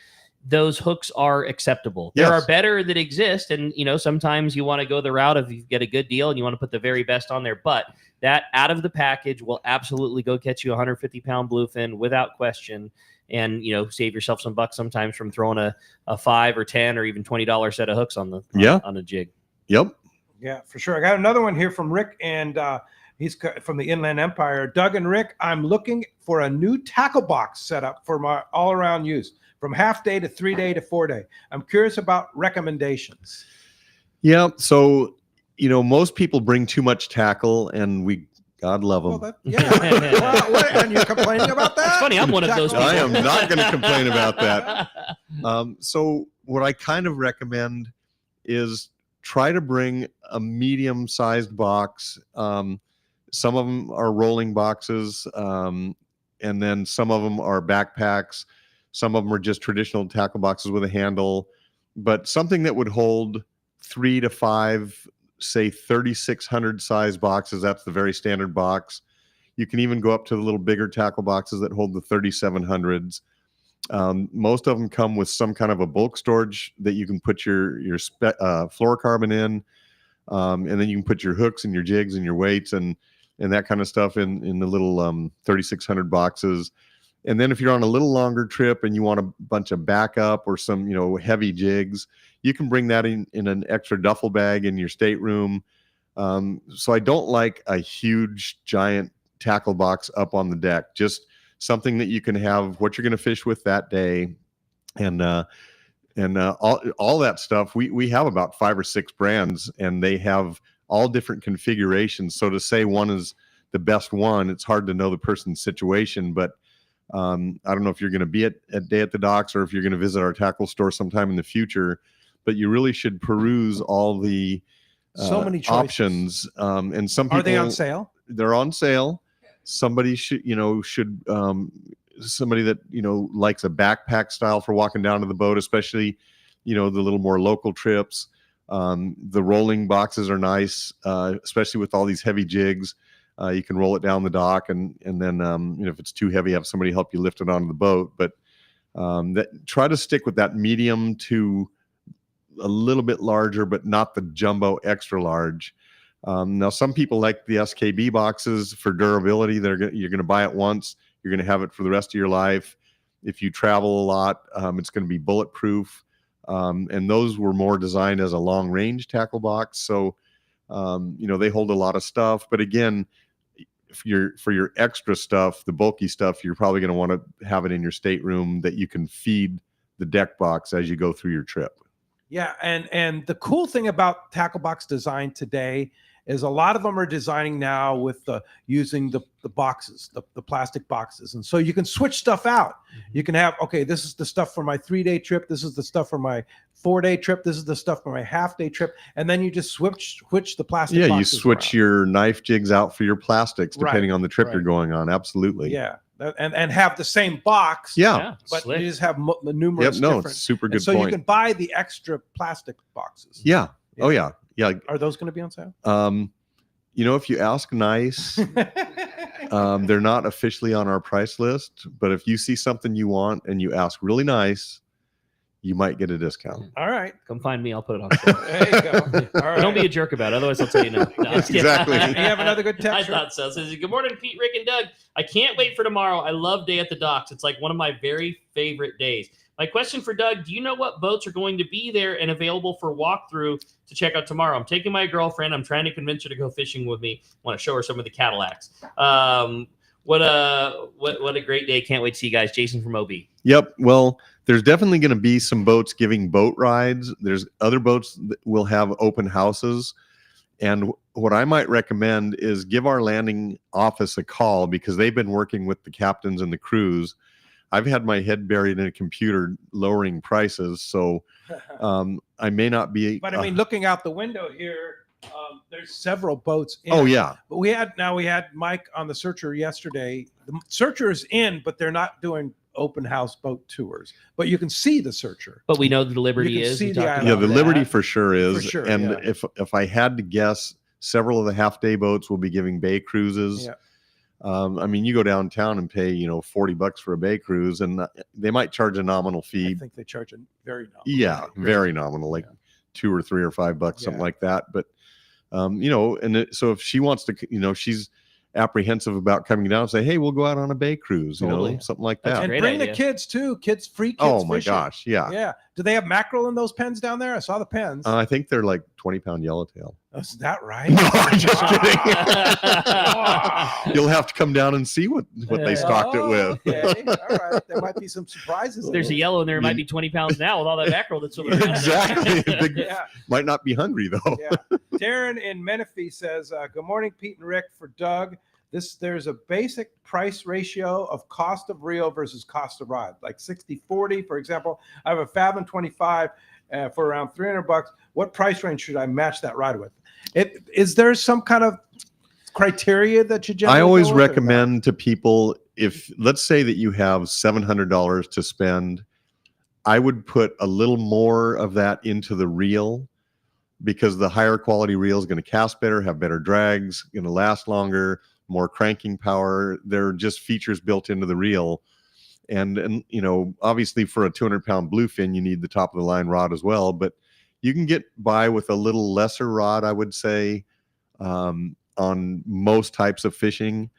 Those hooks are acceptable. Yes. There are better that exist. And, you know, sometimes you want to go the route of you get a good deal and you want to put the very best on there. But that out of the package will absolutely go catch you a 150-pound bluefin without question. And, you know, save yourself some bucks sometimes from throwing a $5 or $10 or even $20 set of hooks on a jig. Yep. Yeah, for sure. I got another one here from Rick, and he's from the Inland Empire. Doug and Rick, I'm looking for a new tackle box setup for my all-around use, from half day to 3 day to 4 day. I'm curious about recommendations. Yeah. So, you know, most people bring too much tackle, and we God love them. And you're complaining about that? It's funny. I'm one of those people. I am not going to complain about that. So what I kind of recommend is try to bring a medium-sized box. Some of them are rolling boxes, and then some of them are backpacks. Some of them are just traditional tackle boxes with a handle, but something that would hold 3 to 5, say 3,600 size boxes. That's the very standard box. You can even go up to the little bigger tackle boxes that hold the 3,700s. Most of them come with some kind of a bulk storage that you can put your fluorocarbon in, and then you can put your hooks and your jigs and your weights and that kind of stuff in the little 3,600 boxes. And then if you're on a little longer trip and you want a bunch of backup or some heavy jigs, you can bring that in an extra duffel bag in your stateroom. So I don't like a huge giant tackle box up on the deck. Just something that you can have what you're going to fish with that day, and all that stuff. We have about 5 or 6 brands, and they have all different configurations. So to say one is the best one, it's hard to know the person's situation. But I don't know if you're going to be at Day at the Docks or if you're going to visit our tackle store sometime in the future. But you really should peruse all the so many choices. Options. And some people, are they on sale? They're on sale. Somebody somebody that likes a backpack style for walking down to the boat, especially the little more local trips. The rolling boxes are nice, especially with all these heavy jigs. You can roll it down the dock, and then if it's too heavy, have somebody help you lift it onto the boat. But try to stick with that medium to a little bit larger, but not the jumbo extra large. Now, some people like the SKB boxes for durability. You're going to buy it once. You're going to have it for the rest of your life. If you travel a lot, it's going to be bulletproof. And those were more designed as a long range tackle box. So, they hold a lot of stuff. But again, for your extra stuff, the bulky stuff, you're probably going to want to have it in your stateroom that you can feed the deck box as you go through your trip. Yeah, and the cool thing about tackle box design today is a lot of them are designing now with using the boxes, the plastic boxes. And so you can switch stuff out. You can have, okay, this is the stuff for my 3-day trip. This is the stuff for my 4-day trip. This is the stuff for my half-day trip. And then you just switch the plastic boxes. Yeah, you switch around. your knife jigs out for your plastics, depending Right, on the trip right. you're going on. Absolutely. Yeah. And have the same box. Yeah. But Slick. you just have the numerous different. It's super good and so point. you can buy the extra plastic boxes. Yeah. Oh, yeah. Yeah. Are those going to be on sale? If you ask nice, they're not officially on our price list, but if you see something you want and you ask really nice, you might get a discount. All right. Come find me. I'll put it on sale. There you go. All right. Don't be a jerk about it. Otherwise, I'll tell you no. No, I'm just kidding. Exactly. You have another good text. I thought so. It says, good morning, Pete, Rick, and Doug. I can't wait for tomorrow. I love Day at the Docks. It's like one of my very favorite days. My question for Doug, do you know what boats are going to be there and available for walkthrough to check out tomorrow? I'm taking my girlfriend. I'm trying to convince her to go fishing with me. I want to show her some of the Cadillacs. What a great day. Can't wait to see you guys. Jason from OB. Yep. Well, there's definitely going to be some boats giving boat rides. There's other boats that will have open houses. And what I might recommend is give our landing office a call, because they've been working with the captains and the crews. I've had my head buried in a computer lowering prices. So I may not be. But I mean, looking out the window here, there's several boats in. Oh, yeah. But we had Mike on the Searcher yesterday. The Searcher is in, but they're not doing open house boat tours. But you can see the Searcher. But we know the Liberty You can is. see We the talked island. Yeah, about the that. Liberty for sure is. For sure, and yeah. if I had to guess, several of the half-day boats will be giving bay cruises. Yeah. I mean, you go downtown and pay, $40 for a bay cruise, and they might charge a nominal fee. I think they charge a very nominal. Yeah, very nominal, like $2 or $3 or $5, something like that. But so if she wants to, she's apprehensive about coming down and say, hey, we'll go out on a bay cruise, Totally. something like That's that. And Great bring idea. the kids too. Free kids. Oh my fishing. gosh, yeah. Yeah. Do they have mackerel in those pens down there? I saw the pens. I think they're like 20-pound yellowtail. Is that right? No, I'm just Wow. kidding. You'll have to come down and see what they stocked it with. Okay. All right. There might be some surprises. There's a yellow in there. It might be 20 pounds now with all that mackerel that's swimming around. Exactly. Big- Yeah. Might not be hungry though. Yeah. Darren in Menifee says, good morning, Pete and Rick. For Doug, there's a basic price ratio of cost of reel versus cost of rod, like 60-40, for example. I have a Fathom 25 for around $300. What price range should I match that rod with? Is there some kind of criteria that you generally I always go with, or recommend to people, if let's say that you have $700 to spend, I would put a little more of that into the reel, because the higher quality reel is going to cast better, have better drags, going to last longer, more cranking power. They're just features built into the reel. And you know, obviously for a 200-pound bluefin, you need the top of the line rod as well, but you can get by with a little lesser rod, I would say, on most types of fishing.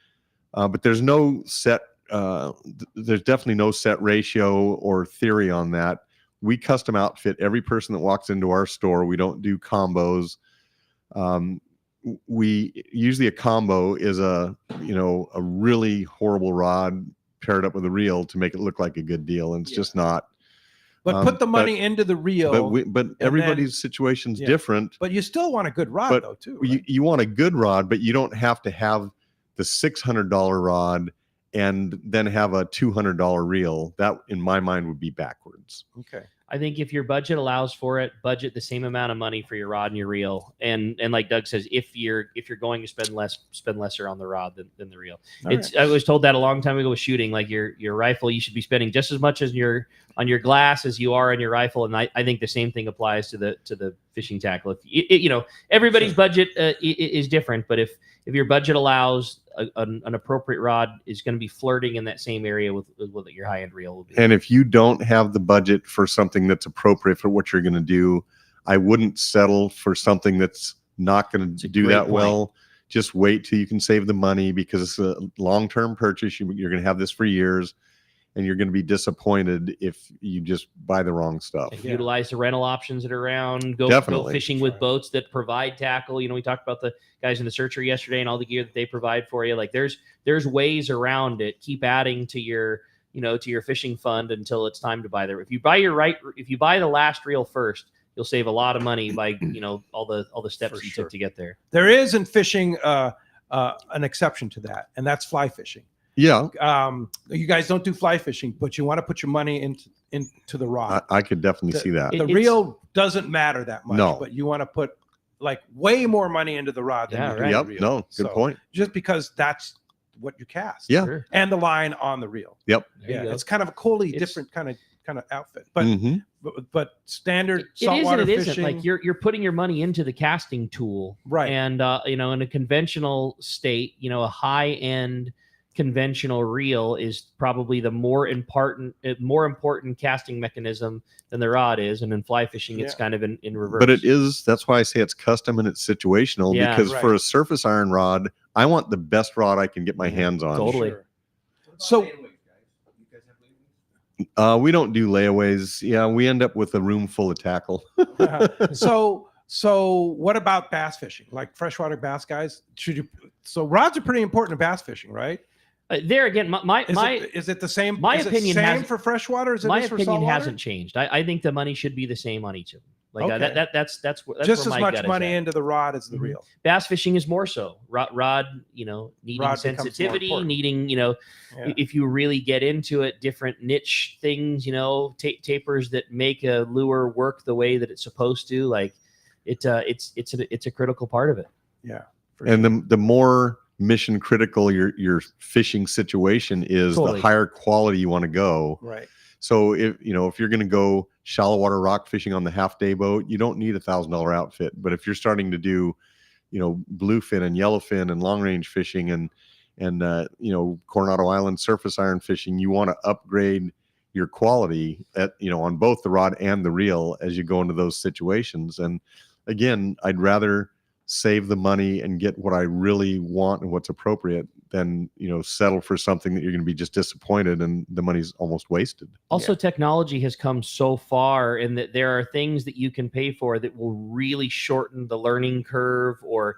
But there's no set, there's definitely no set ratio or theory on that. We custom outfit every person that walks into our store. We don't do combos. We usually, a combo is a really horrible rod paired up with a reel to make it look like a good deal, and it's just not. But put the money into the reel. But everybody's situation's different. But you still want a good rod, though, too. Right? You want a good rod, but you don't have to have the $600 rod and then have a $200 reel. That, in my mind, would be backwards. Okay. I think if your budget allows for it, budget the same amount of money for your rod and your reel. And like Doug says, if you're going to spend less, spend lesser on the rod than the reel. I was told that a long time ago with shooting. Like your rifle, you should be spending just as much as on your glass as you are on your rifle. And I think the same thing applies to the fishing tackle. If everybody's budget is different, but if your budget allows, an appropriate rod is going to be flirting in that same area with what your high-end reel will be. And if you don't have the budget for something that's appropriate for what you're going to do, I wouldn't settle for something that's not going to do that well. Just wait till you can save the money, because it's a long-term purchase. You're going to have this for years, and you're going to be disappointed if you just buy the wrong stuff. Utilize the rental options that are around. Go fishing with boats that provide tackle. We talked about the guys in the Searcher yesterday and all the gear that they provide for you. Like there's ways around it. Keep adding to your fishing fund until it's time to buy there. If you buy the last reel first, you'll save a lot of money by all the steps you took to get there. There is in fishing an exception to that, and that's fly fishing. Yeah. You guys don't do fly fishing, but you want to put your money into the rod. I could definitely see that. The reel doesn't matter that much, No. but you want to put like way more money into the rod than you do the reel. No, good point. Just because that's what you cast. Yeah. Sure. And the line on the reel. Yep. Yeah. It's kind of a wholly different kind of outfit. But but standard It saltwater isn't. fishing. Like you're putting your money into the casting tool. Right. And in a conventional state, a high-end conventional reel is probably the more important casting mechanism than the rod is, and in fly fishing it's kind of in reverse. But that's why I say it's custom and it's situational, because for a surface iron rod, I want the best rod I can get my hands on. Totally. Sure. So we don't do layaways. Yeah, we end up with a room full of tackle. So what about bass fishing? Like freshwater bass guys, so rods are pretty important in bass fishing, right? There again, is it the same? My is opinion it same hasn't, for freshwater. Is it my for opinion saltwater? hasn't changed. I think the money should be the same on each of them. Like Okay. that's just where as my much gut is money at. into the rod as the reel. Bass fishing is more so rod needing Rod becomes more sensitivity, important. needing if you really get into it, different niche things, tapers that make a lure work the way that it's supposed to. Like it's a critical part of it. Yeah. And the more mission critical your fishing situation is, Totally. the higher quality you want to go. Right. So if you're going to go shallow water rock fishing on the half day boat, you don't need $1,000 outfit. But if you're starting to do, bluefin and yellowfin and long range fishing and Coronado Island surface iron fishing, you want to upgrade your quality on both the rod and the reel as you go into those situations. And again, I'd rather save the money and get what I really want and what's appropriate than settle for something that you're going to be just disappointed and the money's almost wasted. Also, technology has come so far in that there are things that you can pay for that will really shorten the learning curve. Or,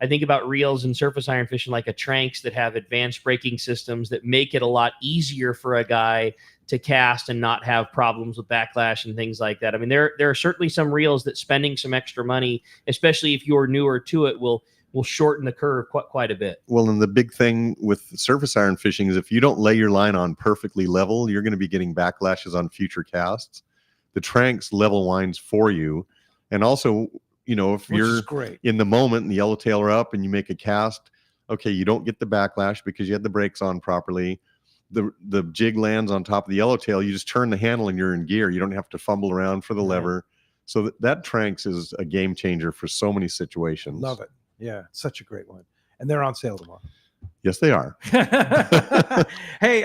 I think about reels and surface iron fishing like a Tranks that have advanced braking systems that make it a lot easier for a guy to cast and not have problems with backlash and things like that. I mean, there are certainly some reels that spending some extra money, especially if you're newer to it, will will shorten the curve quite a bit. Well, and the big thing with surface iron fishing is if you don't lay your line on perfectly level, you're going to be getting backlashes on future casts. The Tranx level lines for you. And also, you know, if you're in the moment and the yellowtail are up and you make a cast, okay, you don't get the backlash because you had the brakes on properly. The jig lands on top of the yellowtail. You just turn the handle and you're in gear. You don't have to fumble around for the lever. So that Tranx is a game changer for so many situations. Love it. Yeah, such a great one. And they're on sale tomorrow. Yes, they are. Hey,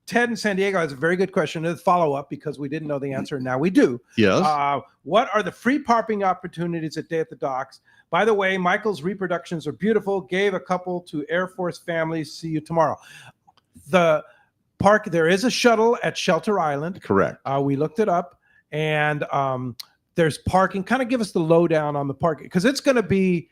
Ted in San Diego has a very good question. A follow-up because we didn't know the answer. Now we do. Yes. What are the free parking opportunities at Day at the Docks? By the way, Michael's reproductions are beautiful. Gave a couple to Air Force families. See you tomorrow. The park, there is a shuttle at Shelter Island. Correct. We looked it up. And there's parking. Kind of give us the lowdown on the parking because it's going to be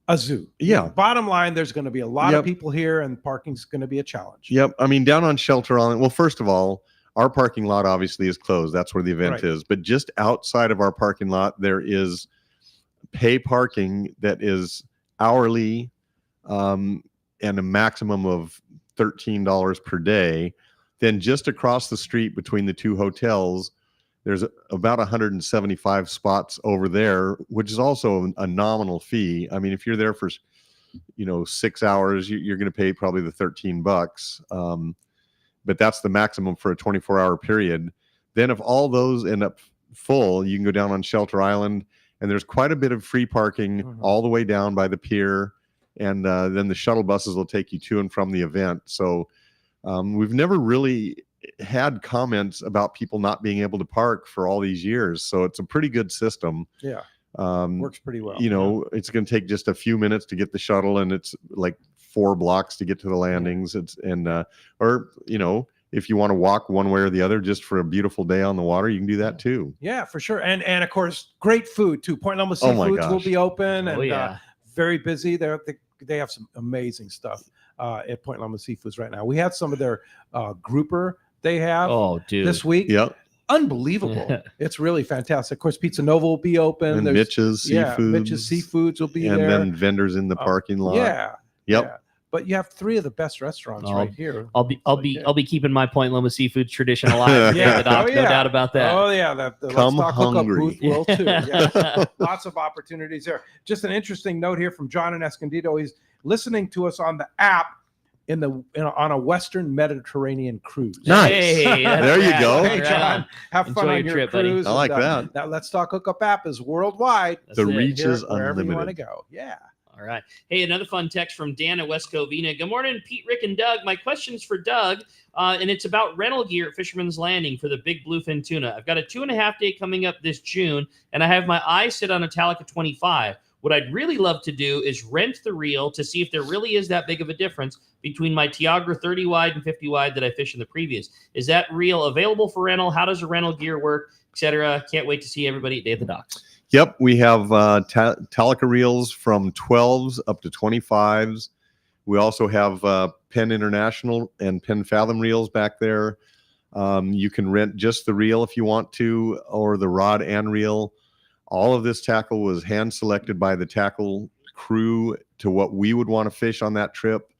a zoo. Yeah. Bottom line, there's going to be a lot of people here and parking's going to be a challenge. Yep. I mean, down on Shelter Island, well, first of all, our parking lot obviously is closed. That's where the event is. But just outside of our parking lot, there is pay parking that is hourly and a maximum of $13 per day. Then just across the street between the two hotels, there's about 175 spots over there, which is also a nominal fee. I mean, if you're there for, 6 hours, you're going to pay probably the $13. But that's the maximum for a 24-hour period. Then if all those end up full, you can go down on Shelter Island, and there's quite a bit of free parking all the way down by the pier. And then the shuttle buses will take you to and from the event. So we've never really had comments about people not being able to park for all these years. So it's a pretty good system. Yeah. Works pretty well. It's going to take just a few minutes to get the shuttle, and it's like 4 blocks to get to the landings. If you want to walk one way or the other just for a beautiful day on the water, you can do that too. Yeah, for sure. And of course, great food too. Point Loma Seafoods will be open and very busy. They have some amazing stuff at Point Loma Seafoods right now. We have some of their grouper they have this week. Yep. Unbelievable. It's really fantastic. Of course, Pizza Nova will be open. And Mitch's Seafoods. Yeah, Mitch's Seafoods will be there. And then vendors in the parking lot. Yeah. Yep. Yeah. But you have 3 of the best restaurants right here. I'll be keeping my Point Loma Seafoods tradition alive. No doubt about that. Oh yeah, the Come Let's Talk Hookup hungry. booth will too. Yeah. Lots of opportunities there. Just an interesting note here from John in Escondido. He's listening to us on the app on a Western Mediterranean cruise. Nice. Hey, there you go. Hey John, have fun Enjoy on your your trip, buddy. cruise. I like And, that. That Let's Talk Hookup app is worldwide. The reach Here, is wherever you want to unlimited. go. Yeah. All right. Hey, another fun text from Dan at West Covina. Good morning, Pete, Rick, and Doug. My question's for Doug, and it's about rental gear at Fisherman's Landing for the big bluefin tuna. I've got a 2.5 day coming up this June, and I have my eyes set on a Talica 25. What I'd really love to do is rent the reel to see if there really is that big of a difference between my Tiagra 30 wide and 50 wide that I fished in the previous. Is that reel available for rental? How does the rental gear work, etc.? Can't wait to see everybody at Day at the Docks. Yep, we have Talica reels from 12s up to 25s. We also have Penn International and Penn Fathom reels back there. You can rent just the reel if you want to, or the rod and reel. All of this tackle was hand selected by the tackle crew to what we would want to fish on that trip.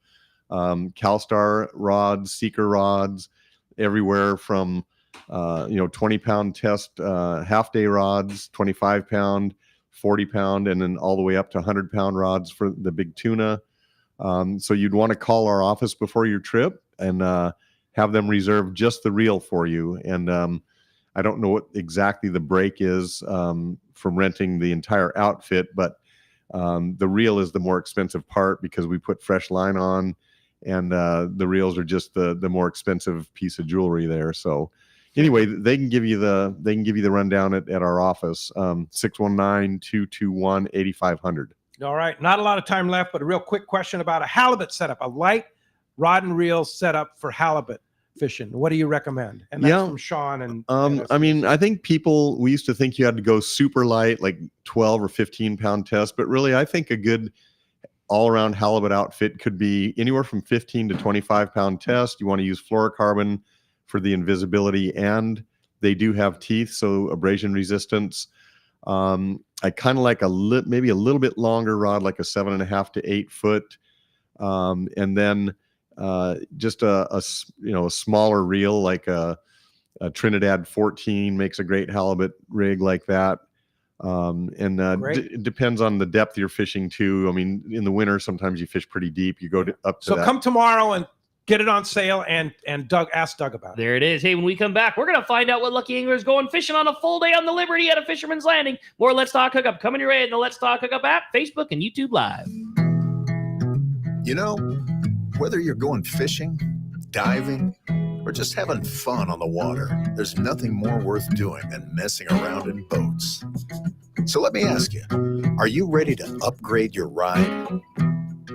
CalStar rods, Seeker rods, everywhere from 20-pound test half-day rods, 25-pound, 40-pound, and then all the way up to 100-pound rods for the big tuna. So you'd want to call our office before your trip and have them reserve just the reel for you. And I don't know what exactly the break is from renting the entire outfit, but the reel is the more expensive part because we put fresh line on, and the reels are just the more expensive piece of jewelry there. So anyway, they can give you the rundown at our office, 619-221-8500. All right. Not a lot of time left, but a real quick question about a halibut setup, a light rod and reel setup for halibut fishing. What do you recommend? And that's from Sean. And I mean, I think we used to think you had to go super light, like 12 or 15-pound test, but really I think a good all-around halibut outfit could be anywhere from 15 to 25-pound test. You want to use fluorocarbon for the invisibility, and they do have teeth, so abrasion resistance. I kind of like maybe a little bit longer rod, like a 7.5 to 8 foot. And then just a smaller reel, like a Trinidad 14 makes a great halibut rig like that. It depends on the depth you're fishing too. I mean, in the winter, sometimes you fish pretty deep. You go up to So that. come tomorrow and get it on sale, and ask Doug about it. There it is. Hey, when we come back, we're going to find out what lucky angler is going fishing on a full day on the Liberty at a Fisherman's Landing. More Let's Talk Hookup coming your way in the Let's Talk Hookup app, Facebook, and YouTube Live. You know, whether you're going fishing, diving, or just having fun on the water, there's nothing more worth doing than messing around in boats. So let me ask you, are you ready to upgrade your ride?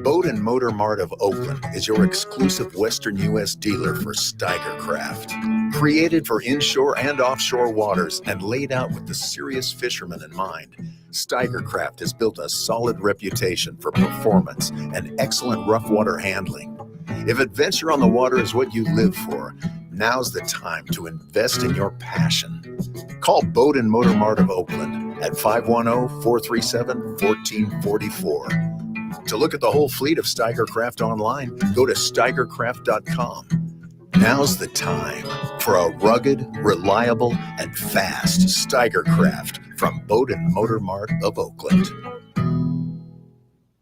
Boat and Motor Mart of Oakland is your exclusive Western U.S. dealer for Steiger Craft. Created for inshore and offshore waters and laid out with the serious fisherman in mind, Steiger Craft has built a solid reputation for performance and excellent rough water handling. If adventure on the water is what you live for, now's the time to invest in your passion. Call Boat and Motor Mart of Oakland at 510-437-1444. To look at the whole fleet of Steiger Craft online, go to steigercraft.com. Now's the time for a rugged, reliable, and fast Steiger Craft from Boat and Motor Mart of Oakland.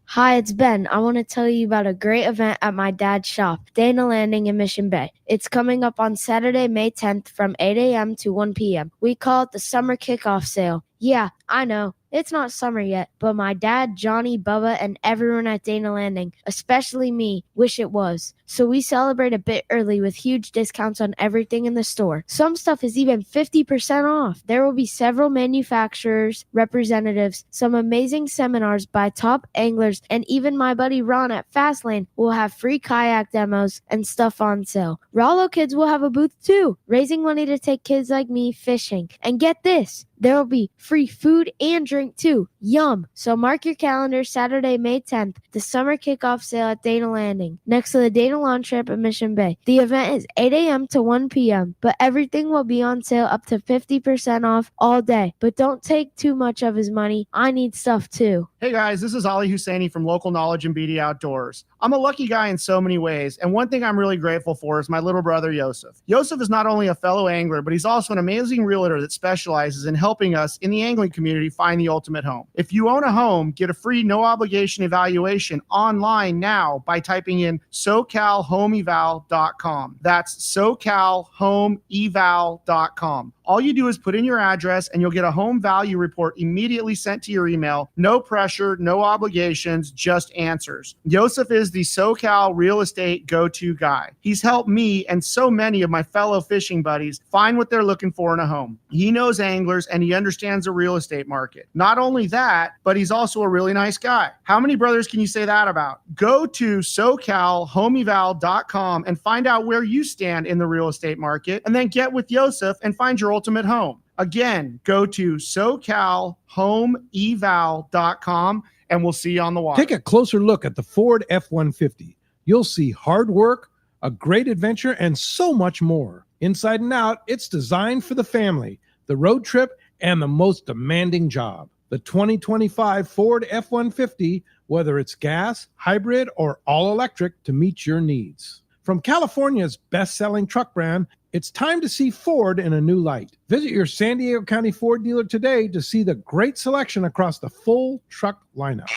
Hi, it's Ben. I want to tell you about a great event at my dad's shop, Dana Landing in Mission Bay. It's coming up on Saturday, May 10th from 8 a.m. to 1 p.m. We call it the Summer Kickoff Sale. Yeah, I know. It's not summer yet, but my dad, Johnny, Bubba, and everyone at Dana Landing, especially me, wish it was. So we celebrate a bit early with huge discounts on everything in the store. Some stuff is even 50% off. There will be several manufacturers, representatives, some amazing seminars by top anglers, and even my buddy Ron at Fastlane will have free kayak demos and stuff on sale. Rollo Kids will have a booth too, raising money to take kids like me fishing. And get this, there will be free food and drink too. Yum! So mark your calendar, Saturday, May 10th, the summer kickoff sale at Dana Landing, next to the Dana Lawn Trip at Mission Bay. The event is 8 a.m. to 1 p.m., but everything will be on sale up to 50% off all day. But don't take too much of his money. I need stuff too. Hey guys, this is Ali Husseini from Local Knowledge and BD Outdoors. I'm a lucky guy in so many ways, and one thing I'm really grateful for is my little brother, Yosef. Yosef is not only a fellow angler, but he's also an amazing realtor that specializes in helping us in the angling community find the ultimate home. If you own a home, get a free no-obligation evaluation online now by typing in SoCalHomeEval.com. That's SoCalHomeEval.com. All you do is put in your address and you'll get a home value report immediately sent to your email. No pressure, no obligations, just answers. Yosef is the SoCal real estate go-to guy. He's helped me and so many of my fellow fishing buddies find what they're looking for in a home. He knows anglers and he understands the real estate market. Not only that, but he's also a really nice guy. How many brothers can you say that about? Go to SoCalHomeEval.com and find out where you stand in the real estate market, and then get with Yosef and find your ultimate home. Again, go to SoCalHomeEval.com and we'll see you on the water. Take a closer look at the Ford F-150. You'll see hard work, a great adventure, and so much more. Inside and out, it's designed for the family, the road trip, and the most demanding job. The 2025 Ford F-150, whether it's gas, hybrid, or all-electric, to meet your needs. From California's best-selling truck brand, it's time to see Ford in a new light. Visit your San Diego County Ford dealer today to see the great selection across the full truck lineup.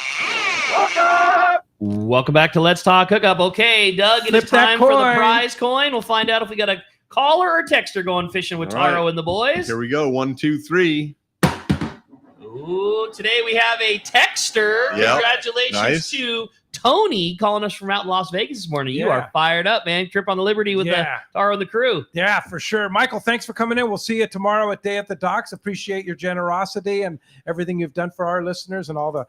Welcome back to Let's Talk Hookup. Okay, Doug, it is time for the prize coin. We'll find out if we got a caller or texter going fishing with Taro and the boys. Here we go. 1, 2, 3. Ooh, today we have a texter. Yep. Congratulations Nice. to Tony calling us from out in Las Vegas this morning. You Yeah. are fired up, man. Trip on the Liberty with the Taro and the crew. Yeah, for sure. Michael, thanks for coming in. We'll see you tomorrow at Day at the Docks. Appreciate your generosity and everything you've done for our listeners and all the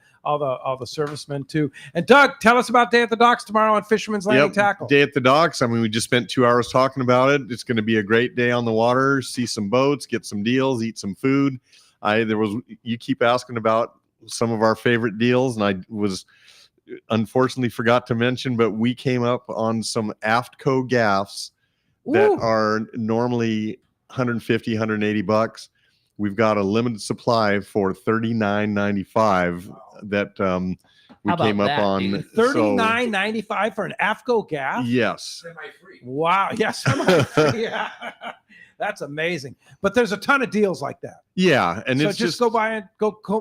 servicemen too. And Doug, tell us about Day at the Docks tomorrow on Fisherman's Landing Tackle. Day at the docks. I mean, we just spent 2 hours talking about it. It's going to be a great day on the water. See some boats, get some deals, eat some food. You keep asking about some of our favorite deals, and I was unfortunately forgot to mention, but we came up on some Aftco gaffs that are normally $150, $180. we've got a limited supply for $39.95 that we How about came up that, on. dude? $39.95 for an AFCO gaff? Yes. Wow. Yes. Yeah. That's amazing. But there's a ton of deals like that. Yeah, and so it's just go by and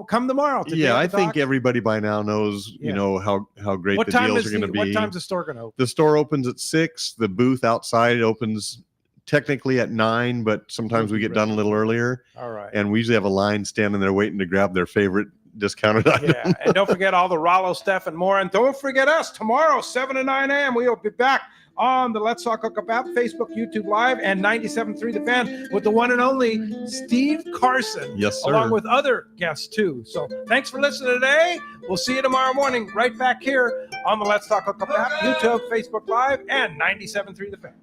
come tomorrow. To Yeah, Day I at the think Dock. everybody by now knows, Yeah. how great What the time deals is are going to be. What time's the store going to open? The store opens at 6. The booth outside opens technically at 9, but sometimes we get done a little earlier. All right. And we usually have a line standing there waiting to grab their favorite discounted item. Yeah, and don't forget all the Rollo stuff and more. And don't forget us tomorrow, 7 to 9 a.m. We will be back on the Let's Talk Hookup app, Facebook, YouTube Live, and 97.3 The Fan with the one and only Steve Carson. Yes, sir. Along with other guests, too. So thanks for listening today. We'll see you tomorrow morning right back here on the Let's Talk Hookup app, YouTube, Facebook Live, and 97.3 The Fan.